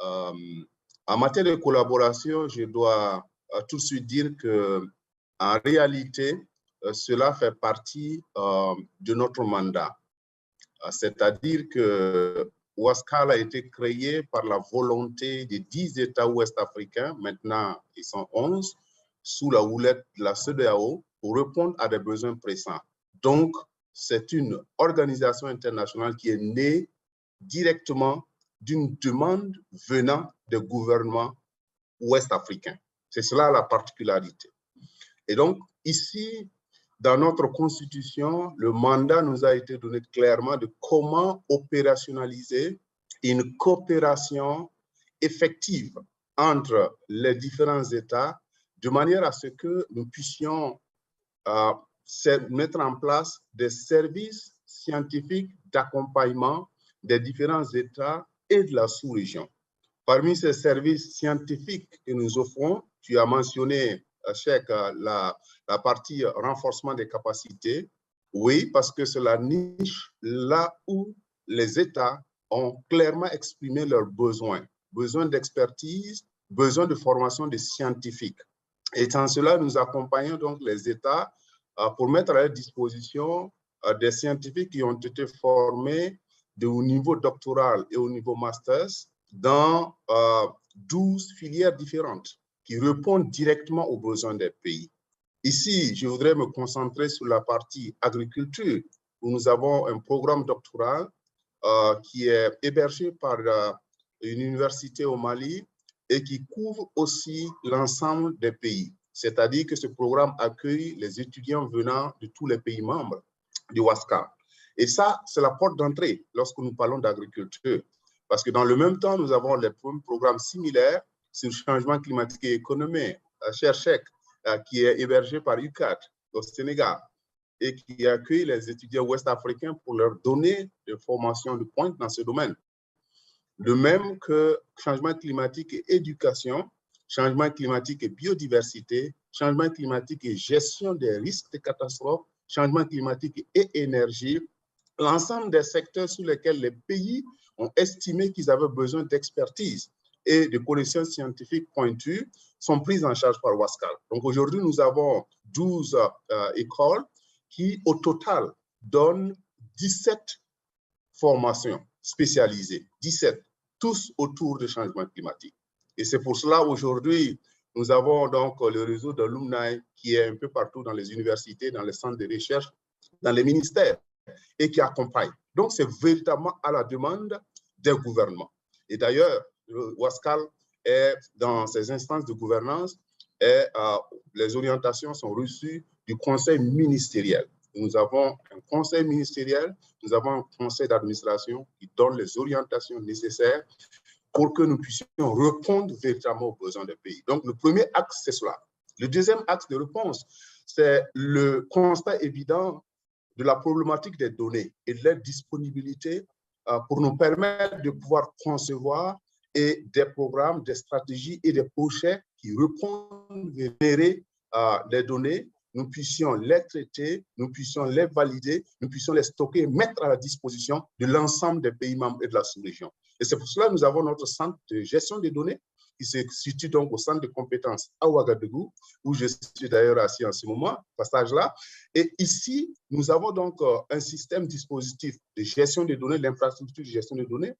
Speaker 1: En matière de collaboration, je dois tout de suite dire que, en réalité, cela fait partie de notre mandat. C'est-à-dire que Wascal a été créé par la volonté des 10 États ouest-africains, maintenant ils sont 11, sous la houlette de la CEDEAO, pour répondre à des besoins pressants. Donc, c'est une organisation internationale qui est née directement d'une demande venant des gouvernements ouest-africains. C'est cela la particularité. Et donc, ici, dans notre constitution, le mandat nous a été donné clairement de comment opérationnaliser une coopération effective entre les différents États de manière à ce que nous puissions mettre en place des services scientifiques d'accompagnement des différents États et de la sous-région. Parmi ces services scientifiques que nous offrons, tu as mentionné, Cheikh, la partie renforcement des capacités. Oui, parce que c'est la niche là où les États ont clairement exprimé leurs besoins. Besoin d'expertise, besoin de formation des scientifiques. Et en cela, nous accompagnons donc les États pour mettre à leur disposition des scientifiques qui ont été formés au niveau doctoral et au niveau master dans 12 filières différentes qui répondent directement aux besoins des pays. Ici, je voudrais me concentrer sur la partie agriculture, où nous avons un programme doctoral qui est hébergé par une université au Mali et qui couvre aussi l'ensemble des pays. C'est-à-dire que ce programme accueille les étudiants venant de tous les pays membres du Wascal. Et ça, c'est la porte d'entrée lorsque nous parlons d'agriculture. Parce que dans le même temps, nous avons les programmes similaires sur le changement climatique et économique, cher Cheikh, qui est hébergé par UCAD au Sénégal et qui accueille les étudiants ouest-africains pour leur donner des formations de pointe dans ce domaine. De même que changement climatique et éducation, changement climatique et biodiversité, changement climatique et gestion des risques de catastrophes, changement climatique et énergie, l'ensemble des secteurs sur lesquels les pays ont estimé qu'ils avaient besoin d'expertise et de connaissances scientifiques pointues sont prises en charge par Wascal. Donc aujourd'hui, nous avons 12 écoles qui, au total, donnent 17 formations spécialisées, 17, tous autour du changement climatique. Et c'est pour cela, aujourd'hui, nous avons donc le réseau d'alumni qui est un peu partout dans les universités, dans les centres de recherche, dans les ministères et qui accompagne. Donc, c'est véritablement à la demande des gouvernements. Et d'ailleurs, Wascal est dans ses instances de gouvernance et les orientations sont reçues du conseil ministériel. Nous avons un conseil ministériel, nous avons un conseil d'administration qui donne les orientations nécessaires pour que nous puissions répondre véritablement aux besoins des pays. Donc, le premier axe, c'est cela. Le deuxième axe de réponse, c'est le constat évident de la problématique des données et de leur disponibilité pour nous permettre de pouvoir concevoir des programmes, des stratégies et des projets qui répondent, générer les données, nous puissions les traiter, nous puissions les valider, nous puissions les stocker, mettre à la disposition de l'ensemble des pays membres et de la sous-région. Et c'est pour cela que nous avons notre centre de gestion des données qui se situe donc au centre de compétences à Ouagadougou, où je suis d'ailleurs assis en ce moment, passage-là. Et ici, nous avons donc un système dispositif de gestion des données, l'infrastructure de gestion des données.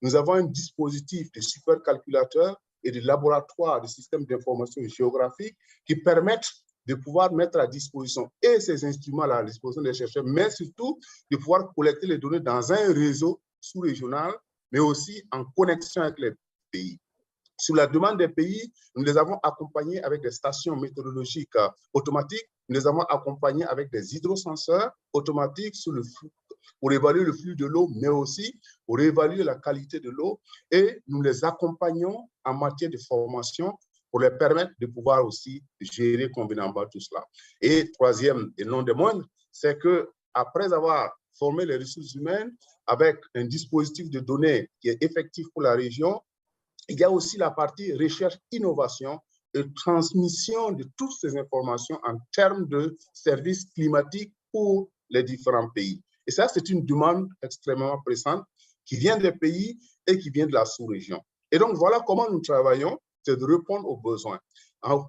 Speaker 1: Nous avons un dispositif de supercalculateur et de laboratoire de systèmes d'information géographique qui permettent de pouvoir mettre à disposition et ces instruments-là à la disposition des chercheurs, mais surtout de pouvoir collecter les données dans un réseau sous-régional, mais aussi en connexion avec les pays. Sur la demande des pays, nous les avons accompagnés avec des stations météorologiques automatiques, nous les avons accompagnés avec des hydrosenseurs automatiques sur le flux, pour évaluer le flux de l'eau, mais aussi pour évaluer la qualité de l'eau. Et nous les accompagnons en matière de formation pour les permettre de pouvoir aussi gérer convenablement tout cela. Et troisième et non des moindres, c'est qu'après avoir formé les ressources humaines avec un dispositif de données qui est effectif pour la région, il y a aussi la partie recherche-innovation et transmission de toutes ces informations en termes de services climatiques pour les différents pays. Et ça, c'est une demande extrêmement pressante qui vient des pays et qui vient de la sous-région. Et donc, voilà comment nous travaillons, c'est de répondre aux besoins.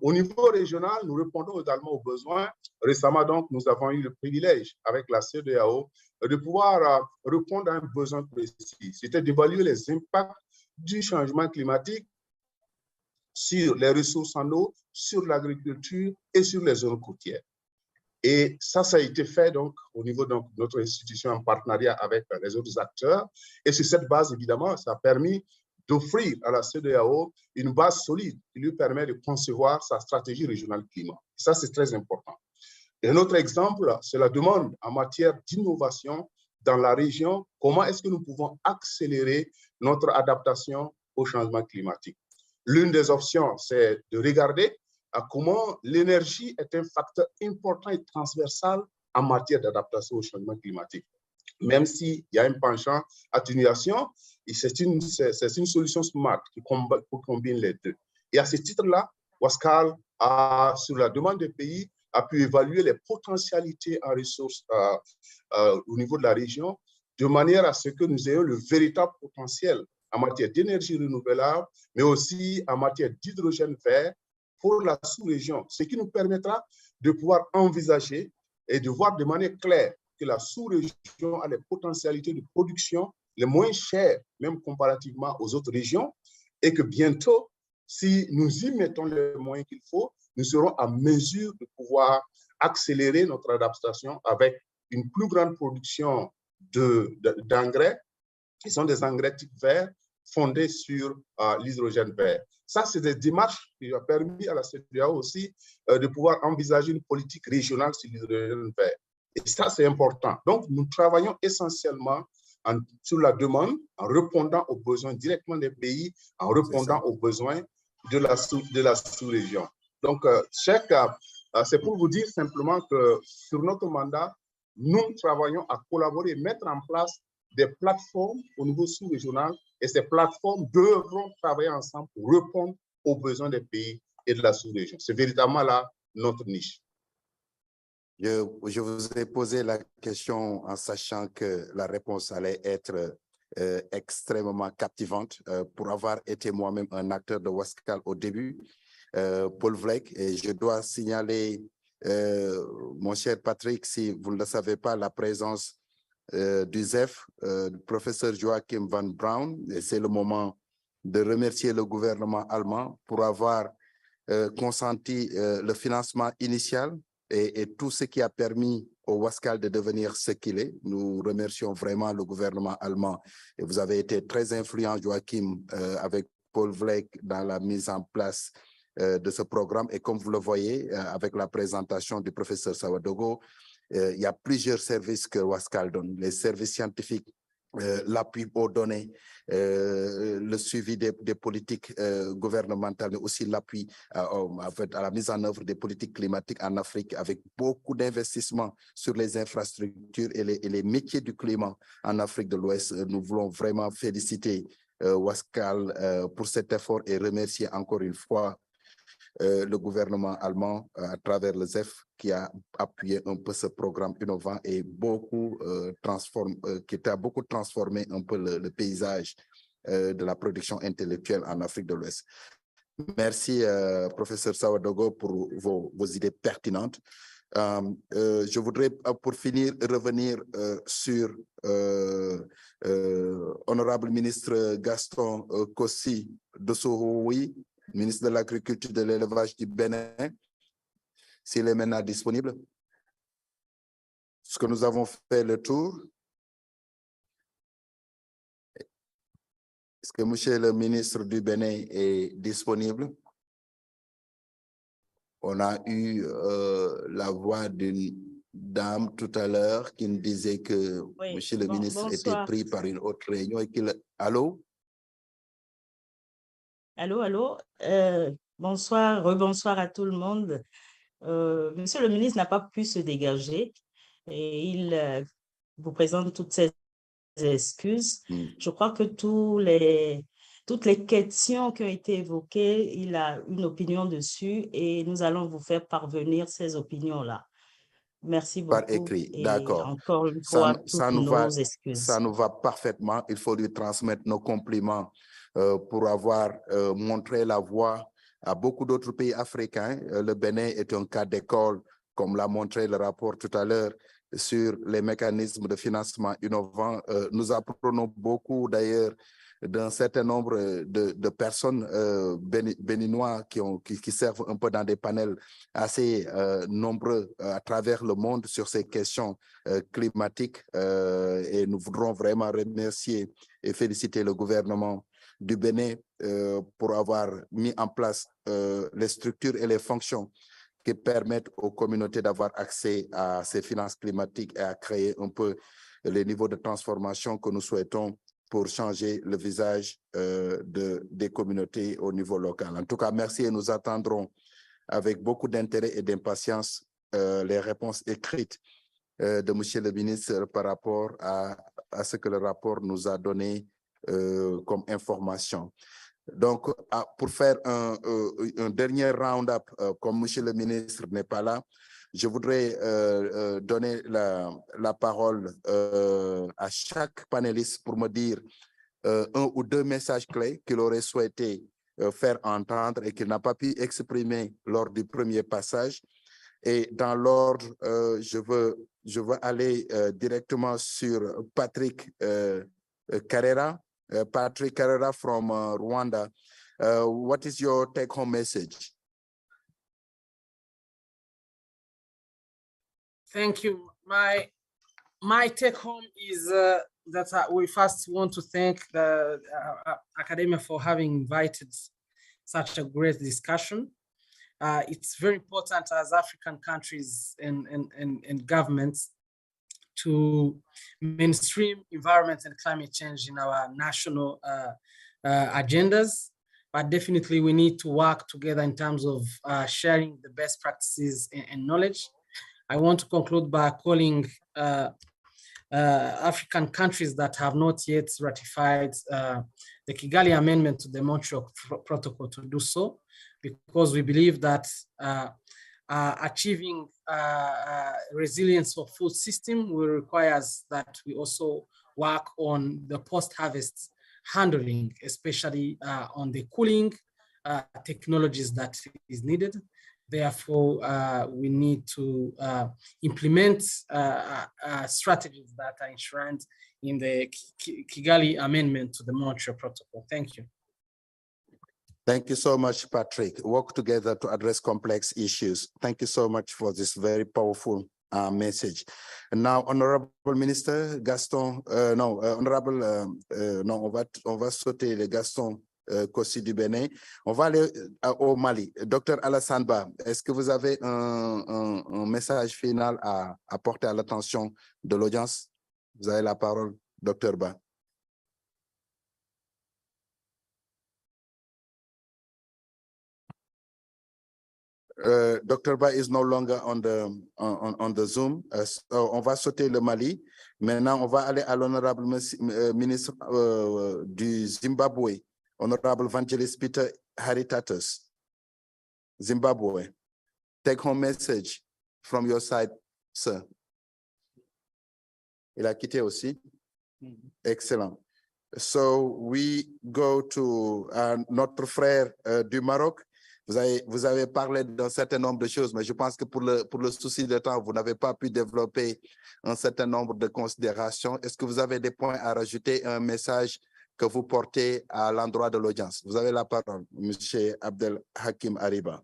Speaker 1: Au niveau régional, nous répondons également aux besoins. Récemment, donc, nous avons eu le privilège, avec la CEDEAO, de pouvoir répondre à un besoin précis. C'était d'évaluer les impacts du changement climatique sur les ressources en eau, sur l'agriculture et sur les zones côtières. Et ça a été fait donc au niveau de notre institution en partenariat avec les autres acteurs. Et sur cette base, évidemment, ça a permis d'offrir à la CEDEAO une base solide qui lui permet de concevoir sa stratégie régionale climat. Et ça, c'est très important. Et un autre exemple, c'est la demande en matière d'innovation dans la région. Comment est-ce que nous pouvons accélérer notre adaptation au changement climatique? L'une des options, c'est de regarder à comment l'énergie est un facteur important et transversal en matière d'adaptation au changement climatique. Même s'il y a un penchant atténuation, c'est une solution smart qui combine les deux. Et à ce titre-là, Wascal, sur la demande des pays, a pu évaluer les potentialités en ressources au niveau de la région, de manière à ce que nous ayons le véritable potentiel en matière d'énergie renouvelable, mais aussi en matière d'hydrogène vert pour la sous-région, ce qui nous permettra de pouvoir envisager et de voir de manière claire que la sous-région a les potentialités de production les moins chères, même comparativement aux autres régions, et que bientôt, si nous y mettons les moyens qu'il faut, nous serons à mesure de pouvoir accélérer notre adaptation avec une plus grande production d'engrais, qui sont des engrais type vert, fondés sur l'hydrogène vert. Ça, c'est des démarches qui ont permis à la CEDEAO aussi de pouvoir envisager une politique régionale sur l'hydrogène vert. Et ça, c'est important. Donc, nous travaillons essentiellement sur la demande, en répondant aux besoins directement des pays, en répondant aux besoins de la sous-région. Donc, c'est pour vous dire simplement que sur notre mandat, nous travaillons à collaborer, mettre en place des plateformes au niveau sous-régional, et ces plateformes devront travailler ensemble pour répondre aux besoins des pays et de la sous-région. C'est véritablement là notre niche.
Speaker 13: Je vous ai posé la question en sachant que la réponse allait être extrêmement captivante pour avoir été moi-même un acteur de Wascal au début, Paul Vlek, et je dois signaler, mon cher Patrick, si vous ne le savez pas, la présence du ZEF, du professeur Joachim Van Braun, et c'est le moment de remercier le gouvernement allemand pour avoir consenti le financement initial et tout ce qui a permis au Wascal de devenir ce qu'il est. Nous remercions vraiment le gouvernement allemand et vous avez été très influent, Joachim, avec Paul Vlek dans la mise en place de ce programme. Et comme vous le voyez, avec la présentation du professeur Sawadogo, il y a plusieurs services que Wascal donne. Les services scientifiques l'appui aux données, le suivi des politiques gouvernementales, mais aussi l'appui à la mise en œuvre des politiques climatiques en Afrique, avec beaucoup d'investissements sur les infrastructures et les métiers du climat en Afrique de l'Ouest. Nous voulons vraiment féliciter Wascal pour cet effort et remercier encore une fois le gouvernement allemand à travers le ZEF qui a appuyé un peu ce programme innovant et qui a beaucoup transformé un peu le paysage de la production intellectuelle en Afrique de l'Ouest. Merci, professeur Sawadogo, pour vos idées pertinentes. Je voudrais, pour finir, revenir sur honorable ministre Gaston Kossi Dossohoui, ministre de l'Agriculture et de l'Élevage du Bénin, s'il est maintenant disponible. Est-ce que nous avons fait le tour? Est-ce que monsieur le ministre du Bénin est disponible? On a eu la voix d'une dame tout à l'heure qui nous disait que oui, monsieur le ministre était pris par une autre réunion et qu'il... Allô?
Speaker 20: Allô, allô. Bonsoir, rebonsoir à tout le monde. Monsieur le ministre n'a pas pu se dégager et il vous présente toutes ses excuses. Je crois que toutes les questions qui ont été évoquées, il a une opinion dessus et nous allons vous faire parvenir ces opinions-là. Merci beaucoup.
Speaker 13: Par écrit,
Speaker 20: et
Speaker 13: d'accord.
Speaker 20: encore une fois, toutes nos excuses.
Speaker 13: Ça nous va parfaitement. Il faut lui transmettre nos compliments pour avoir montré la voie à beaucoup d'autres pays africains. Le Bénin est un cas d'école, comme l'a montré le rapport tout à l'heure, sur les mécanismes de financement innovants. Nous apprenons beaucoup d'ailleurs d'un certain nombre de personnes béninois qui servent un peu dans des panels assez nombreux à travers le monde sur ces questions climatiques. Et nous voudrons vraiment remercier et féliciter le gouvernement du Bénin pour avoir mis en place les structures et les fonctions qui permettent aux communautés d'avoir accès à ces finances climatiques et à créer un peu les niveaux de transformation que nous souhaitons pour changer le visage des communautés au niveau local. En tout cas, merci et nous attendrons avec beaucoup d'intérêt et d'impatience les réponses écrites de monsieur le ministre par rapport à ce que le rapport nous a donné comme information. Donc, pour faire un dernier round-up, comme monsieur le ministre n'est pas là, je voudrais donner la parole à chaque panéliste pour me dire un ou deux messages clés qu'il aurait souhaité faire entendre et qu'il n'a pas pu exprimer lors du premier passage. Et dans l'ordre, je veux aller directement sur Patrick Carrera. Patrick Carrera from Rwanda. What is your take-home message?
Speaker 14: Thank you. My take-home is that we first want to thank the academia for having invited such a great discussion. It's very important as African countries and governments to mainstream environment and climate change in our national agendas, but definitely we need to work together in terms of sharing the best practices and knowledge. I want to conclude by calling African countries that have not yet ratified the Kigali Amendment to the Montreal Protocol to do so, because we believe that achieving resilience of food system will require that we also work on the post-harvest handling, especially on the cooling technologies that is needed. Therefore, we need to implement strategies that are enshrined in the Kigali Amendment to the Montreal Protocol. Thank you.
Speaker 13: Thank you so much, Patrick. Work together to address complex issues. Thank you so much for this very powerful message. And now, Honorable Minister Gaston, on va sauter le Gaston Kossi du Bénin. On va aller au Mali. Dr Alassane Ba, est-ce que vous avez un message final à apporter à l'attention de l'audience? Vous avez la parole, Dr Ba. Dr. Ba is no longer on the Zoom. So on va sauter le Mali. Maintenant, on va aller à l'honorable ministre du Zimbabwe, honorable Evangelist Peter Haritatus. Zimbabwe, take home message from your side, sir. Il a quitté aussi. Excellent. So we go to notre frère du Maroc. Vous avez parlé d'un certain nombre de choses, mais je pense que pour le souci de temps, vous n'avez pas pu développer un certain nombre de considérations. Est-ce que vous avez des points à rajouter, un message que vous portez à l'endroit de l'audience? Vous avez la parole, M. Abdel Hakim Ariba.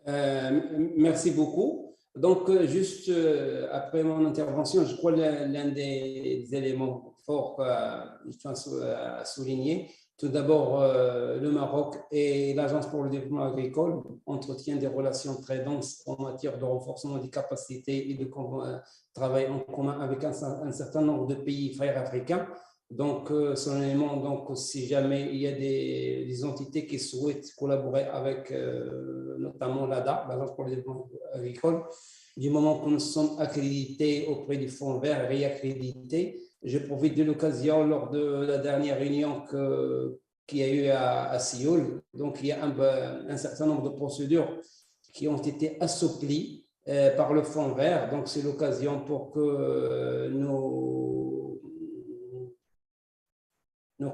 Speaker 19: Merci beaucoup. Donc, juste après mon intervention, je crois l'un des éléments forts à souligner. Tout d'abord, le Maroc et l'Agence pour le développement agricole entretiennent des relations très denses en matière de renforcement des capacités et de travail en commun avec un certain nombre de pays frères africains. Donc, solennellement, donc, si jamais il y a des entités qui souhaitent collaborer avec notamment l'ADA, l'Agence pour le développement agricole, du moment que nous sommes accrédités auprès du Fonds vert, réaccrédités, je profite de l'occasion lors de la dernière réunion qu'il y a eu à Séoul. Donc, il y a un certain nombre de procédures qui ont été assouplies par le Fonds vert. Donc, c'est l'occasion pour que nos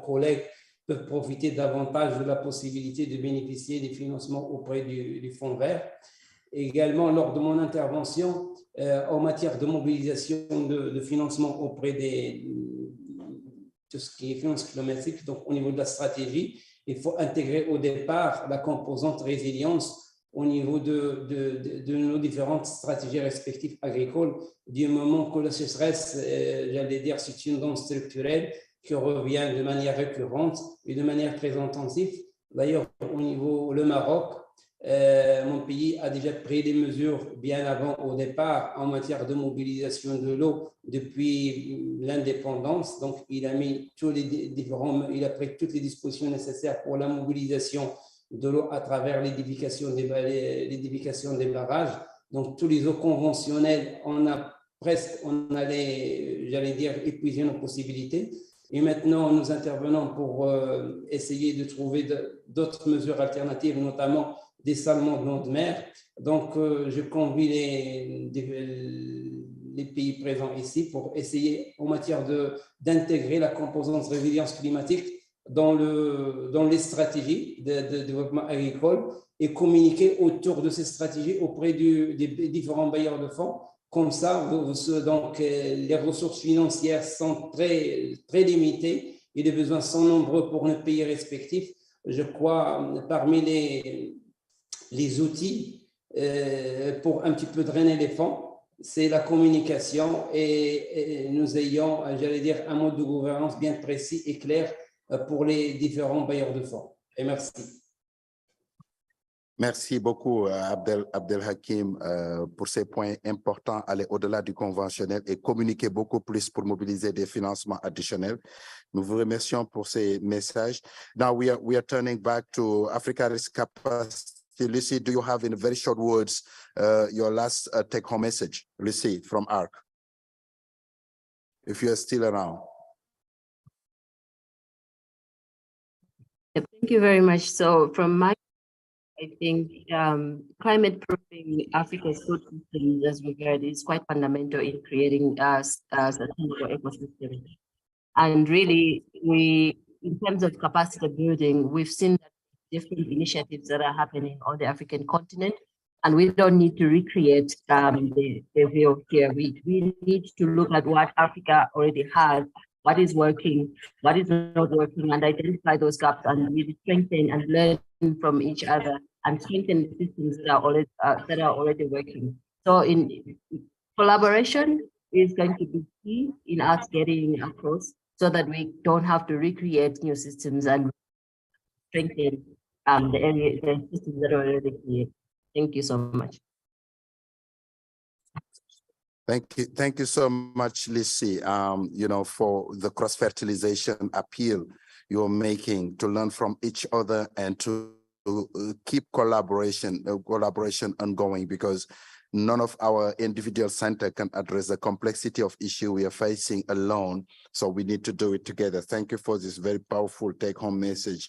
Speaker 19: collègues peuvent profiter davantage de la possibilité de bénéficier des financements auprès du Fonds vert. Également, lors de mon intervention, en matière de mobilisation de financement auprès tout ce qui est finance climatique, donc au niveau de la stratégie, il faut intégrer au départ la composante résilience au niveau de nos différentes stratégies respectives agricoles, du moment que la sécheresse, j'allais dire, c'est une danse structurelle qui revient de manière récurrente et de manière très intensive. D'ailleurs, au niveau du Maroc, mon pays a déjà pris des mesures bien avant au départ en matière de mobilisation de l'eau depuis l'indépendance. Donc, il a pris toutes les dispositions nécessaires pour la mobilisation de l'eau à travers l'édification des barrages. Donc, tous les eaux conventionnelles, on allait, j'allais dire, épuiser nos possibilités. Et maintenant, nous intervenons pour essayer de trouver d'autres mesures alternatives, notamment des salements de l'eau de mer. Donc, je convie les pays présents ici pour essayer, en matière d'intégrer la composante résilience climatique dans les stratégies de développement agricole et communiquer autour de ces stratégies auprès des différents bailleurs de fonds. Comme ça, donc, les ressources financières sont très, très limitées et les besoins sont nombreux pour nos pays respectifs. Je crois, parmi les outils pour un petit peu drainer les fonds, c'est la communication et nous ayons, j'allais dire, un mode de gouvernance bien précis et clair pour les différents bailleurs de fonds. Et merci.
Speaker 13: Merci beaucoup, Abdel Hakim, pour ces points importants, aller au-delà du conventionnel et communiquer beaucoup plus pour mobiliser des financements additionnels. Nous vous remercions pour ces messages. Now we are turning back to Africa Risk Capacity. Lucy, do you have in very short words your last take-home message? Lucy from ARC, if you are still around.
Speaker 21: Thank you very much. So from my I think climate proofing Africa's food systems, as we heard, is quite fundamental in creating a sustainable ecosystem. And really, in terms of capacity building, we've seen different initiatives that are happening on the African continent, and we don't need to recreate the wheel here. We need to look at what Africa already has, what is working, what is not working, and identify those gaps and really strengthen and learn from each other and strengthen the systems that are already working. So in collaboration is going to be key in us getting across so that we don't have to recreate new systems and strengthen the systems that are already created. Thank you so much.
Speaker 13: Thank you so much, Lucy, for the cross-fertilization appeal you're making to learn from each other and to keep collaboration ongoing, because none of our individual center can address the complexity of issue we are facing alone. So we need to do it together. Thank you for this very powerful take-home message.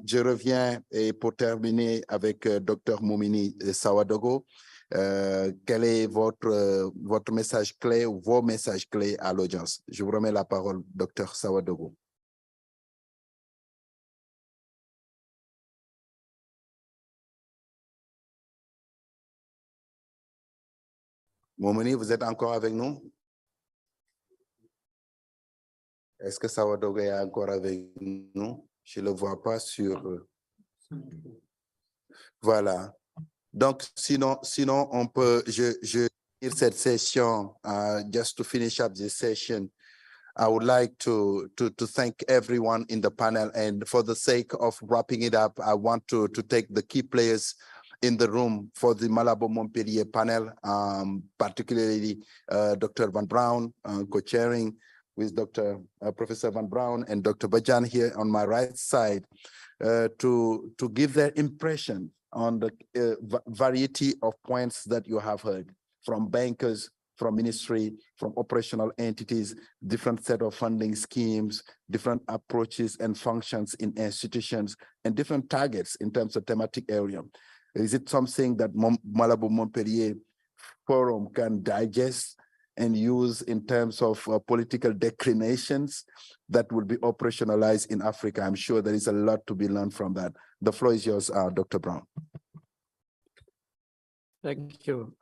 Speaker 13: Je reviens et pour terminer avec Dr. Moumini Sawadogo. Quel est votre message clé ou vos messages clés à l'audience? Je vous remets la parole, Dr. Sawadogo. Moumini, vous êtes encore avec nous? Est-ce que Sawadogo est encore avec nous? Je ne le vois pas sur... Voilà. Donc, sinon on peut... Je cette session, just to finish up this session, I would like to thank everyone in the panel. And for the sake of wrapping it up, I want to take the key players in the room for the Malabo Montpellier panel, particularly Dr. Van Braun, co-chairing with Professor Van Braun and Dr. Bajan here on my right side, to give their impression on the variety of points that you have heard from bankers, from ministry, from operational entities, different set of funding schemes, different approaches and functions in institutions, and different targets in terms of thematic area. Is it something that Malabo Montpellier Forum can digest and use in terms of political declinations that will be operationalized in Africa? I'm sure there is a lot to be learned from that. The floor is yours, Dr. Brown.
Speaker 2: Thank you.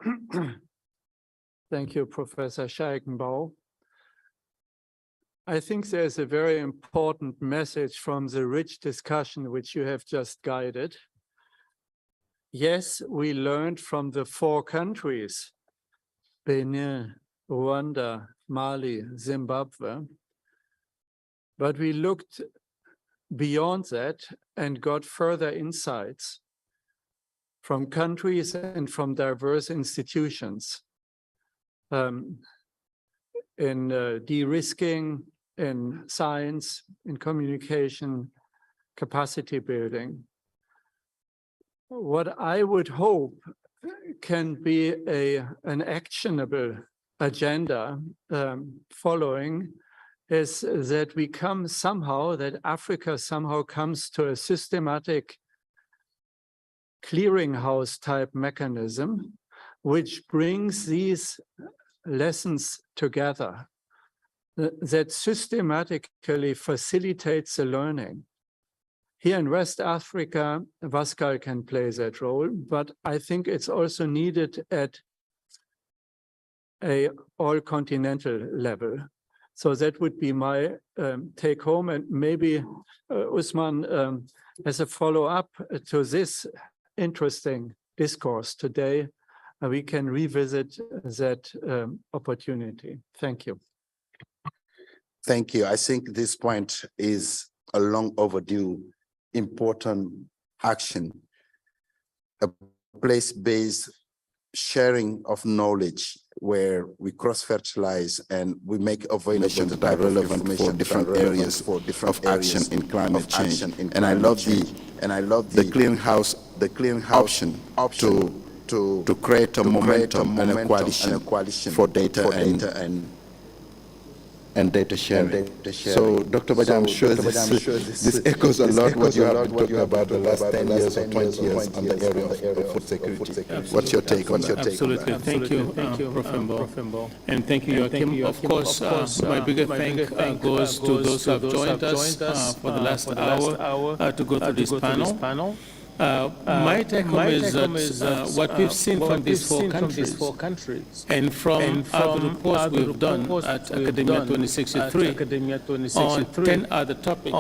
Speaker 2: Thank you, Professor Scheichenbau. I think there's a very important message from the rich discussion which you have just guided. Yes, we learned from the 4 countries, Benin, Rwanda, Mali, Zimbabwe, but we looked beyond that and got further insights from countries and from diverse institutions in de-risking, in science, in communication, capacity building. What I would hope can be an actionable agenda following is that we come somehow, that Africa somehow comes to a systematic clearinghouse type mechanism, which brings these lessons together, that systematically facilitates the learning. Here in West Africa, Vascal can play that role, but I think it's also needed at a all-continental level. So that would be my take home, and maybe Usman, as a follow-up to this interesting discourse today, we can revisit that opportunity. Thank you.
Speaker 13: Thank you. I think this point is a long overdue, important action, a place-based sharing of knowledge where we cross-fertilize and we make available the relevant for different areas of action in climate change. And I love the clearinghouse option to create a momentum and a coalition for data and data sharing. So, Dr. Bajan, I'm sure this echoes a lot what you have been talking about the last 10 years or 20 years on the area of food security. What's your take on that?
Speaker 3: Absolutely. Thank you, Professor. And thank you, Joachim. Of course, my bigger thank goes to those who have joined us for the last hour to go through this panel. My take home is that what we've seen from these four countries and from the reports we've done at Academia 2063 on 10 other topics,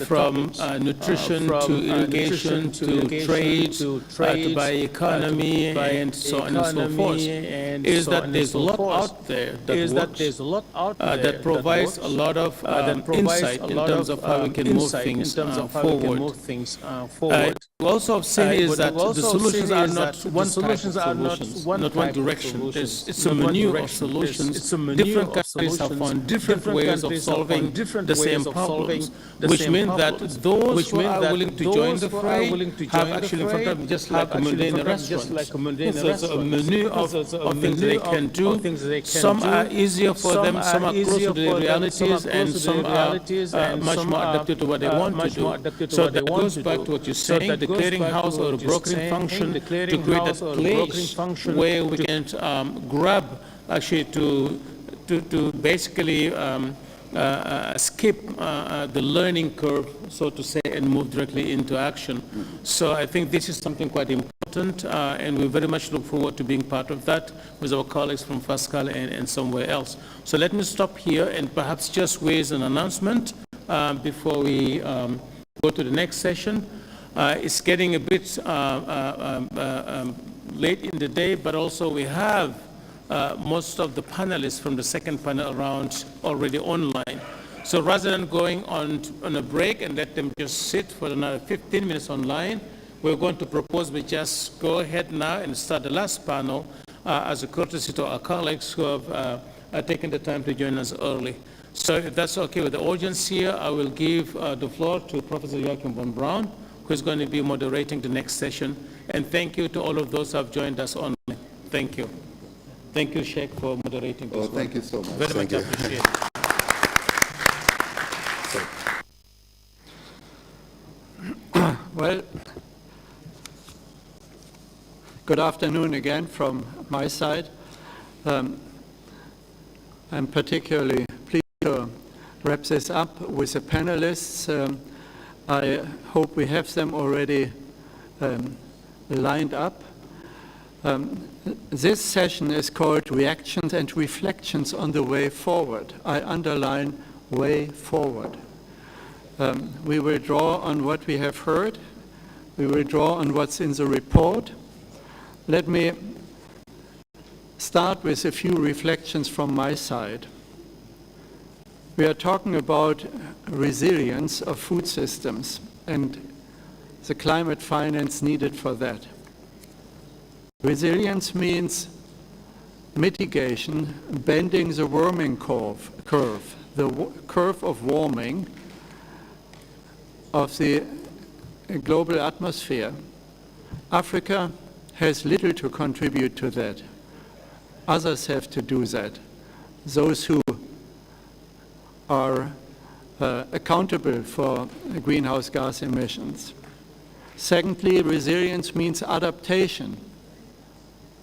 Speaker 3: from nutrition to irrigation to trade to bioeconomy and so on and so forth, is that there's a lot out there that works, that provides a lot of insight in terms of how we can move things forward. we also have seen is that the solutions are not one direction. It's a menu of solutions. Different countries have found different ways of solving the same problems, which means that those who are willing to join the fray have actually in front of them just like a mundane restaurant. So a menu of things they can do. Some are easier for them, some are closer to the realities, and some are much more adapted to what they want to do. So that goes back to what you're saying, the clearinghouse or the brokering function, to create a place where we can grab actually to basically skip the learning curve, so to say, and move directly into action. So I think this is something quite important, and we very much look forward to being part of that with our colleagues from FASCAL and somewhere else. So let me stop here and perhaps just raise an announcement before we go to the next session. It's getting a bit late in the day, but also we have most of the panelists from the second panel round already online. So rather than going on a break and let them just sit for another 15 minutes online, we're going to propose we just go ahead now and start the last panel as a courtesy to our colleagues who have taken the time to join us early. So if that's okay with the audience here, I will give the floor to Professor Joachim von Braun, who is going to be moderating the next session. And thank you to all of those who have joined us online. Thank you. Thank you, Sheikh, for moderating this.
Speaker 13: Thank you so much.
Speaker 3: Very much appreciated.
Speaker 2: Well, good afternoon again from my side. I'm particularly pleased to wrap this up with the panelists. I hope we have them already lined up. This session is called Reactions and Reflections on the Way Forward. I underline way forward. We will draw on what we have heard. We will draw on what's in the report. Let me start with a few reflections from my side. We are talking about resilience of food systems and the climate finance needed for that. Resilience means mitigation, bending the warming curve, the curve of warming of the global atmosphere. Africa has little to contribute to that. Others have to do that. Those who are accountable for greenhouse gas emissions. Secondly, resilience means adaptation.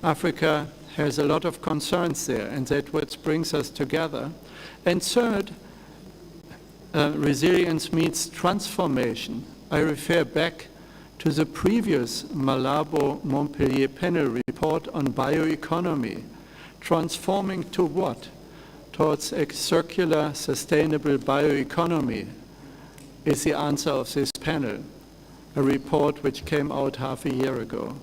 Speaker 2: Africa has a lot of concerns there, and that's what brings us together. And third, resilience means transformation. I refer back to the previous Malabo Montpellier panel report on bioeconomy. Transforming to what? Towards a circular, sustainable bioeconomy is the answer of this panel, a report which came out half a year ago.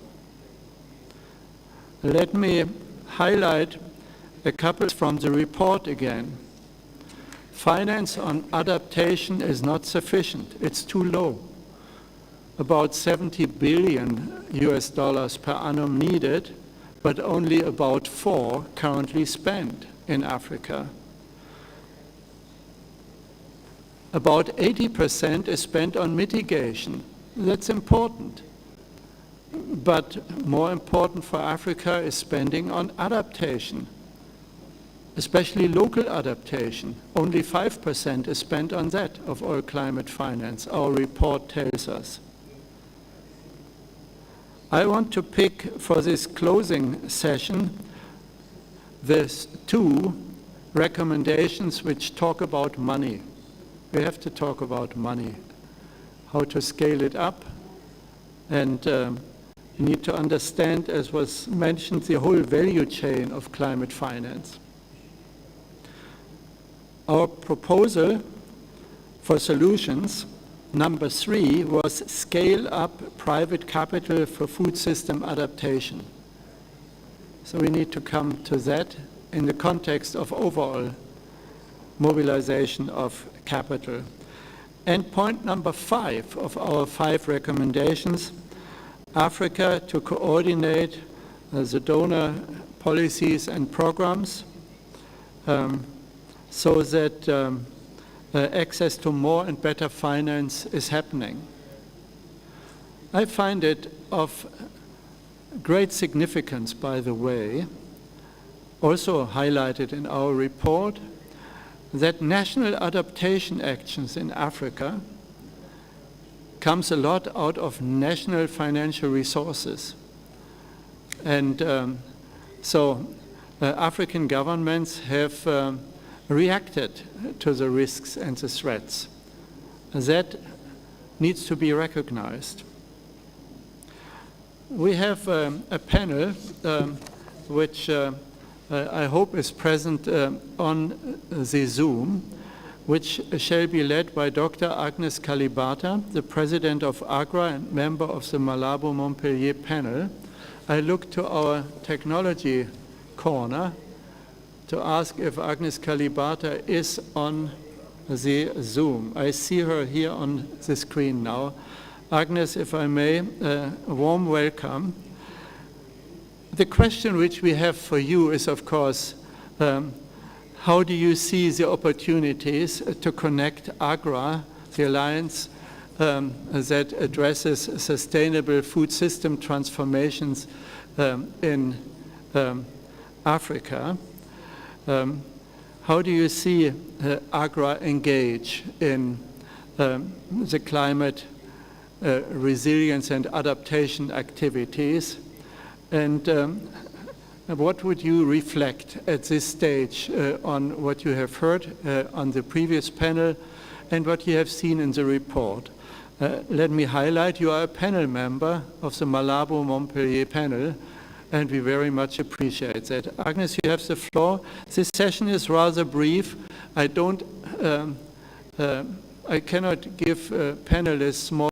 Speaker 2: Let me highlight a couple from the report again. Finance on adaptation is not sufficient. It's too low. About 70 billion US dollars per annum needed, but only about 4 currently spent in Africa. About 80% is spent on mitigation. That's important. But more important for Africa is spending on adaptation, especially local adaptation. Only 5% is spent on that of all climate finance, our report tells us. I want to pick for this closing session these 2 recommendations which talk about money. We have to talk about money, how to scale it up, and you need to understand, as was mentioned, the whole value chain of climate finance. Our proposal for solutions, number 3, was scale up private capital for food system adaptation. So we need to come to that in the context of overall mobilization of capital. And point number 5 of our 5 recommendations Africa to coordinate the donor policies and programs so that access to more and better finance is happening. I find it of great significance, by the way, also highlighted in our report, that national adaptation actions in Africa comes a lot out of national financial resources. And African governments have reacted to the risks and the threats. That needs to be recognized. We have a panel which I hope is present on the Zoom, which shall be led by Dr. Agnes Kalibata, the President of AGRA and member of the Malabo Montpellier panel. I look to our technology corner to ask if Agnes Kalibata is on the Zoom. I see her here on the screen now. Agnes, if I may, a warm welcome. The question which we have for you is, of course, how do you see the opportunities to connect AGRA, the alliance that addresses sustainable food system transformations in Africa? How do you see AGRA engage in the climate resilience and adaptation activities? And what would you reflect at this stage on what you have heard on the previous panel and what you have seen in the report? Let me highlight, you are a panel member of the Malabo Montpellier panel, and we very much appreciate that. Agnes, you have the floor. This session is rather brief. I cannot give panelists more.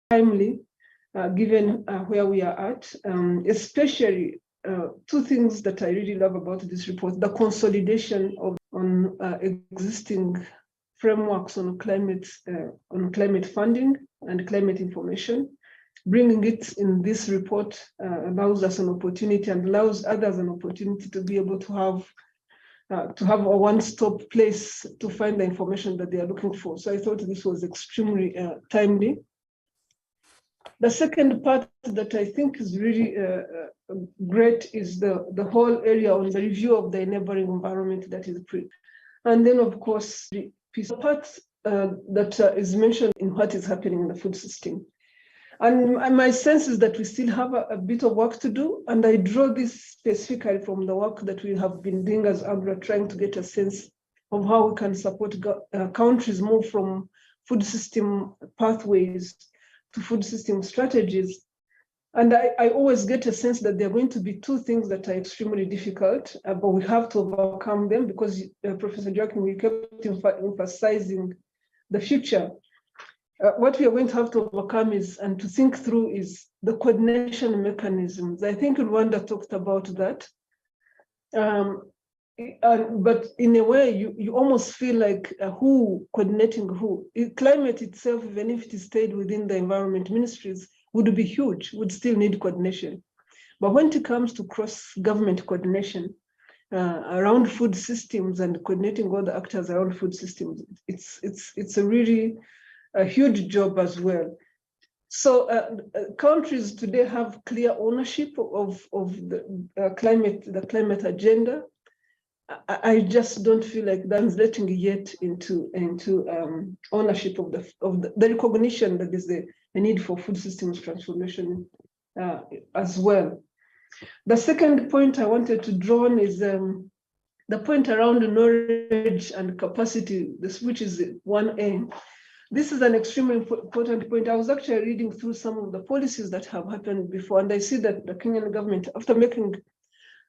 Speaker 4: Timely, given where we are at, especially two things that I really love about this report: the consolidation on existing frameworks on climate funding and climate information. Bringing it in this report allows us an opportunity and allows others an opportunity to be able to have a one-stop place to find the information that they are looking for. So I thought this was extremely timely. The second part that I think is really great is the whole area on the review of the enabling environment that is pre. And then, of course, the piece of part that is mentioned in what is happening in the food system. And my sense is that we still have a bit of work to do. And I draw this specifically from the work that we have been doing as AGRA, trying to get a sense of how we can support countries move from food system pathways to food system strategies. And I always get a sense that there are going to be two things that are extremely difficult, but we have to overcome them because Professor Joachim, we kept emphasizing the future. What we are going to have to overcome is, and to think through, is the coordination mechanisms. I think Rwanda talked about that. But in a way, you almost feel like who coordinating who. Climate itself, even if it stayed within the environment ministries, would be huge, would still need coordination. But when it comes to cross-government coordination around food systems and coordinating all the actors around food systems, it's a really a huge job as well. So countries today have clear ownership of the climate agenda. I just don't feel like that's letting yet into ownership of the recognition that there's a need for food systems transformation as well. The second point I wanted to draw on is the point around knowledge and capacity, which is 1A. This is an extremely important point. I was actually reading through some of the policies that have happened before, and I see that the Kenyan government, after making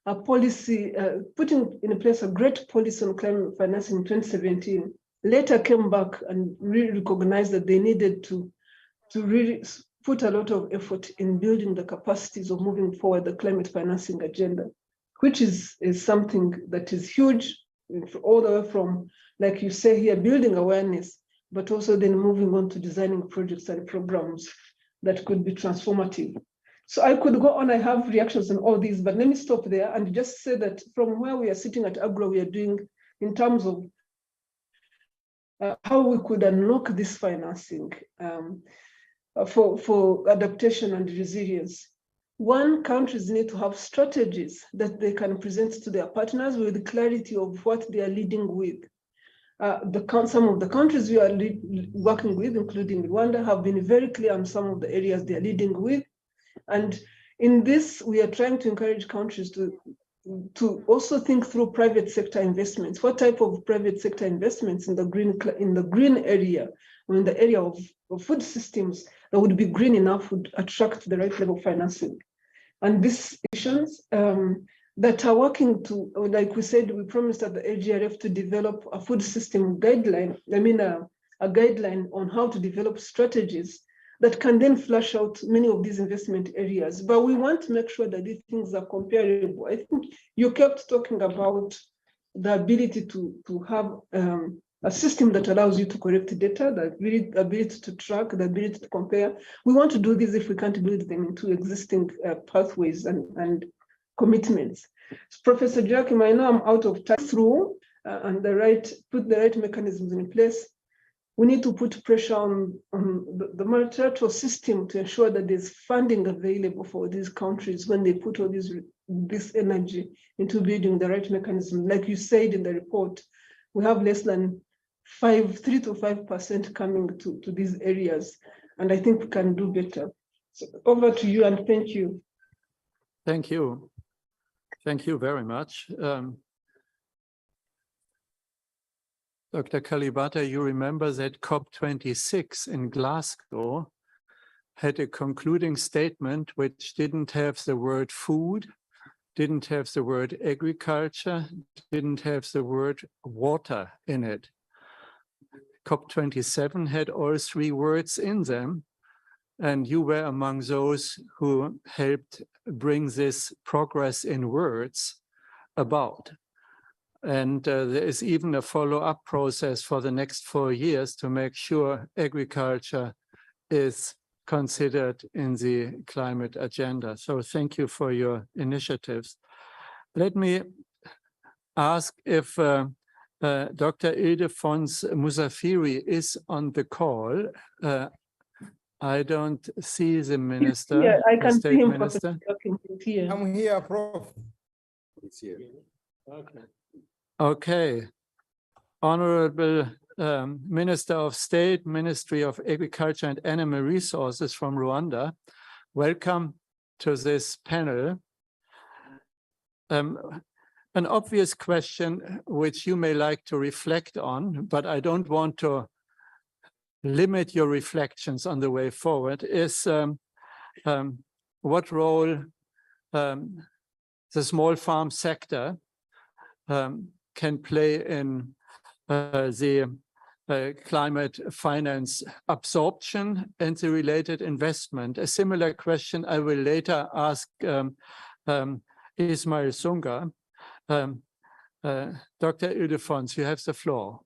Speaker 4: a policy, putting in place a great policy on climate financing in 2017, later came back and really recognized that they needed to really put a lot of effort in building the capacities of moving forward the climate financing agenda, which is something that is huge, all the way from, like you say here, building awareness, but also then moving on to designing projects and programs that could be transformative. So I could go on, I have reactions on all these, but let me stop there and just say that from where we are sitting at AGRO, we are doing in terms of how we could unlock this financing for adaptation and resilience. One, countries need to have strategies that they can present to their partners with clarity of what they are leading with. Some of the countries we are working with, including Rwanda, have been very clear on some of the areas they are leading with. And in this, we are trying to encourage countries to also think through private sector investments. What type of private sector investments in the green area, or in the area of food systems that would be green enough would attract the right level of financing. And these institutions that are working to, like we said, we promised at the AGRF to develop a food system guideline, a guideline on how to develop strategies that can then flush out many of these investment areas. But we want to make sure that these things are comparable. I think you kept talking about the ability to have a system that allows you to collect data, the ability to track, the ability to compare. We want to do this if we can't build them into existing pathways and commitments. So Professor Joachim, I know I'm out of time through and put the right mechanisms in place. We need to put pressure on the multilateral system to ensure that there's funding available for these countries when they put all this energy into building the right mechanism. Like you said in the report, we have less than 3 to 5% coming to these areas, and I think we can do better. So over to you, and thank you.
Speaker 2: Thank you. Thank you very much. Dr. Kalibata, you remember that COP26 in Glasgow had a concluding statement which didn't have the word food, didn't have the word agriculture, didn't have the word water in it. COP27 had all three words in them, and you were among those who helped bring this progress in words about. And there is even a follow-up process for the next 4 years to make sure agriculture is considered in the climate agenda. So thank you for your initiatives. Let me ask if Dr. Ildefonse Musafiri is on the call. I don't see the minister.
Speaker 4: Yeah, I can see him.
Speaker 2: Minister.
Speaker 5: I'm here, Prof. It's here.
Speaker 2: Okay. Okay. Honorable Minister of State, Ministry of Agriculture and Animal Resources from Rwanda, welcome to this panel. An obvious question which you may like to reflect on, but I don't want to limit your reflections on the way forward, is what role the small farm sector can play in the climate finance absorption and the related investment. A similar question I will later ask Ismail Sunga. Dr. Ildefonse, you have the floor.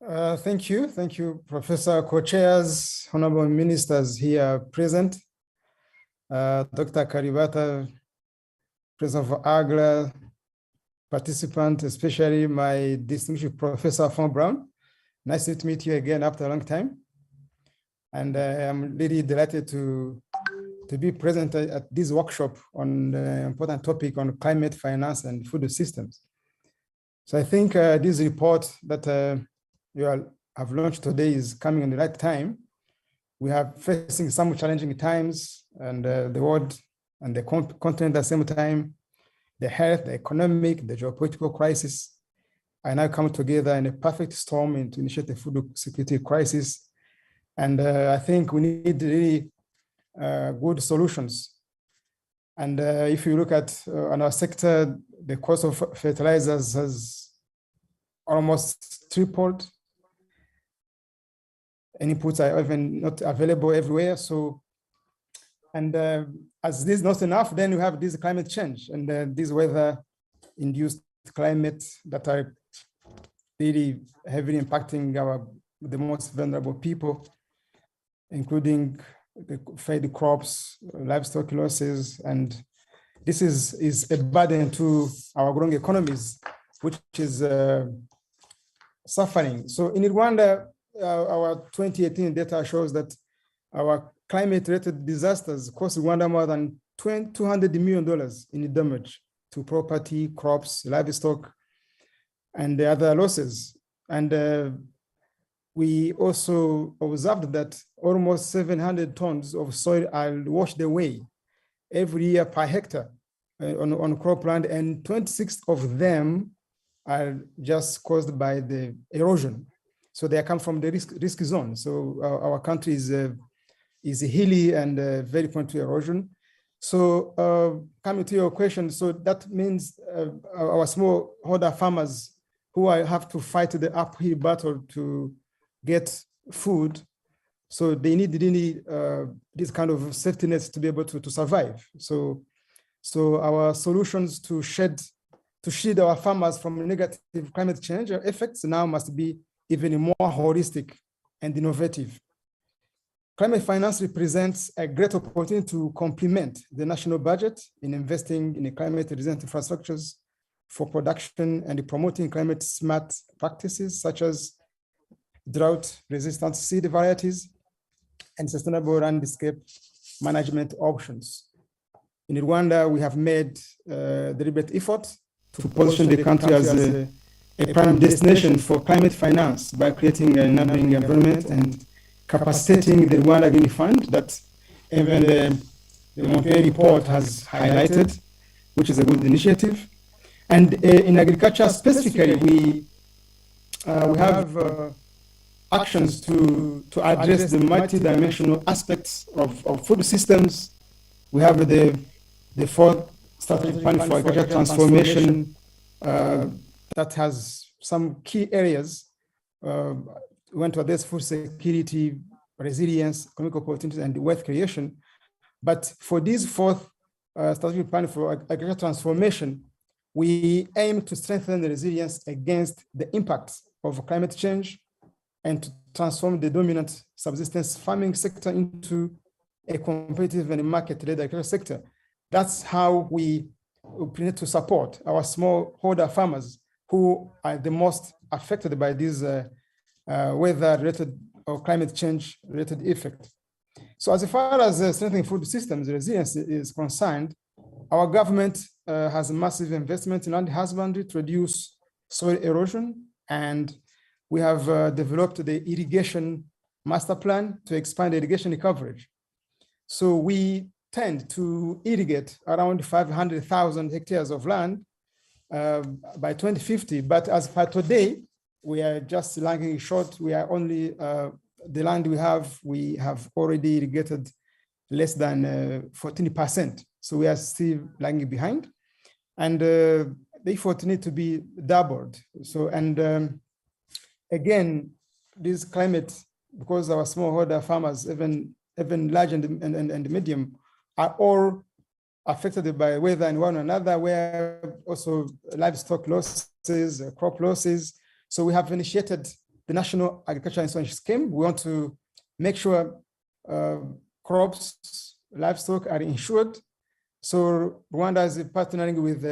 Speaker 5: Thank you, Professor Co-Chairs, Honorable Ministers here present, Dr. Kalibata, President of AGRA, participant, especially my distinguished Professor Von Braun. Nice to meet you again after a long time. And I'm really delighted to be present at this workshop on the important topic on climate finance and food systems. So I think this report that you have launched today is coming in the right time, We are facing some challenging times, and the world and the continent at the same time, the health, the economic, the geopolitical crisis are now coming together in a perfect storm to initiate a food security crisis. And I think we need really good solutions. And if you look at on our sector, the cost of fertilizers has almost tripled. And inputs are even not available everywhere. So, and as this is not enough, then you have this climate change and this weather-induced climate that are really heavily impacting the most vulnerable people, including the fed crops, livestock losses, and this is a burden to our growing economies, which is suffering. So in Rwanda, our 2018 data shows that our climate-related disasters cost Rwanda more than $200 million in damage to property, crops, livestock, and the other losses. And we also observed that almost 700 tons of soil are washed away every year per hectare on cropland, and 26 of them are just caused by the erosion. So they come from the risk zone. So our country is hilly and very prone to erosion. So coming to your question, so that means our smallholder farmers who have to fight the uphill battle to get food, so they need really this kind of safety nets to be able to survive. So our solutions to shield our farmers from negative climate change effects now must be even more holistic and innovative. Climate finance represents a great opportunity to complement the national budget in investing in climate resilient infrastructures for production and promoting climate smart practices such as drought-resistant seed varieties and sustainable landscape management options. In Rwanda, we have made deliberate effort to position the country as a prime destination for climate finance by creating an enabling environment and capacitating the Rwanda Green Fund that even the Montpellier report has highlighted, which is a good initiative. And in agriculture specifically, we have actions to address the multidimensional aspects of food systems. We have the fourth strategic plan for agricultural transformation that has some key areas. We want to address food security, resilience, economic opportunities, and wealth creation. But for this fourth strategic plan for agricultural transformation, we aim to strengthen the resilience against the impacts of climate change and to transform the dominant subsistence farming sector into a competitive and market-led agricultural sector. That's how we need to support our smallholder farmers who are the most affected by these weather-related or climate change-related effect. So as far as strengthening food systems resilience is concerned, our government has a massive investment in land husbandry to reduce soil erosion, and we have developed the irrigation master plan to expand irrigation coverage. So we tend to irrigate around 500,000 hectares of land by 2050, but as per today, we are just lagging short. We are only, the land we have already irrigated less than 14%. So we are still lagging behind. And the effort needs to be doubled. So, and again, this climate, because our smallholder farmers, even large and medium, are all affected by weather and one another, where also livestock losses, crop losses. So we have initiated the National Agricultural Insurance Scheme. We want to make sure crops, livestock are insured. So Rwanda is partnering with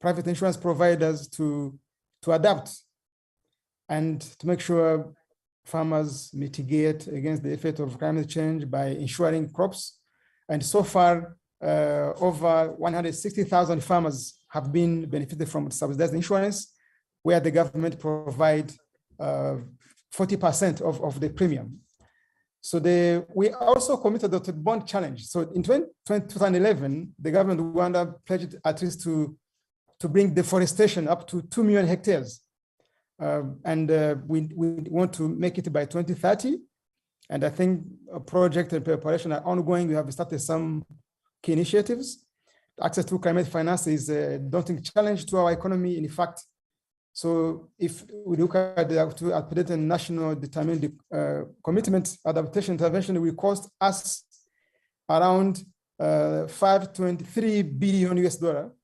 Speaker 5: private insurance providers to adapt and to make sure farmers mitigate against the effect of climate change by insuring crops. And so far, over 160,000 farmers have been benefited from subsidized insurance, where the government provide 40% of the premium. So we also committed to the bond challenge. So in 2011, the government of Rwanda pledged at least to bring deforestation up to 2 million hectares. We want to make it by 2030. And I think a project and preparation are ongoing. We have started some key initiatives. Access to climate finance is a daunting challenge to our economy. In fact, so if we look at the updated national determined commitment, adaptation intervention will cost us around $523 billion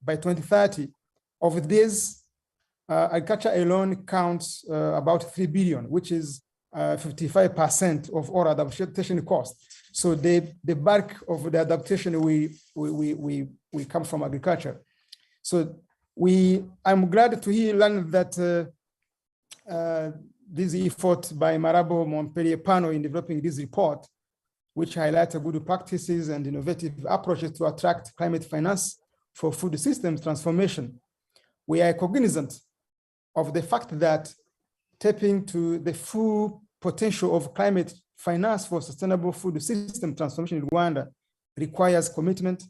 Speaker 5: by 2030. Of this, agriculture alone counts about 3 billion, which is 55% of all adaptation costs. So the bulk of the adaptation we come from agriculture. So I'm glad to learn that this effort by Malabo Montpellier panel in developing this report, which highlights good practices and innovative approaches to attract climate finance for food systems transformation. We are cognizant of the fact that tapping to the full potential of climate finance for sustainable food system transformation in Rwanda requires commitment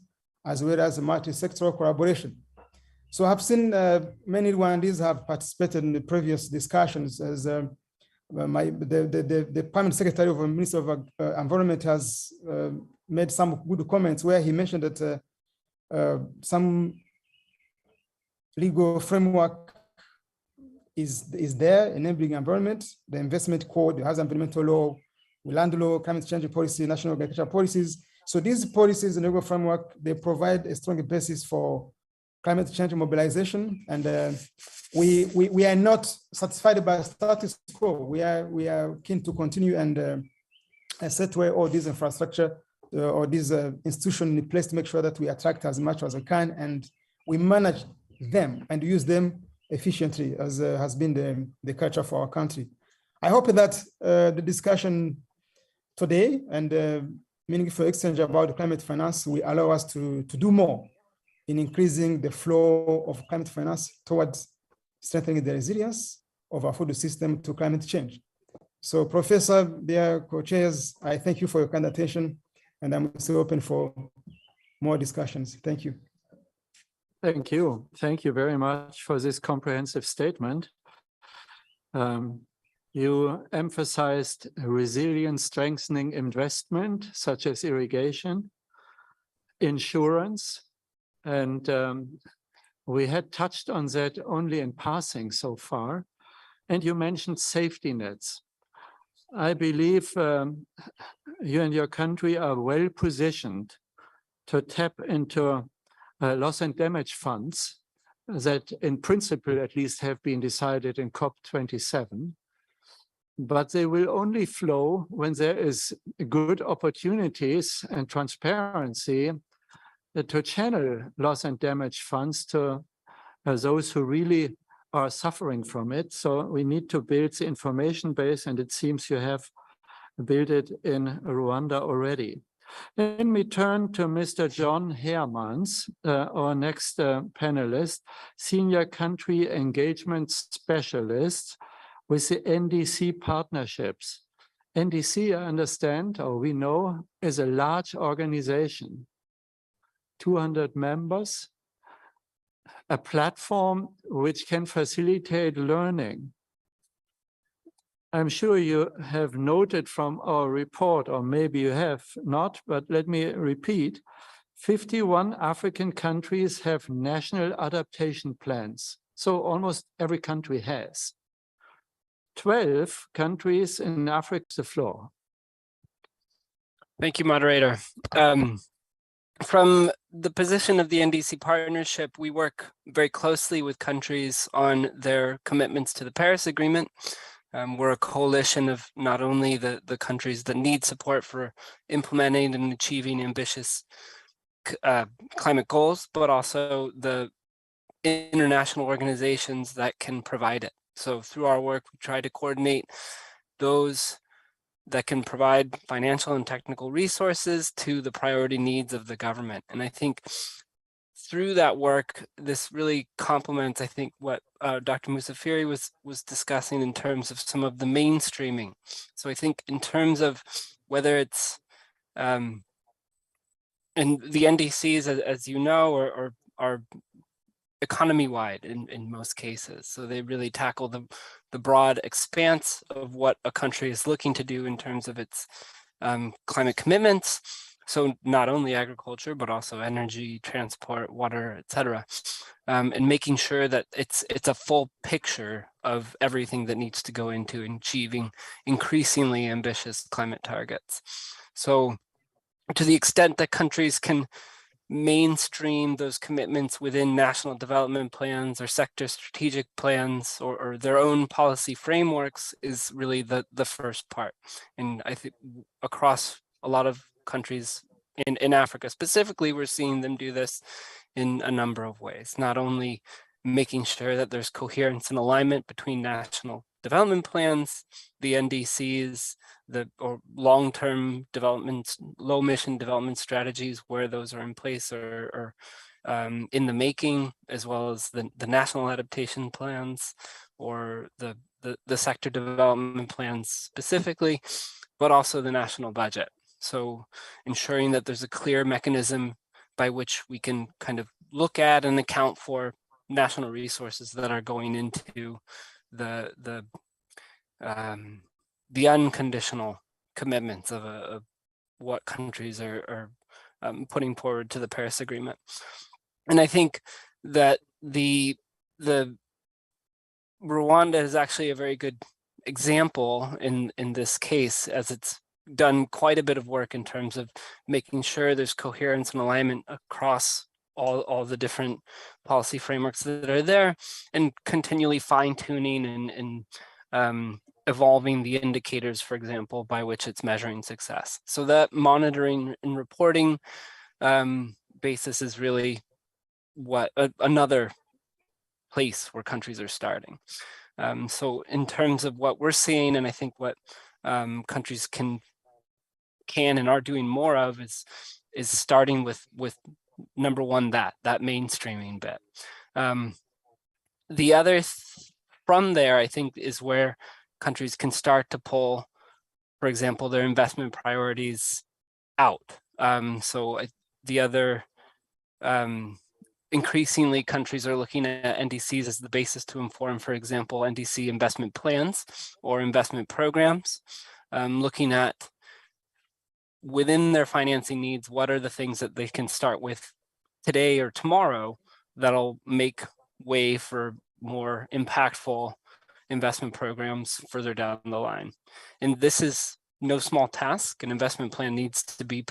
Speaker 5: as well as multi-sectoral collaboration. So I've seen many Rwandese have participated in the previous discussions, as the Permanent Secretary of the Ministry of Environment has made some good comments where he mentioned that some legal framework is there enabling environment, the investment code, the housing environmental law, land law, climate change policy, national agricultural policies. So these policies and legal framework, they provide a strong basis for climate change mobilization. And we are not satisfied by status quo. We are keen to continue and set where all these infrastructure or these institutions in place to make sure that we attract as much as we can and we manage them and use them efficiently, as has been the culture for our country. I hope that the discussion today and meaningful exchange about climate finance will allow us to do more in increasing the flow of climate finance towards strengthening the resilience of our food system to climate change. So Professor, dear co-chairs, I thank you for your kind attention, and I'm still open for more discussions. Thank you.
Speaker 2: Thank you. Thank you very much for this comprehensive statement. You emphasized resilience strengthening investment, such as irrigation, insurance, and we had touched on that only in passing so far. And you mentioned safety nets. I believe you and your country are well positioned to tap into loss and damage funds that in principle at least have been decided in COP27, but they will only flow when there is good opportunities and transparency to channel loss and damage funds to those who really are suffering from it. So we need to build the information base, and it seems you have built it in Rwanda already. Let me turn to Mr. John Hermans, our next panelist, Senior Country Engagement Specialist with the NDC Partnerships. NDC, I understand, or we know, is a large organization, 200 members, a platform which can facilitate learning. I'm sure you have noted from our report, or maybe you have not, but let me repeat, 51 African countries have national adaptation plans. So almost every country has. 12 countries in Africa, the floor.
Speaker 8: Thank you, moderator. From the position of the NDC partnership, we work very closely with countries on their commitments to the Paris Agreement. We're a coalition of not only the countries that need support for implementing and achieving ambitious climate goals, but also the international organizations that can provide it. So through our work, we try to coordinate those that can provide financial and technical resources to the priority needs of the government. And I think through that work, this really complements, I think, what Dr. Musafiri was discussing in terms of some of the mainstreaming. So I think in terms of whether it's and the NDCs, as you know, are economy-wide in most cases. So they really tackle the broad expanse of what a country is looking to do in terms of its climate commitments. So not only agriculture, but also energy, transport, water, etc. And making sure that it's a full picture of everything that needs to go into achieving increasingly ambitious climate targets. So to the extent that countries can mainstream those commitments within national development plans or sector strategic plans or their own policy frameworks is really the first part. And I think across a lot of countries in Africa specifically, we're seeing them do this in a number of ways, not only making sure that there's coherence and alignment between national development plans, the NDCs, or long-term development, low-emission development strategies where those are in place or in the making, as well as the national adaptation plans or the sector development plans specifically, but also the national budget. So ensuring that there's a clear mechanism by which we can kind of look at and account for national resources that are going into the unconditional commitments of what countries are putting forward to the Paris Agreement. And I think that the Rwanda is actually a very good example in this case, as it's done quite a bit of work in terms of making sure there's coherence and alignment across all the different policy frameworks that are there, and continually fine-tuning and evolving the indicators, for example, by which it's measuring success. So that monitoring and reporting basis is really what another place where countries are starting. So in terms of what we're seeing, and I think what countries can and are doing more of is starting with number one, that mainstreaming bit. The other from there, I think, is where countries can start to pull, for example, their investment priorities out. The other, increasingly countries are looking at NDCs as the basis to inform, for example, NDC investment plans or investment programs, looking at within their financing needs, what are the things that they can start with today or tomorrow that'll make way for more impactful investment programs further down the line. And this is no small task. An investment plan needs to be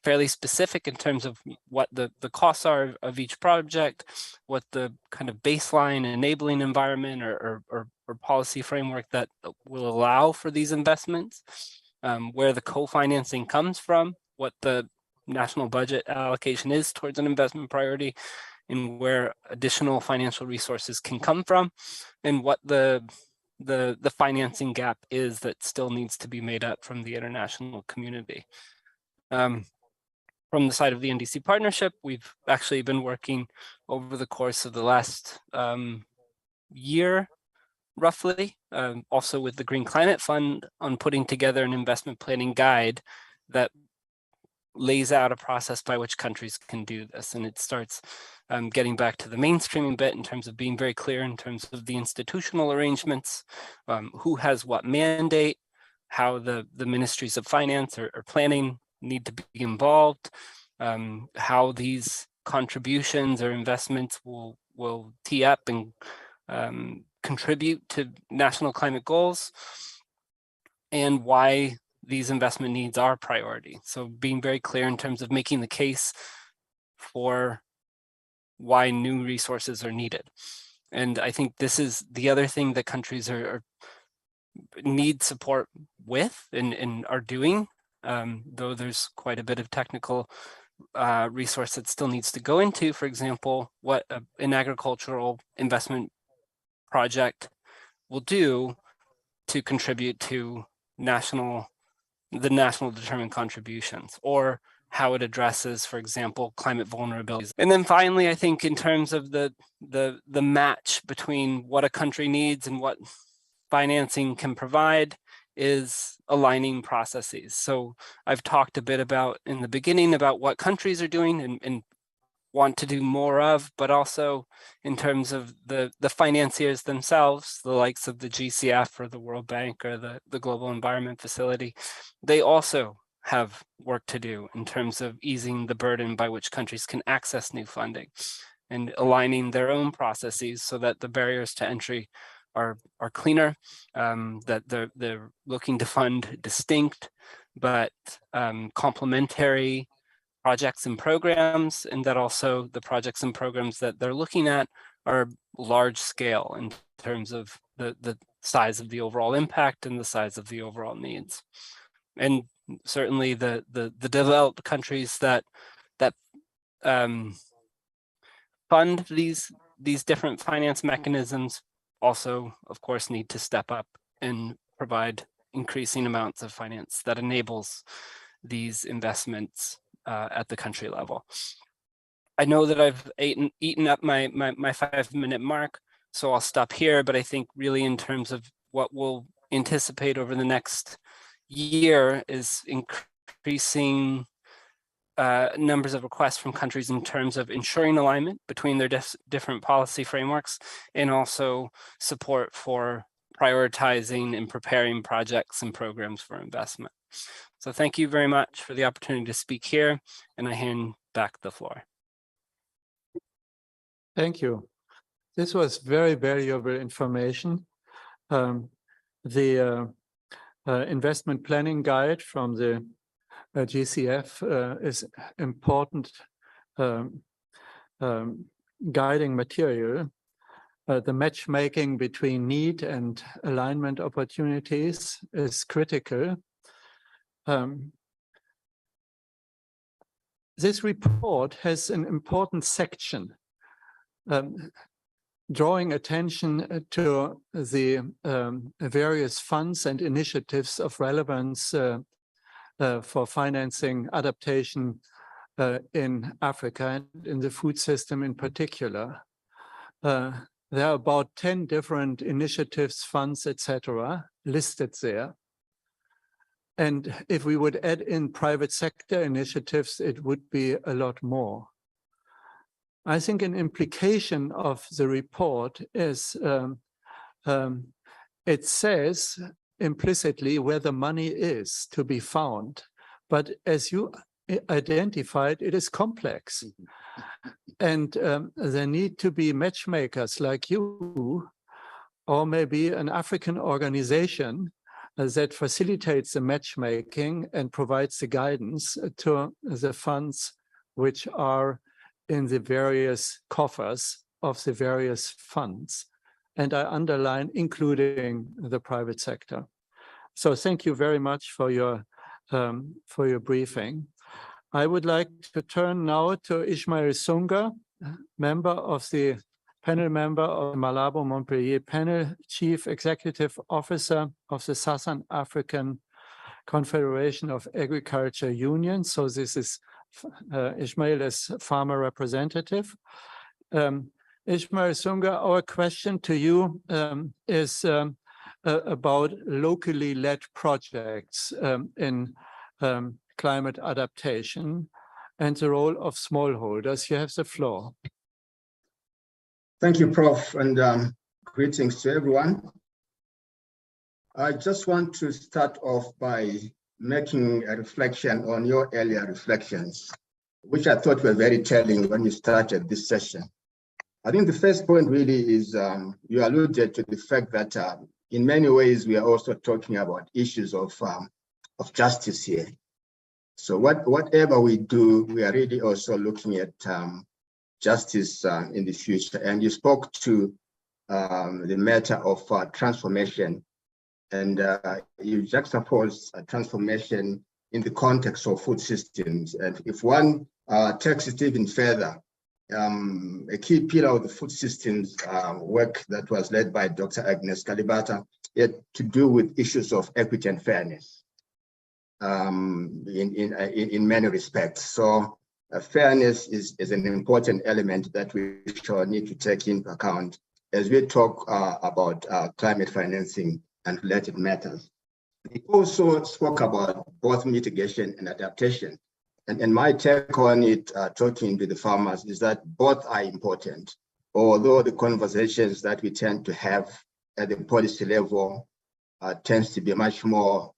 Speaker 8: fairly specific in terms of what the costs are of each project, what the kind of baseline enabling environment or policy framework that will allow for these investments, where the co-financing comes from, what the national budget allocation is towards an investment priority, and where additional financial resources can come from, and what the financing gap is that still needs to be made up from the international community. From the side of the NDC partnership, we've actually been working over the course of the last year, roughly, also with the Green Climate Fund on putting together an investment planning guide that lays out a process by which countries can do this. And it starts getting back to the mainstreaming bit in terms of being very clear in terms of the institutional arrangements, who has what mandate, how the ministries of finance or planning need to be involved, how these contributions or investments will tee up and contribute to national climate goals, and why these investment needs are priority. So being very clear in terms of making the case for why new resources are needed. And I think this is the other thing that countries need support with and are doing, though there's quite a bit of technical resource that still needs to go into, for example, what an agricultural investment project will do to contribute to the national determined contributions, or how it addresses, for example, climate vulnerabilities. And then finally, I think in terms of the match between what a country needs and what financing can provide is aligning processes. So I've talked a bit about in the beginning about what countries are doing and want to do more of, but also in terms of the financiers themselves, the likes of the GCF or the World Bank or the Global Environment Facility, they also have work to do in terms of easing the burden by which countries can access new funding and aligning their own processes so that the barriers to entry are cleaner, that they're looking to fund distinct but complementary projects and programs, and that also the projects and programs that they're looking at are large scale in terms of the size of the overall impact and the size of the overall needs. And certainly the developed countries that fund these different finance mechanisms also, of course, need to step up and provide increasing amounts of finance that enables these investments at the country level. I know that I've eaten up my 5-minute mark, so I'll stop here, but I think really in terms of what we'll anticipate over the next year is increasing numbers of requests from countries in terms of ensuring alignment between their different policy frameworks and also support for prioritizing and preparing projects and programs for investment. So thank you very much for the opportunity to speak here, and I hand back the floor.
Speaker 2: Thank you. This was very valuable information. The investment planning guide from the GCF is important guiding material. The matchmaking between need and alignment opportunities is critical. This report has an important section drawing attention to the various funds and initiatives of relevance for financing adaptation in Africa and in the food system in particular. There are about 10 different initiatives, funds, etc., listed there. And if we would add in private sector initiatives, it would be a lot more. I think an implication of the report is it says implicitly where the money is to be found. But as you identified, it is complex. And there need to be matchmakers like you, or maybe an African organization that facilitates the matchmaking and provides the guidance to the funds which are in the various coffers of the various funds. And I underline, including the private sector. So thank you very much for your briefing. I would like to turn now to Ismail Sunga, panel member of the Malabo Montpellier panel, Chief Executive Officer of the Southern African Confederation of Agriculture Union. So this is Ismail as farmer representative. Ismail Sunga, our question to you is about locally led projects in climate adaptation and the role of smallholders. You have the floor.
Speaker 7: Thank you, Prof, and greetings to everyone. I just want to start off by making a reflection on your earlier reflections, which I thought were very telling when you started this session. I think the first point really is you alluded to the fact that in many ways we are also talking about issues of justice here. So whatever we do, we are really also looking at justice in the future. And you spoke to the matter of transformation, and you juxtaposed transformation in the context of food systems. And if one takes it even further, a key pillar of the food systems work that was led by Dr. Agnes Kalibata had to do with issues of equity and fairness in many respects. So fairness is an important element that we sure need to take into account as we talk about climate financing and related matters. He also spoke about both mitigation and adaptation. And my take on it, talking to the farmers, is that both are important, although the conversations that we tend to have at the policy level tends to be much more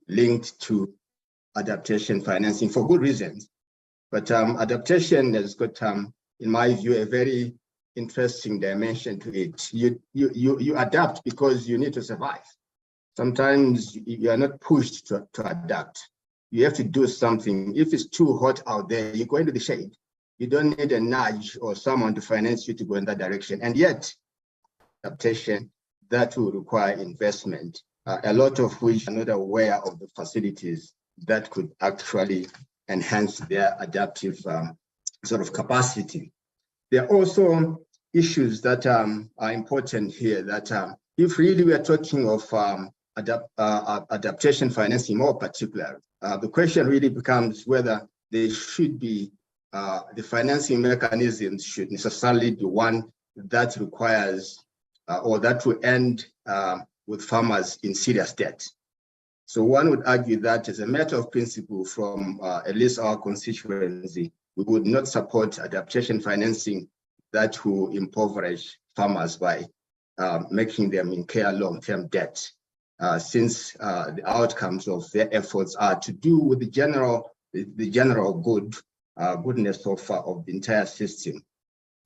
Speaker 7: linked to adaptation financing for good reasons. But adaptation has got, in my view, a very interesting dimension to it. You adapt because you need to survive. Sometimes you are not pushed to adapt. You have to do something. If it's too hot out there, you go into the shade. You don't need a nudge or someone to finance you to go in that direction. And yet, adaptation, that will require investment, a lot of which are not aware of the facilities that could actually enhance their adaptive sort of capacity. There are also issues that are important here that if really we are talking of adaptation financing more particular, the question really becomes whether there should be the financing mechanisms should necessarily be one that requires or that will end with farmers in serious debt. So one would argue that as a matter of principle from at least our constituency, we would not support adaptation financing that will impoverish farmers by making them incur long-term debt, since the outcomes of their efforts are to do with the general goodness of the entire system.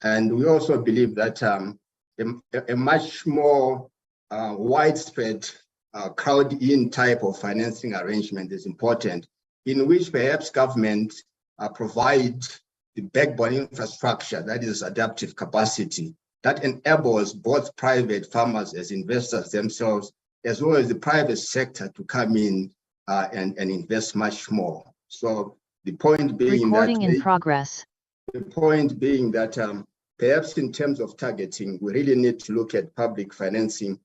Speaker 7: And we also believe that a much more widespread crowd-in type of financing arrangement is important, in which perhaps government provide the backbone infrastructure, that is adaptive capacity, that enables both private farmers as investors themselves, as well as the private sector to come in and invest much more. So the point being the point being that perhaps in terms of targeting, we really need to look at public financing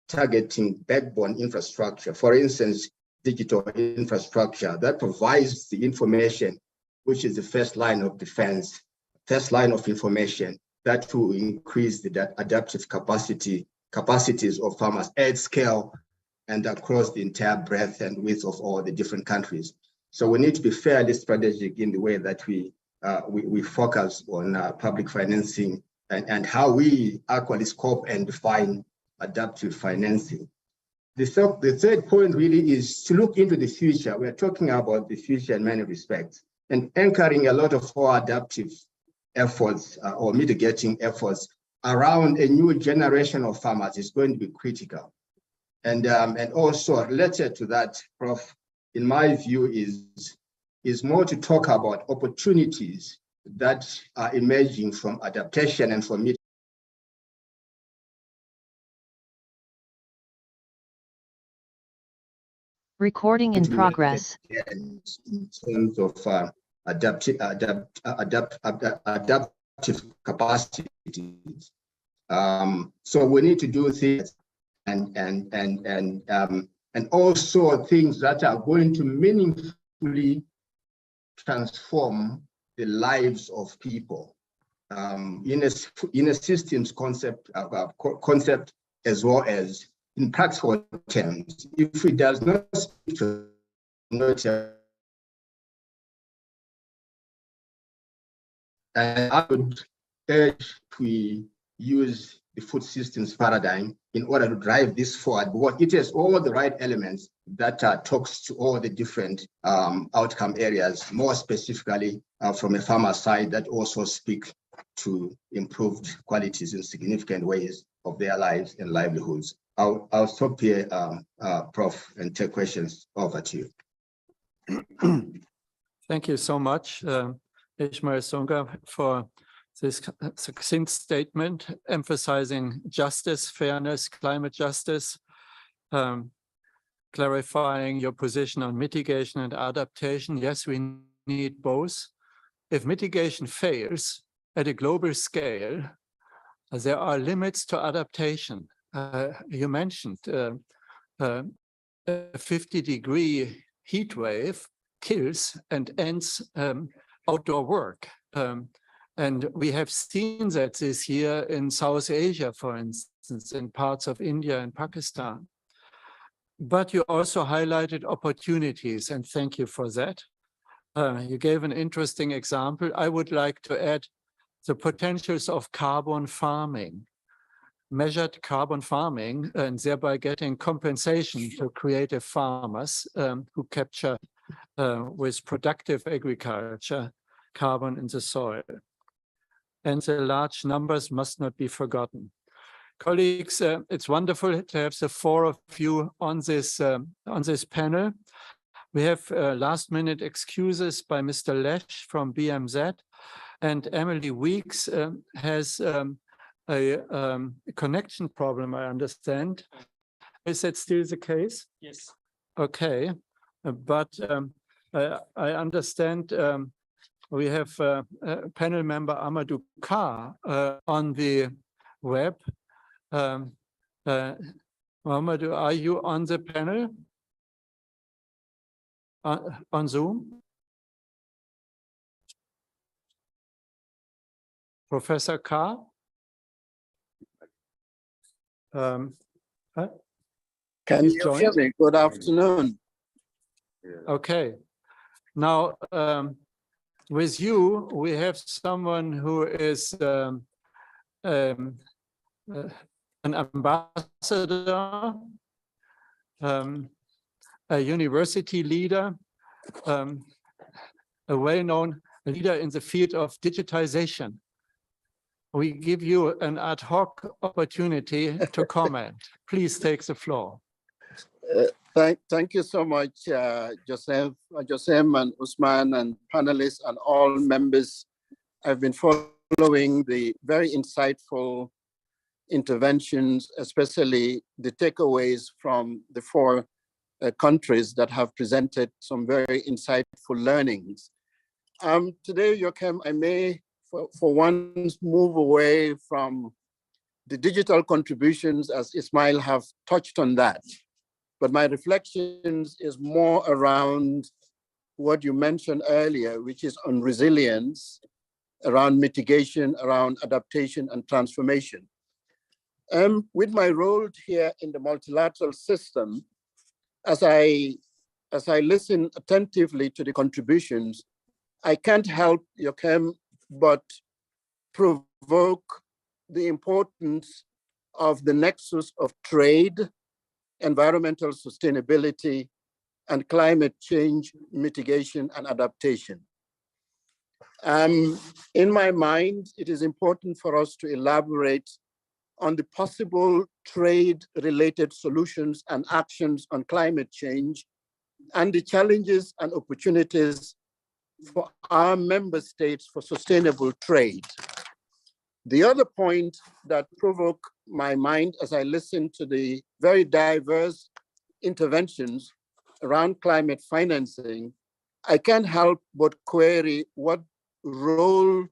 Speaker 7: targeting backbone infrastructure. For instance, digital infrastructure that provides the information, which is the first line of defense, first line of information that will increase the adaptive capacities of farmers at scale and across the entire breadth and width of all the different countries. So we need to be fairly strategic in the way that we focus on public financing and how we actually scope and define adaptive financing. The third point really is to look into the future. We're talking about the future in many respects, and anchoring a lot of our adaptive efforts or mitigating efforts around a new generation of farmers is going to be critical. And also related to that, Prof, in my view, is more to talk about opportunities that are emerging from adaptation and from
Speaker 11: Recording in progress.
Speaker 7: In terms of adaptive capacities. So we need to do things and also things that are going to meaningfully transform the lives of people in a systems concept as well as in practical terms. If it does not speak to and I would urge we use the food systems paradigm in order to drive this forward, because it has all the right elements that talks to all the different outcome areas, more specifically from a farmer side, that also speak to improved qualities in significant ways of their lives and livelihoods. I'll stop here, Prof, and take questions. Over to you.
Speaker 2: Thank you so much, Ishmael Songa, for this succinct statement, emphasizing justice, fairness, climate justice, clarifying your position on mitigation and adaptation. Yes, we need both. If mitigation fails at a global scale, there are limits to adaptation. You mentioned a 50-degree heat wave kills and ends outdoor work. And we have seen that this year in South Asia, for instance, in parts of India and Pakistan. But you also highlighted opportunities, and thank you for that. You gave an interesting example. I would like to add the potentials of carbon farming, measured carbon farming, and thereby getting compensation to creative farmers who capture with productive agriculture carbon in the soil. And the large numbers must not be forgotten. Colleagues, it's wonderful to have the four of you on this panel. We have last-minute excuses by Mr. Lesch from BMZ, and Emily Weeks has a connection problem, I understand. Is that still the case?
Speaker 14: Yes.
Speaker 2: Okay, but I understand we have panel member Amadou Ka on the web. Amadou, are you on the panel? On Zoom? Professor Ka?
Speaker 12: Can you hear me? Good afternoon.
Speaker 2: Okay. Now, with you, we have someone who is an ambassador, a university leader, a well-known leader in the field of digitization. We give you an ad hoc opportunity to comment. Please take the floor.
Speaker 12: Thank you so much, Joseph and Usman and panelists and all members. I've been following the very insightful interventions, especially the takeaways from the four countries that have presented some very insightful learnings. Today, Joachim, I may for once move away from the digital contributions, as Ismail have touched on that. But my reflections is more around what you mentioned earlier, which is on resilience, around mitigation, around adaptation and transformation. With my role here in the multilateral system, as I listen attentively to the contributions, I can't help, Joachim, but provoke the importance of the nexus of trade, environmental sustainability, and climate change mitigation and adaptation. In my mind, it is important for us to elaborate on the possible trade-related solutions and actions on climate change and the challenges and opportunities for our member states for sustainable trade. The other point that provoked my mind as I listened to the very diverse interventions around climate financing, I can't help but query what role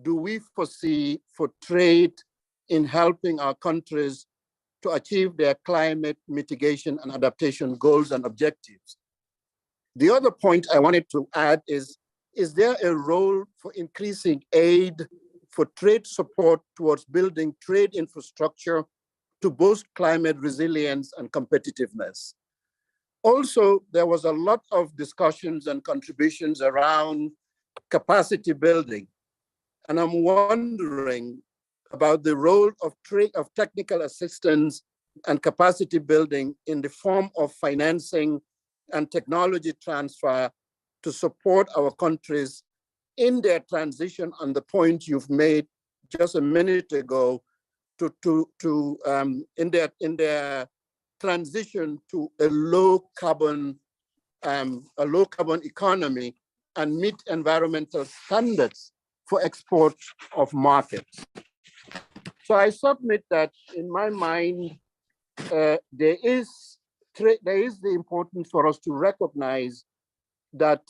Speaker 12: do we foresee for trade in helping our countries to achieve their climate mitigation and adaptation goals and objectives. The other point I wanted to add is there a role for increasing aid for trade support towards building trade infrastructure to boost climate resilience and competitiveness? Also, there was a lot of discussions and contributions around capacity building. And I'm wondering about the role of technical assistance and capacity building in the form of financing and technology transfer to support our countries in their transition on the point you've made just a minute ago in their transition to a low carbon economy and meet environmental standards for export of markets. So I submit that in my mind, there is the importance for us to recognize that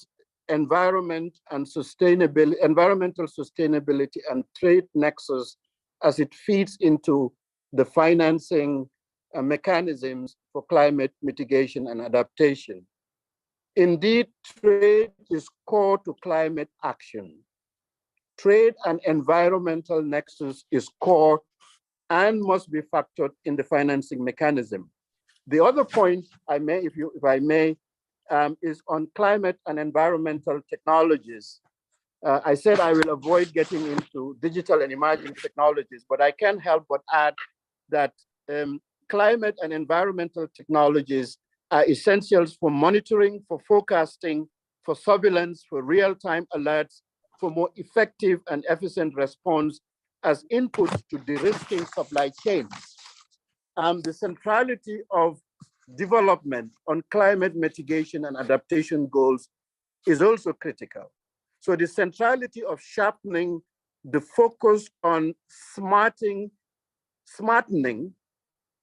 Speaker 12: environmental sustainability and trade nexus as it feeds into the financing mechanisms for climate mitigation and adaptation. Indeed, trade is core to climate action. trade and environmental nexus is core and must be factored in the financing mechanism. The other point if I may, is on climate and environmental technologies. I said I will avoid getting into digital and emerging technologies, but I can't help but add that climate and environmental technologies are essentials for monitoring, for forecasting, for surveillance, for real-time alerts, for more effective and efficient response as inputs to de-risking supply chains. The centrality of development on climate mitigation and adaptation goals is also critical. So the centrality of sharpening the focus on smartening,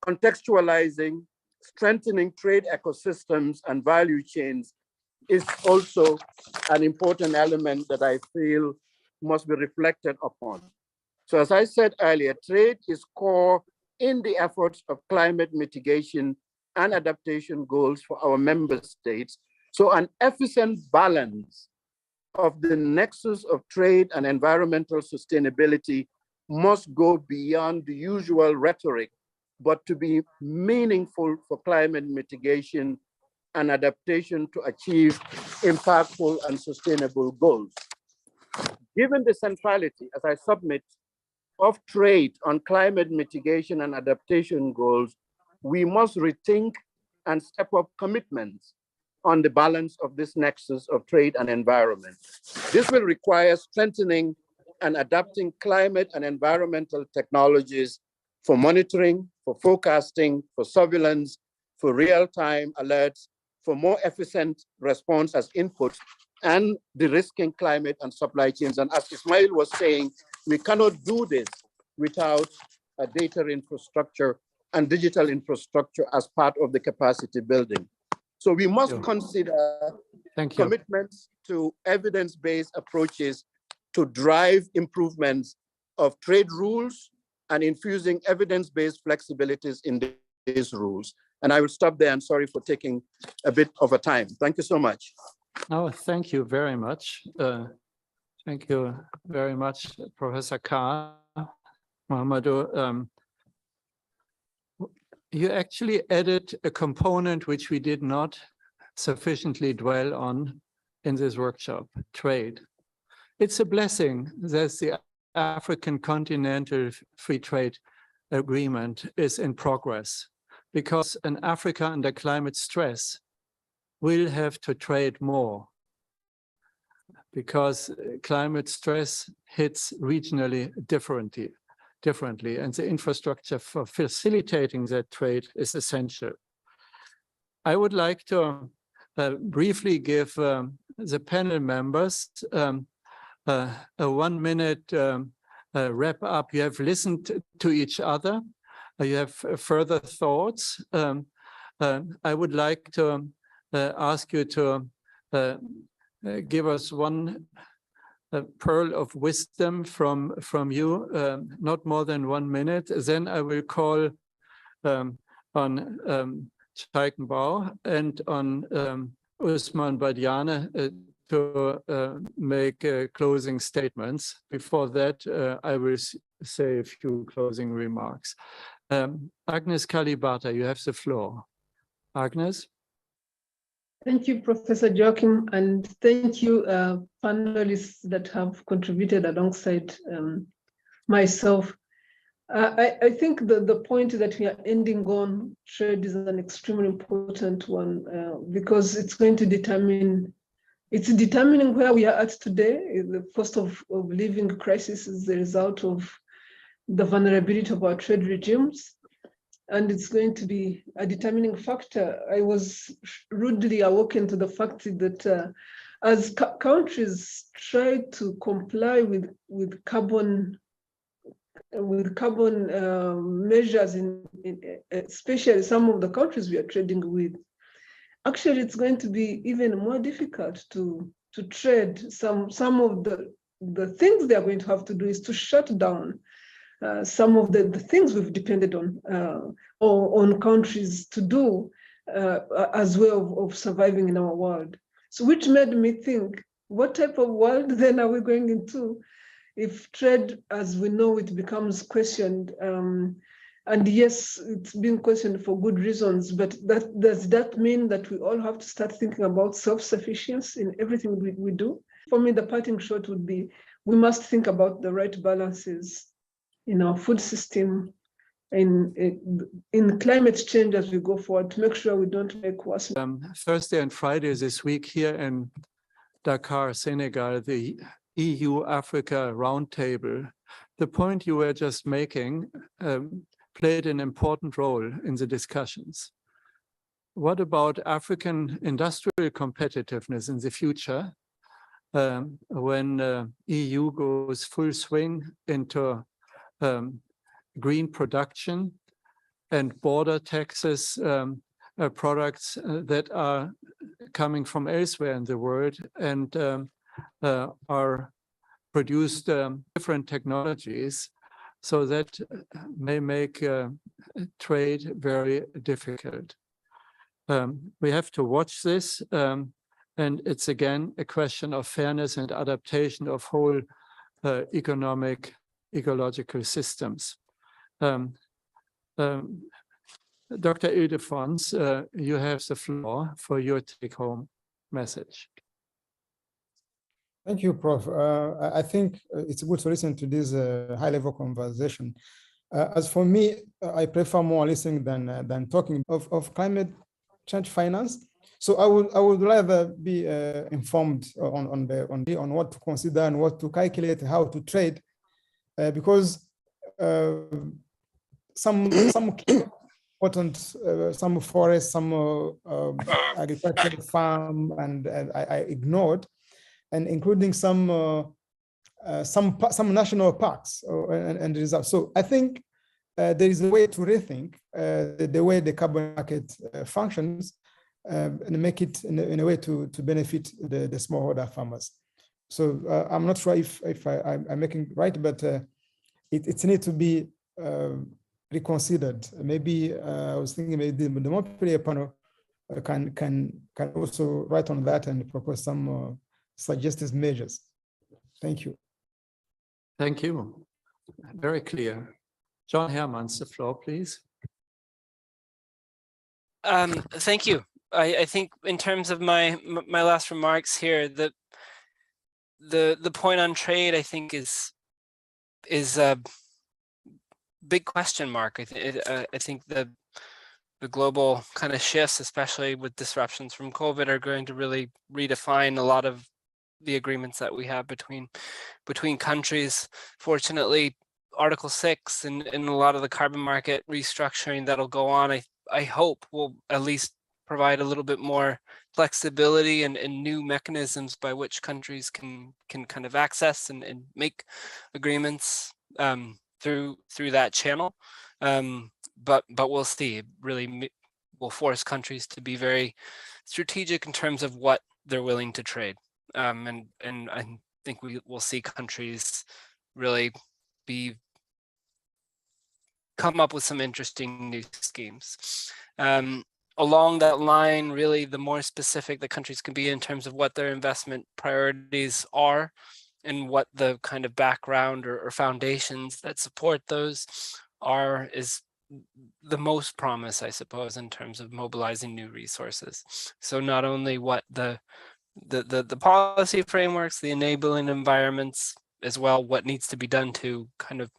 Speaker 12: contextualizing, strengthening trade ecosystems and value chains is also an important element that I feel must be reflected upon. So as I said earlier, trade is core in the efforts of climate mitigation and adaptation goals for our member states. So an efficient balance of the nexus of trade and environmental sustainability must go beyond the usual rhetoric, but to be meaningful for climate mitigation and adaptation to achieve impactful and sustainable goals. Given the centrality, as I submit, of trade on climate mitigation and adaptation goals, we must rethink and step up commitments on the balance of this nexus of trade and environment. This will require strengthening and adapting climate and environmental technologies for monitoring, for forecasting, for surveillance, for real-time alerts, for more efficient response as input, and de-risking climate and supply chains. And as Ismail was saying, we cannot do this without a data infrastructure and digital infrastructure as part of the capacity building. So we must consider commitments to evidence-based approaches to drive improvements of trade rules and infusing evidence-based flexibilities in these rules. And I will stop there. I'm sorry for taking a bit of a time. Thank you so much.
Speaker 2: Oh, thank you very much. Thank you very much, Professor Khan. Mahamadou, you actually added a component which we did not sufficiently dwell on in this workshop, trade. It's a blessing that the African Continental Free Trade Agreement is in progress, because an Africa under climate stress will have to trade more, because climate stress hits regionally differently, and the infrastructure for facilitating that trade is essential. I would like to briefly give the panel members a 1 minute wrap up. You have listened to each other. You have further thoughts. I would like to ask you to give us one pearl of wisdom from you, not more than 1 minute. Then I will call on Teikenbau and on Usman Badiane to make closing statements. Before that, I will say a few closing remarks. Agnes Kalibata, you have the floor. Agnes?
Speaker 4: Thank you, Professor Joachim, and thank you, panelists that have contributed alongside myself. I think the point that we are ending on trade is an extremely important one because it's going to determining where we are at today. The cost of living crisis is the result of the vulnerability of our trade regimes, and it's going to be a determining factor. I was rudely awoken to the fact that as countries try to comply with carbon measures especially some of the countries we are trading with, actually it's going to be even more difficult to trade. Some of the things they are going to have to do is to shut down some of the things we've depended on countries to do as way of surviving in our world. So which made me think, what type of world then are we going into if trade as we know it becomes questioned, and yes, it's being questioned for good reasons, but does that mean that we all have to start thinking about self-sufficiency in everything we do? For me, the parting shot would be, we must think about the right balances in our food system, in climate change as we go forward, to make sure we don't make worse.
Speaker 2: Thursday and Friday this week here in Dakar, Senegal, the EU-Africa roundtable, the point you were just making played an important role in the discussions. What about African industrial competitiveness in the future when EU goes full swing into green production and border taxes products that are coming from elsewhere in the world and are produced different technologies, so that may make trade very difficult. We have to watch this, and it's again a question of fairness and adaptation of whole economic, ecological systems. Dr. Ildefons, you have the floor for your take-home message.
Speaker 5: Thank you, Prof. I think it's good to listen to this high-level conversation. As for me, I prefer more listening than talking of climate change finance. So I would rather be informed on what to consider and what to calculate, how to trade, because some important, some forests, some agricultural farm, and I ignored, and including some national parks and reserves. So I think there is a way to rethink the way the carbon market functions and make it in a way to benefit the smallholder farmers. So I'm not sure if I'm making right, but it needs to be reconsidered. Maybe I was thinking maybe the Montpellier panel can also write on that and propose some suggested measures. Thank you.
Speaker 2: Thank you. Very clear. John Hermans, the floor, please.
Speaker 8: Thank you. I think in terms of my last remarks here, the point on trade, I think, is a big question mark. I think the global kind of shifts, especially with disruptions from COVID, are going to really redefine a lot of the agreements that we have between countries. Fortunately, Article 6 and a lot of the carbon market restructuring that'll go on, I hope will at least provide a little bit more flexibility and new mechanisms by which countries can kind of access and make agreements through that channel. But we'll see. It really will force countries to be very strategic in terms of what they're willing to trade. And I think we will see countries really come up with some interesting new schemes. Along that line, really, the more specific the countries can be in terms of what their investment priorities are and what the kind of background or foundations that support those are, is the most promise, I suppose, in terms of mobilizing new resources. So not only what the policy frameworks, the enabling environments, as well, what needs to be done to kind of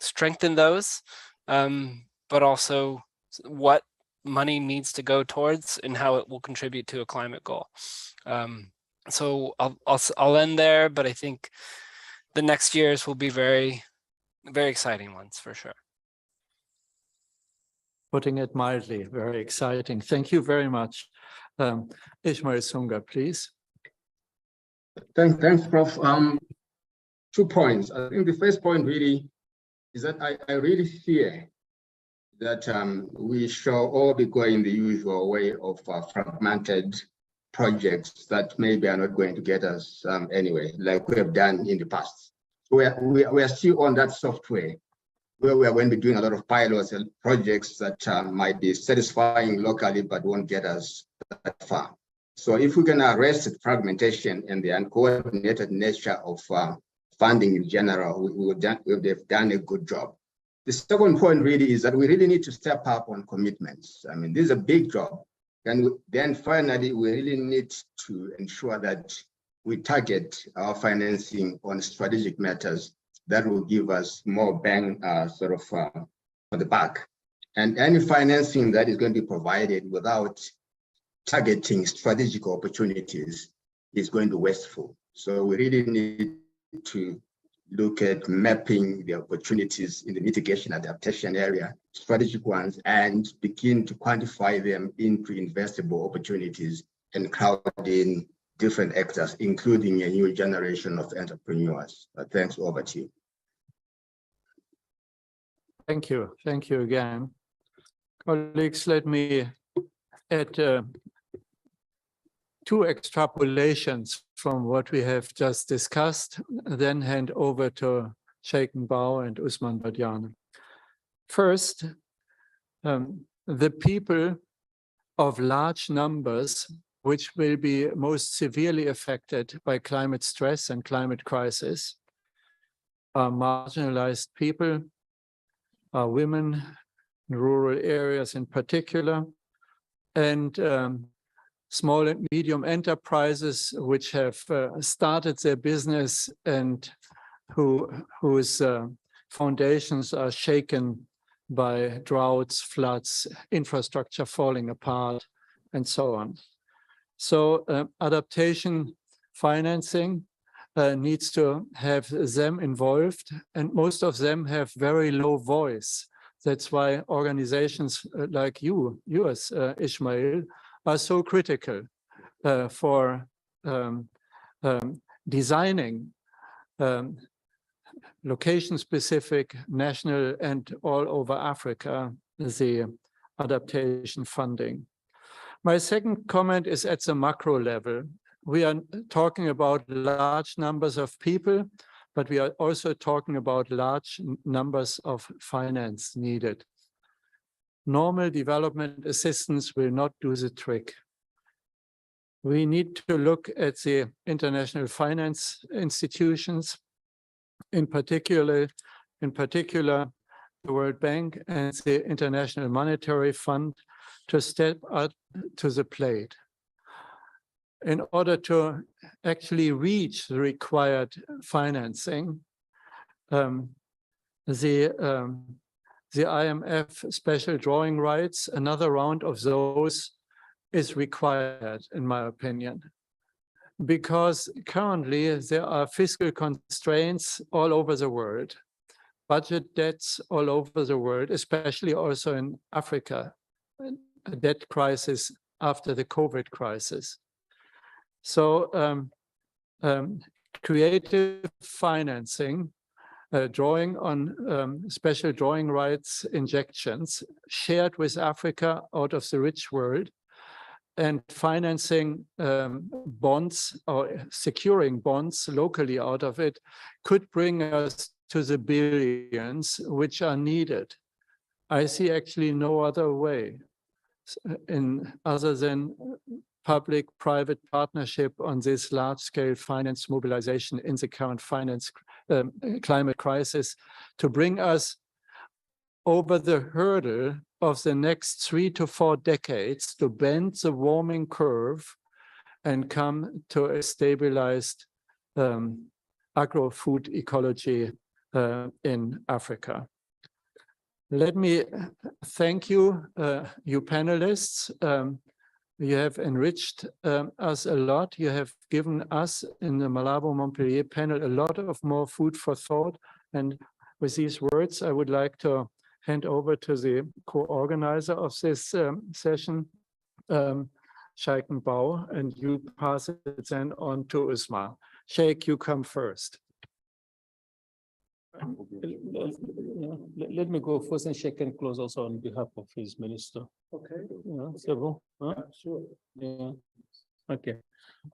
Speaker 8: strengthen those, but also what money needs to go towards and how it will contribute to a climate goal. So I'll end there, but I think the next years will be very, very exciting ones for sure.
Speaker 2: Putting it mildly, very exciting. Thank you very much. Ishmael Sunga, please.
Speaker 7: Thanks, Prof. 2 points. I think the first point really is that I really fear that we shall all be going the usual way of fragmented projects that maybe are not going to get us anyway, like we have done in the past. So we are still on that software where we are going to be doing a lot of pilots and projects that might be satisfying locally but won't get us that far. So if we can arrest fragmentation and the uncoordinated nature of funding in general, they've done a good job. The second point really is that we really need to step up on commitments. I mean, this is a big job. And then finally, we really need to ensure that we target our financing on strategic matters that will give us more bang for the buck. And any financing that is going to be provided without targeting strategic opportunities is going to be wasteful. So we really need to look at mapping the opportunities in the mitigation adaptation area, strategic ones, and begin to quantify them into investable opportunities and crowd in different actors, including a new generation of entrepreneurs. Thanks, over to you.
Speaker 2: Thank you. Thank you again. Colleagues, let me add two extrapolations from what we have just discussed, then hand over to Sheikh Mbao and Usman Badiane. First, the people of large numbers, which will be most severely affected by climate stress and climate crisis, are marginalized people, are women in rural areas in particular, and small and medium enterprises which have started their business and whose foundations are shaken by droughts, floods, infrastructure falling apart, and so on. So adaptation financing needs to have them involved, and most of them have very low voice. That's why organizations like yours, Ismail, are so critical for designing location-specific, national, and all over Africa, the adaptation funding. My second comment is at the macro level. We are talking about large numbers of people, but we are also talking about large numbers of finance needed. Normal development assistance will not do the trick. We need to look at the international finance institutions, in particular the World Bank and the International Monetary Fund, to step up to the plate in order to actually reach the required financing. The IMF special drawing rights, another round of those is required, in my opinion, because currently there are fiscal constraints all over the world, budget debts all over the world, especially also in Africa, a debt crisis after the COVID crisis. So creative financing, drawing on special drawing rights injections shared with Africa out of the rich world, and financing bonds or securing bonds locally out of it could bring us to the billions which are needed. I see actually no other way other than public-private partnership on this large-scale finance mobilization in the current climate crisis to bring us over the hurdle of the next 3 to 4 decades to bend the warming curve and come to a stabilized agro-food ecology in Africa. Let me thank you, you panelists. You have enriched us a lot. You have given us in the Malabo Montpellier panel a lot of more food for thought. And with these words, I would like to hand over to the co-organizer of this session, Sheikh Mbao, and you pass it then on to Usman. Sheikh, you come first.
Speaker 3: Let me go first, and Sheikh can close also on behalf of his minister.
Speaker 2: Okay.
Speaker 3: Yeah, so, huh?
Speaker 2: Sure.
Speaker 3: Yeah. Okay.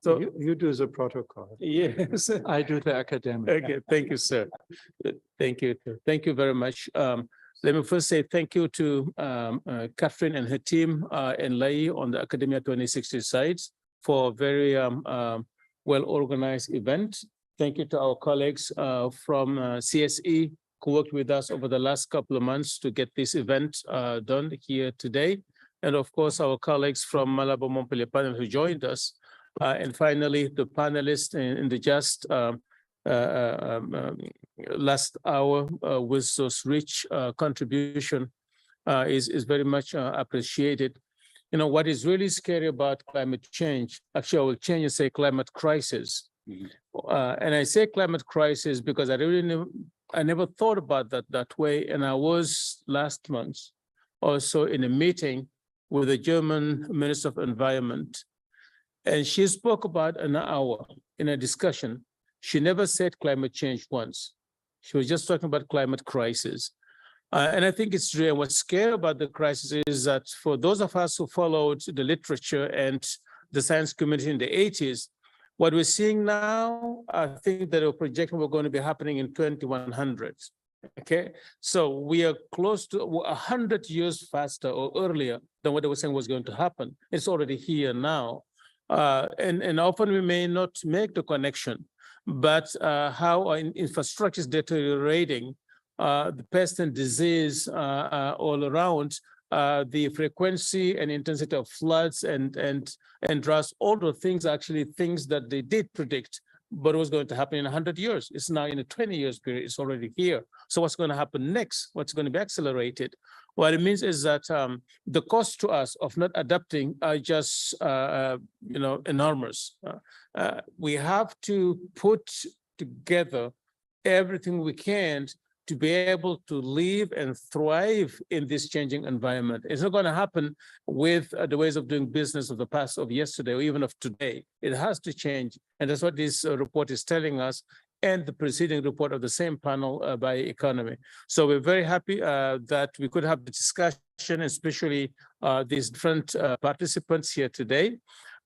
Speaker 3: So
Speaker 2: you do the protocol.
Speaker 3: Yes.
Speaker 2: I do the academic.
Speaker 3: Okay. Thank you, sir. Thank you. Thank you very much. Let me first say thank you to Catherine and her team and Lai on the Academia 2060 side for a very well-organized event. Thank you to our colleagues from CSE who worked with us over the last couple of months to get this event done here today. And of course, our colleagues from Malabo Montpellier panel who joined us. And finally, the panelists in the just last hour with those rich contribution is very much appreciated. You know, what is really scary about climate change, actually I will change and say climate crisis. And I say climate crisis because I never thought about that way. And I was last month also in a meeting with the German Minister of Environment. And she spoke about an hour in a discussion. She never said climate change once. She was just talking about climate crisis. And I think it's real. What's scary about the crisis is that for those of us who followed the literature and the science community in the 80s, what we're seeing now, I think that we're projecting we're going to be happening in 2100. Okay, so we are close to 100 years faster or earlier than what they were saying was going to happen. It's already here now. And often we may not make the connection, but how our infrastructure is deteriorating, the pest and disease all around, the frequency and intensity of floods and droughts, all the things are actually things that they did predict, but it was going to happen in 100 years. It's now in a 20 years period, it's already here. So what's going to happen next? What's going to be accelerated? What it means is that the cost to us of not adapting are just, enormous. We have to put together everything we can to be able to live and thrive in this changing environment. It's not going to happen with the ways of doing business of the past, of yesterday, or even of today. It has to change. And that's what this report is telling us, and the preceding report of the same panel by economy. So we're very happy that we could have the discussion, especially these different participants here today.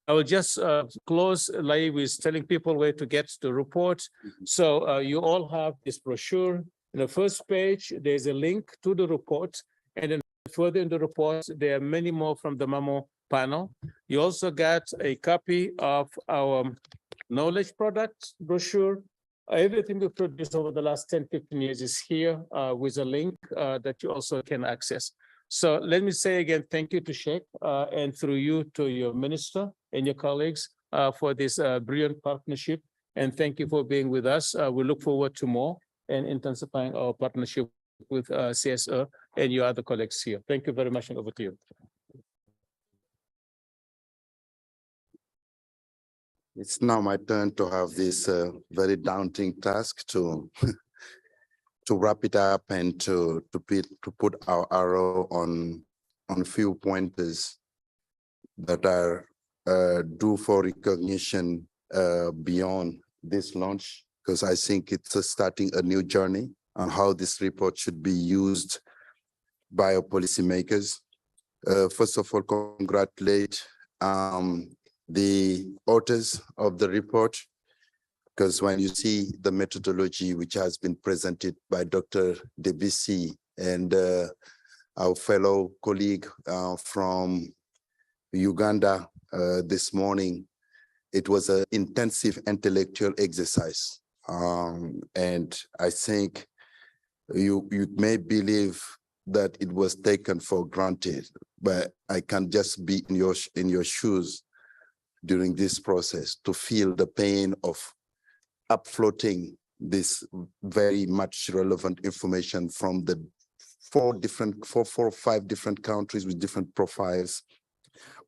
Speaker 3: I will just close like with telling people where to get the report. So you all have this brochure. In the first page, there's a link to the report, and then further in the report, there are many more from the MAMO panel. You also got a copy of our knowledge product brochure. Everything we produced over the last 10, 15 years is here with a link that you also can access. So let me say again, thank you to Sheikh, and through you to your minister and your colleagues for this brilliant partnership. And thank you for being with us. We look forward to more and intensifying our partnership with CSE and your other colleagues here. Thank you very much, and over to you.
Speaker 13: It's now my turn to have this very daunting task to to wrap it up and to put our arrow on a few pointers that are due for recognition beyond this launch, because I think it's starting a new journey on how this report should be used by our policymakers. First of all, congratulate the authors of the report, because when you see the methodology which has been presented by Dr. Debisi and our fellow colleague from Uganda this morning, it was an intensive intellectual exercise. And I think you may believe that it was taken for granted, but I can just be in your shoes during this process to feel the pain of upfloating this very much relevant information from the four or five different countries with different profiles,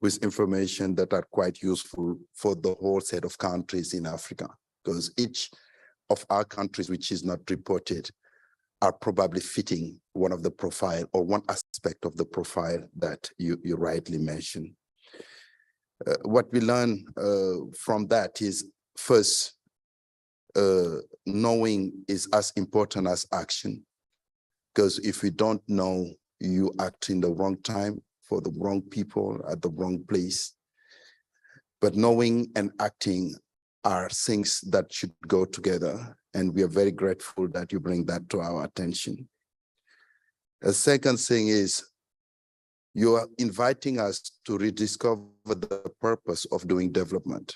Speaker 13: with information that are quite useful for the whole set of countries in Africa, because each of our countries which is not reported are probably fitting one of the profile or one aspect of the profile that you rightly mentioned. What we learn from that is, first, knowing is as important as action, because if you don't know, you act in the wrong time for the wrong people at the wrong place. But knowing and acting are things that should go together, and we are very grateful that you bring that to our attention. The second thing is, you are inviting us to rediscover the purpose of doing development.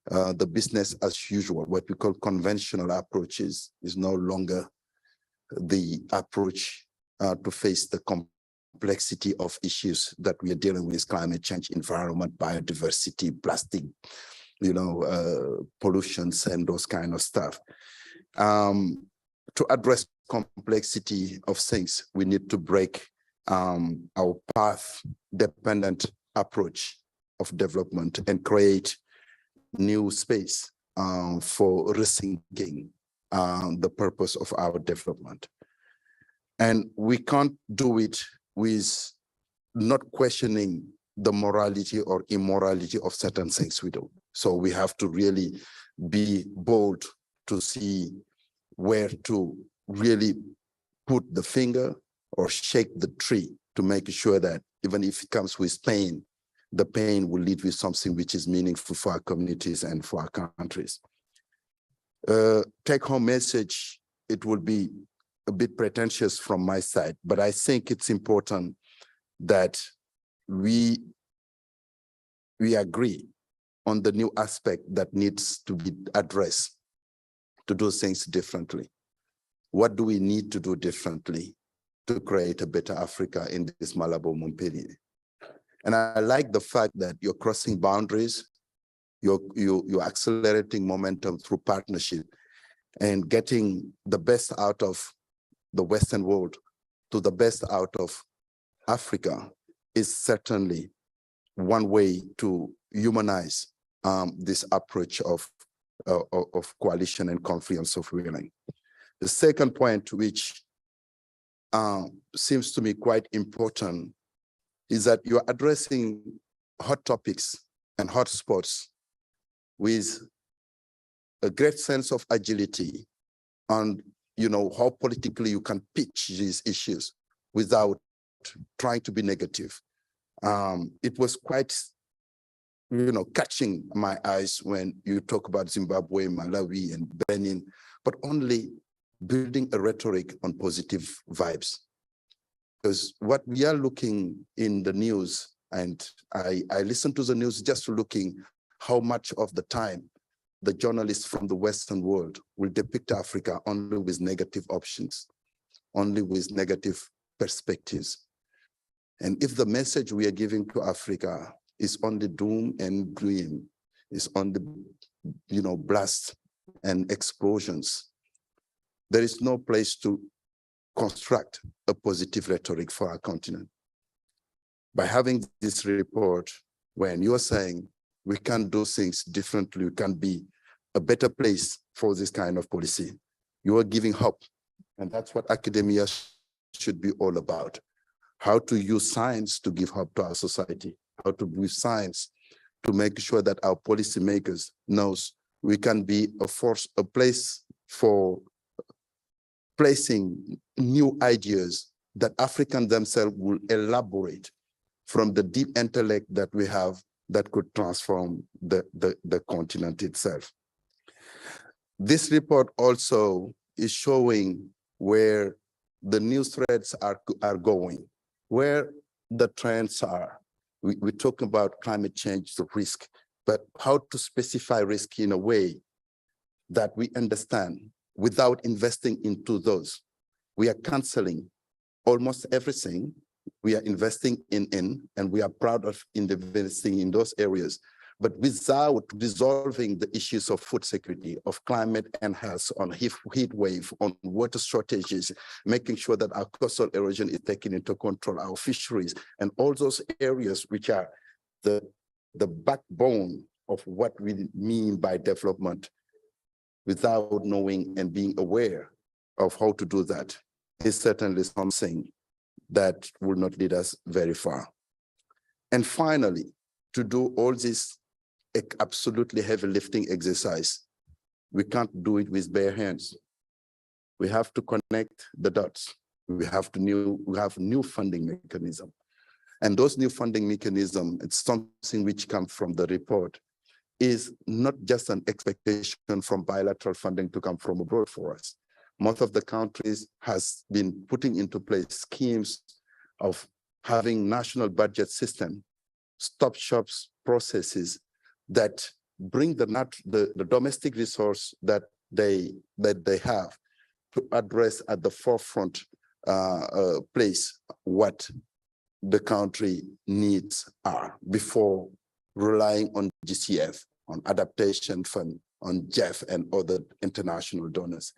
Speaker 13: the business as usual, what we call conventional approaches, is no longer the approach to face the complexity of issues that we are dealing with: climate change, environment, biodiversity, plastic, pollutions, and those kind of stuff. To address complexity of things, we need to break our path-dependent approach of development and create new space for rethinking the purpose of our development. And we can't do it with not questioning the morality or immorality of certain things we do. So we have to really be bold to see where to really put the finger or shake the tree to make sure that even if it comes with pain, the pain will lead with something which is meaningful for our communities and for our countries. Take-home message, it will be a bit pretentious from my side, but I think it's important that we agree on the new aspect that needs to be addressed to do things differently. What do we need to do differently to create a better Africa in this Malabo Montpellier? And I like the fact that you're crossing boundaries, you're accelerating momentum through partnership and getting the best out of the Western world to the best out of Africa is certainly one way to humanize this approach of coalition and confluence of willing. The second point, which seems to me quite important, is that you're addressing hot topics and hot spots with a great sense of agility on, how politically you can pitch these issues without trying to be negative. It was quite, catching my eyes when you talk about Zimbabwe, Malawi, and Benin, but only building a rhetoric on positive vibes. Because what we are looking in the news, and I listen to the news just looking how much of the time the journalists from the Western world will depict Africa only with negative options, only with negative perspectives. And if the message we are giving to Africa is only doom and gloom, is only, blast and explosions, there is no place to construct a positive rhetoric for our continent. By having this report, when you're saying we can do things differently, we can be a better place for this kind of policy, you are giving hope. And that's what academia should be all about. How to use science to give hope to our society, how to use science to make sure that our policymakers knows we can be a force, a place for placing new ideas that Africans themselves will elaborate from the deep intellect that we have that could transform the continent itself. This report also is showing where the news threads are going, where the trends are. We talk about climate change, the risk, but how to specify risk in a way that we understand without investing into those. We are canceling almost everything we are investing in, and we are proud of investing in those areas, but without resolving the issues of food security, of climate and health, on heat wave, on water shortages, making sure that our coastal erosion is taken into control, our fisheries, and all those areas which are the backbone of what we mean by development, without knowing and being aware of how to do that, is certainly something that will not lead us very far. And finally, to do all this absolutely heavy lifting exercise, we can't do it with bare hands. We have to connect the dots. We have new funding mechanism. And those new funding mechanism, it's something which comes from the report, is not just an expectation from bilateral funding to come from abroad for us. Most of the countries has been putting into place schemes of having national budget system, stop shops processes that bring the domestic resource that they have to address at the forefront place what the country needs are before relying on GCF, on Adaptation Fund, on JEF and other international donors.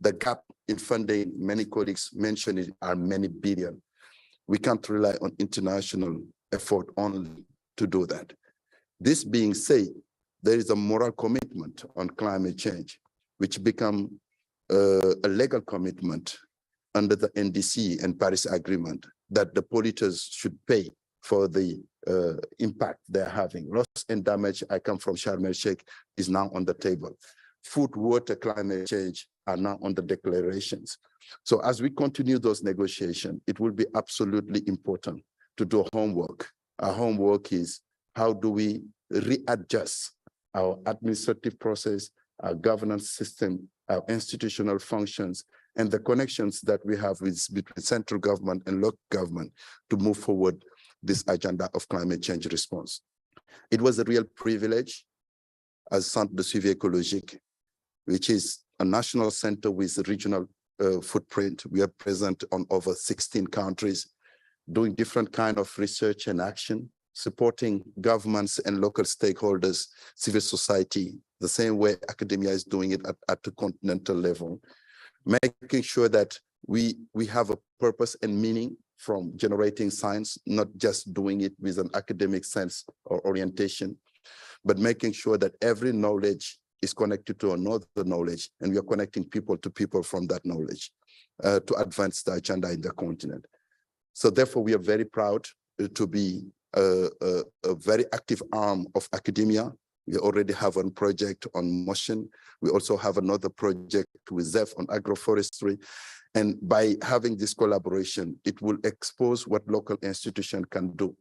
Speaker 13: The gap in funding, many colleagues mentioned it, are many billion. We can't rely on international effort only to do that. This being said, there is a moral commitment on climate change, which become a legal commitment under the NDC and Paris Agreement that the polluters should pay for the impact they're having. Loss and damage, I come from Sharm el-Sheikh, is now on the table. Food, water, climate change are now on the declarations. So as we continue those negotiations, it will be absolutely important to do homework. Our homework is how do we readjust our administrative process, our governance system, our institutional functions, and the connections that we have between central government and local government to move forward this agenda of climate change response. It was a real privilege as Centre de Suivi Écologique, which is a national center with a regional footprint. We are present on over 16 countries, doing different kind of research and action, supporting governments and local stakeholders, civil society, the same way academia is doing it at the continental level, making sure that we have a purpose and meaning from generating science, not just doing it with an academic sense or orientation, but making sure that every knowledge is connected to another knowledge, and we are connecting people to people from that knowledge to advance the agenda in the continent. So therefore, we are very proud to be a very active arm of academia. We already have one project on motion. We also have another project with ZEF on agroforestry. And by having this collaboration, it will expose what local institutions can do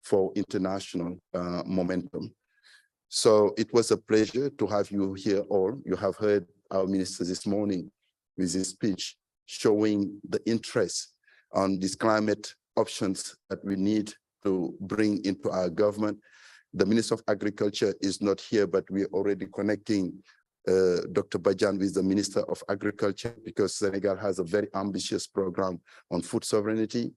Speaker 13: for international momentum. So it was a pleasure to have you here all. You have heard our minister this morning with his speech showing the interest on these climate options that we need to bring into our government. The Minister of Agriculture is not here, but we're already connecting Dr. Bajan with the Minister of Agriculture because Senegal has a very ambitious program on food sovereignty.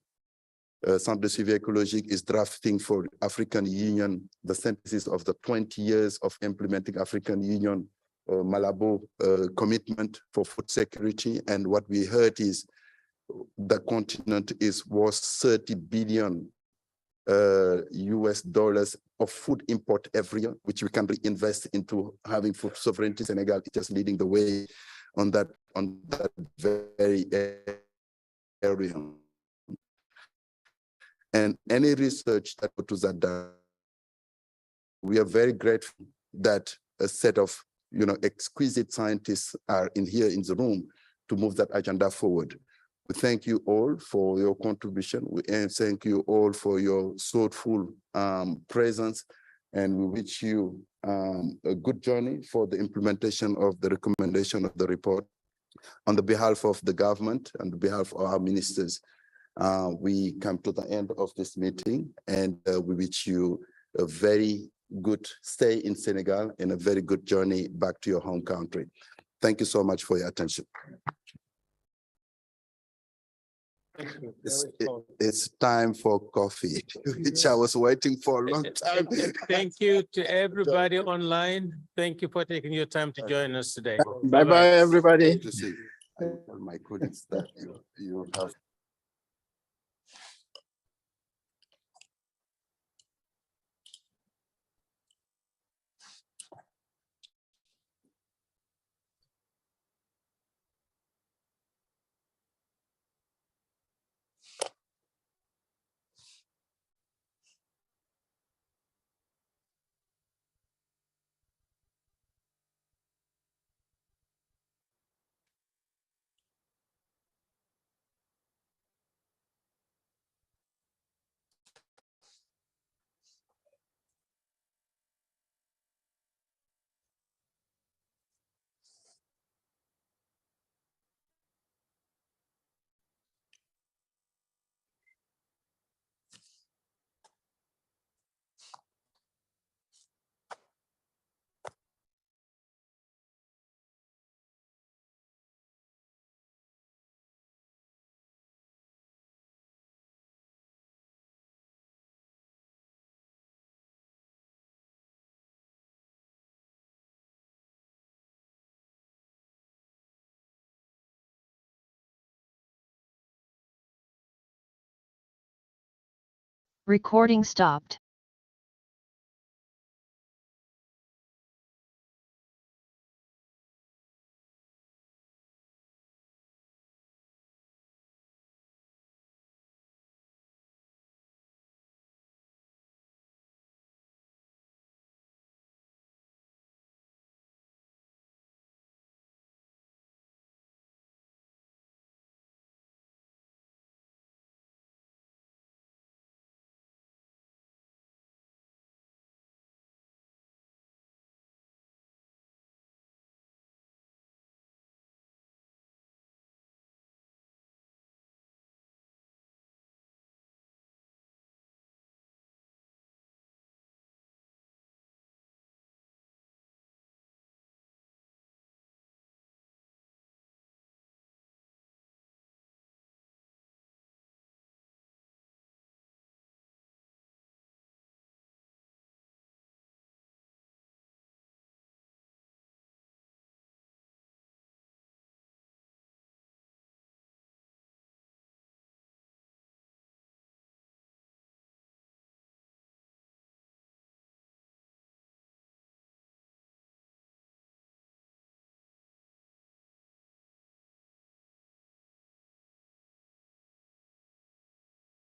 Speaker 13: Centre de Suivi Écologique is drafting for African Union the synthesis of the 20 years of implementing African Union Malabo commitment for food security. And what we heard is the continent is worth 30 billion US dollars of food import every year, which we can reinvest into having food sovereignty. Senegal is just leading the way on that very area. And any research that goes to that, we are very grateful that a set of exquisite scientists are in the room to move that agenda forward. We thank you all for your contribution. We thank you all for your thoughtful presence, and we wish you a good journey for the implementation of the recommendation of the report. On the behalf of the government, on the behalf of our ministers, we come to the end of this meeting, and we wish you a very good stay in Senegal and a very good journey back to your home country. Thank you so much for your attention. It's time for coffee, which I was waiting for a long time.
Speaker 3: Thank you to everybody online. Thank you for taking your time to join us today.
Speaker 12: Bye-bye, everybody.
Speaker 13: Good to see my colleagues that you have.
Speaker 11: Recording stopped.